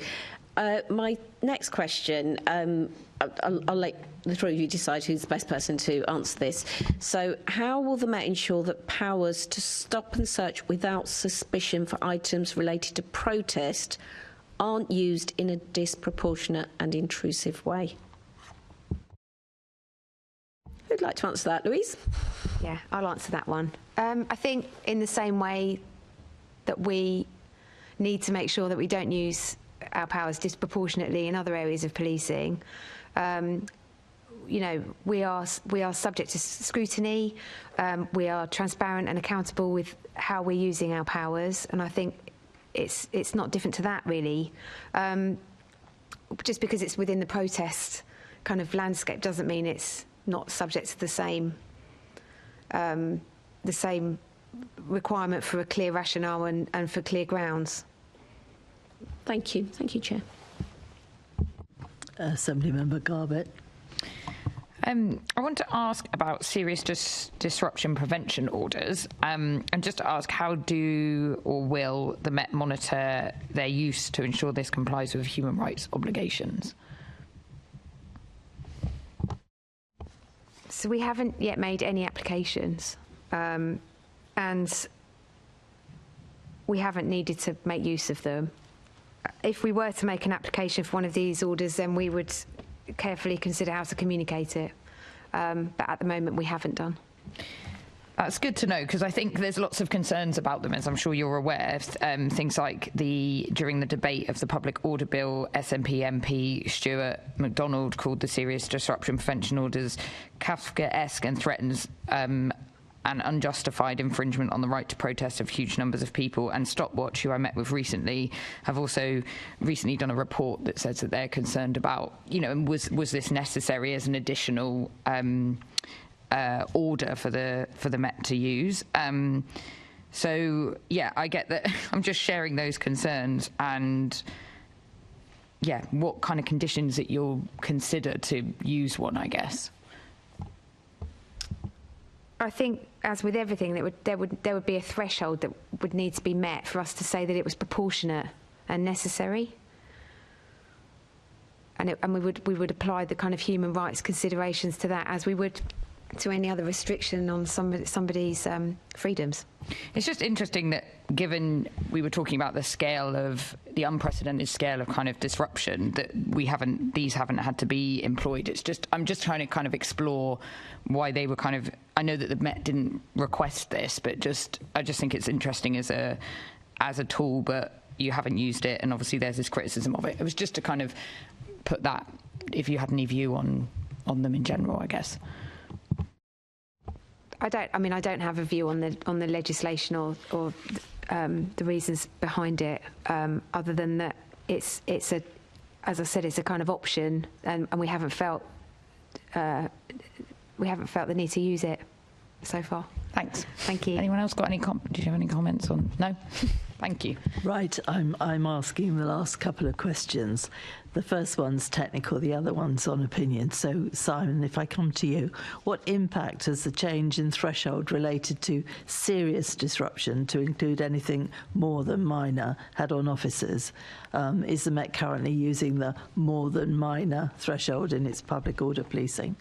My next question, I'll let the three of you decide who's the best person to answer this. So how will the Met ensure that powers to stop and search without suspicion for items related to protest aren't used in a disproportionate and intrusive way? Who'd like to answer that, Louise? Yeah, I'll answer that one. I think in the same way that we need to make sure that we don't use our powers disproportionately in other areas of policing, we are subject to scrutiny. We are transparent and accountable with how we're using our powers, and I think it's not different to that really. Just because it's within the protest kind of landscape doesn't mean it's not subject to the same requirement for a clear rationale and for clear grounds. Thank you. Thank you, Chair. Assembly Member Garbett. I want to ask about serious disruption prevention orders, and just to ask, how do or will the Met monitor their use to ensure this complies with human rights obligations? So we haven't yet made any applications, and we haven't needed to make use of them. If we were to make an application for one of these orders, then we would carefully consider how to communicate it. But at the moment, we haven't done. That's good to know, because I think there's lots of concerns about them, as I'm sure you're aware. Things like during the debate of the Public Order Bill, SNP MP Stuart MacDonald called the serious disruption prevention orders Kafkaesque and threatens an unjustified infringement on the right to protest of huge numbers of people. And Stopwatch, who I met with recently, have also recently done a report that says that they're concerned about, was this necessary as an additional order for the Met to use. So yeah, I get that. I'm just sharing those concerns, and yeah, what kind of conditions that you'll consider to use one, I guess. I think, as with everything, there would be a threshold that would need to be met for us to say that it was proportionate and necessary, and we would apply the kind of human rights considerations to that as we would to any other restriction on somebody's freedoms. It's just interesting that, given we were talking about the unprecedented scale of kind of disruption, that these haven't had to be employed. I'm just trying to kind of explore why they were kind of. I know that the Met didn't request this, but I just think it's interesting as a tool, but you haven't used it, and obviously there's this criticism of it. It was just to kind of put that, if you had any view on them in general, I guess. I don't have a view on the legislation or the reasons behind it, other than that it's as I said, it's a kind of option, and we haven't felt the need to use it so far. Thanks. Thank you. Anyone else got any? Did you have any comments on? No. Thank you. Right, I'm asking the last couple of questions. The first one's technical, the other one's on opinion. So, Simon, if I come to you, what impact has the change in threshold related to serious disruption, to include anything more than minor, had on officers? Is the Met currently using the more than minor threshold in its public order policing?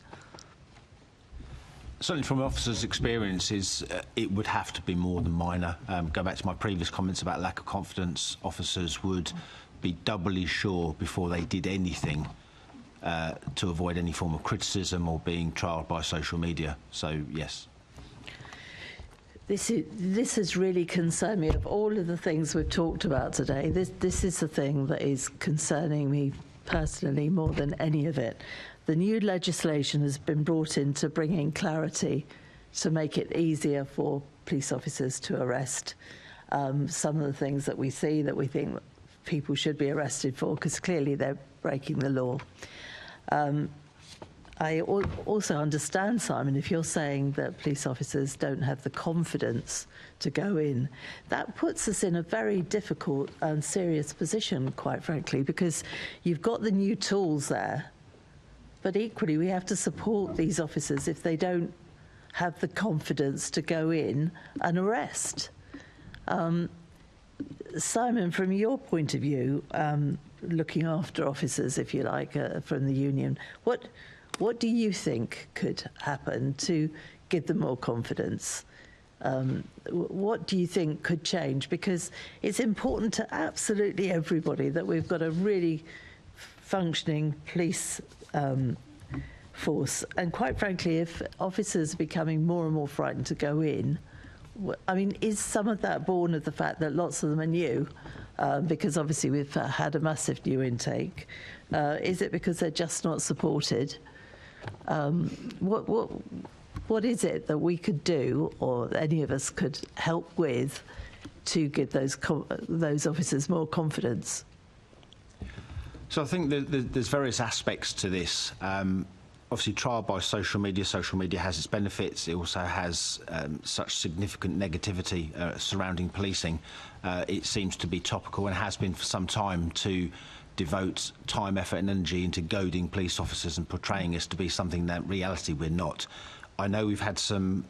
Certainly from an officer's experiences, it would have to be more than minor. Go back to my previous comments about lack of confidence. Officers would be doubly sure before they did anything to avoid any form of criticism or being trialled by social media. So, yes. This has really concerned me. Of all of the things we've talked about today, this is the thing that is concerning me personally more than any of it. The new legislation has been brought in to bring in clarity to make it easier for police officers to arrest some of the things that we see that we think people should be arrested for, because clearly they're breaking the law. I also understand, Simon, if you're saying that police officers don't have the confidence to go in, that puts us in a very difficult and serious position, quite frankly, because you've got the new tools there, but equally we have to support these officers if they don't have the confidence to go in and arrest. Simon, from your point of view, looking after officers, if you like, from the union, what do you think could happen to give them more confidence? What do you think could change? Because it's important to absolutely everybody that we've got a really functioning police force. And quite frankly, if officers are becoming more and more frightened to go in, I mean, is some of that born of the fact that lots of them are new? Because obviously we've had a massive new intake. Is it because they're just not supported? What is it that we could do, or any of us could help with, to give those officers more confidence? So I think there's various aspects to this. Obviously, trial by social media has its benefits. It also has such significant negativity surrounding policing. It seems to be topical and has been for some time to devote time, effort and energy into goading police officers and portraying us to be something that in reality we're not. I know we've had some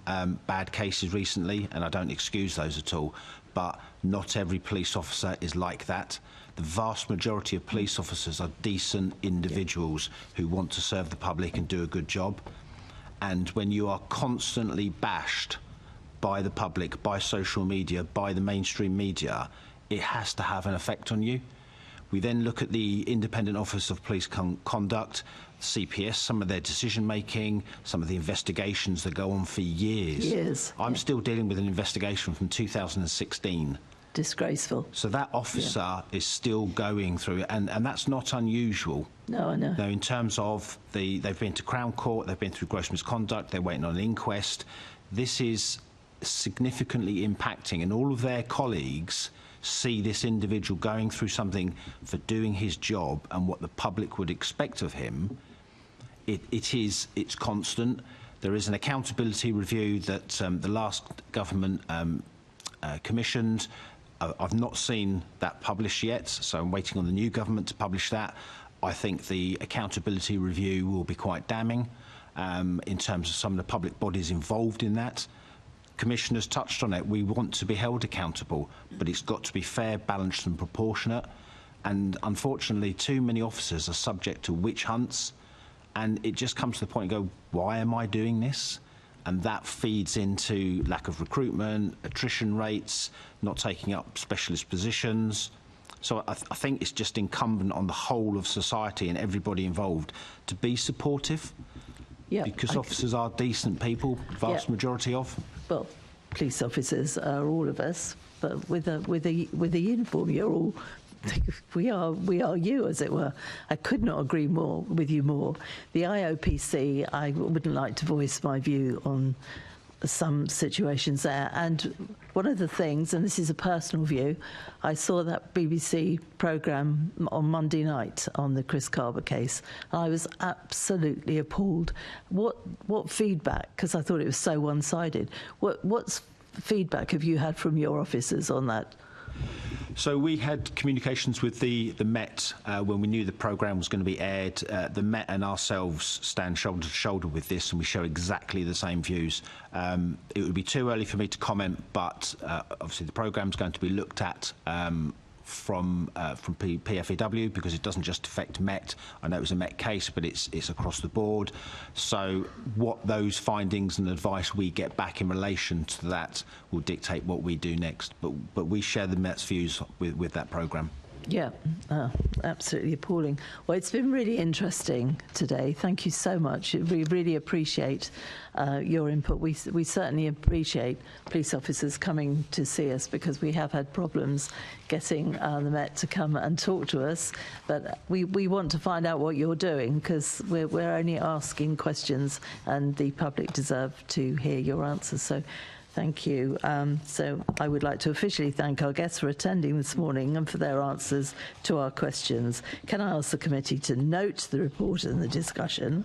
bad cases recently, and I don't excuse those at all, but not every police officer is like that. The vast majority of police officers are decent individuals who want to serve the public and do a good job. And when you are constantly bashed by the public, by social media, by the mainstream media, it has to have an effect on you. We then look at the Independent Office of Police Conduct, CPS, some of their decision-making, some of the investigations that go on for years. I'm still dealing with an investigation from 2016. Disgraceful. So that officer is still going through, and that's not unusual. No, I know. Now, in terms of they've been to Crown Court, they've been through gross misconduct, they're waiting on an inquest. This is significantly impacting, and all of their colleagues see this individual going through something for doing his job and what the public would expect of him. It's constant. There is an accountability review that the last government commissioned. I've not seen that published yet, so I'm waiting on the new government to publish that. I think the accountability review will be quite damning in terms of some of the public bodies involved in that. Commissioners touched on it. We want to be held accountable, but it's got to be fair, balanced and proportionate. And unfortunately, too many officers are subject to witch hunts, and it just comes to the point and go, why am I doing this? And that feeds into lack of recruitment, attrition rates, not taking up specialist positions. So I think it's just incumbent on the whole of society and everybody involved to be supportive. Yeah, because officers are decent people, vast majority of. Well, police officers are all of us, but with a uniform, you're all. We are you, as it were. I could not agree more with you more. The IOPC, I wouldn't like to voice my view on some situations there. And one of the things, and this is a personal view, I saw that BBC programme on Monday night on the Chris Carver case. I was absolutely appalled. What feedback, because I thought it was so one-sided, what feedback have you had from your officers on that? So we had communications with the Met when we knew the programme was going to be aired. The Met and ourselves stand shoulder to shoulder with this, and we share exactly the same views. It would be too early for me to comment, but obviously the programme is going to be looked at from PFEW, because it doesn't just affect Met. I know it was a Met case, but it's across the board. So what those findings and advice we get back in relation to that will dictate what we do next. But we share the Met's views with that programme. Yeah, absolutely appalling. Well, it's been really interesting today. Thank you so much. We really appreciate your input. We certainly appreciate police officers coming to see us, because we have had problems getting the Met to come and talk to us. But we want to find out what you're doing, because we're only asking questions, and the public deserve to hear your answers. So thank you. So I would like to officially thank our guests for attending this morning and for their answers to our questions. Can I ask the committee to note the report and the discussion?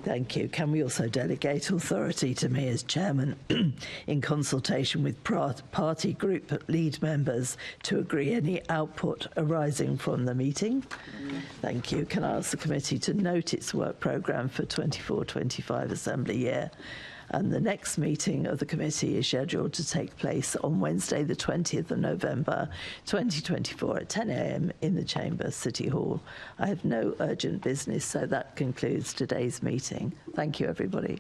Thank you. Can we also delegate authority to me as chairman in consultation with party group lead members to agree any output arising from the meeting? Thank you. Can I ask the committee to note its work programme for 24-25 Assembly year? And the next meeting of the committee is scheduled to take place on Wednesday, the 20th of November, 2024 at 10 a.m. in the Chamber, City Hall. I have no urgent business, so that concludes today's meeting. Thank you, everybody.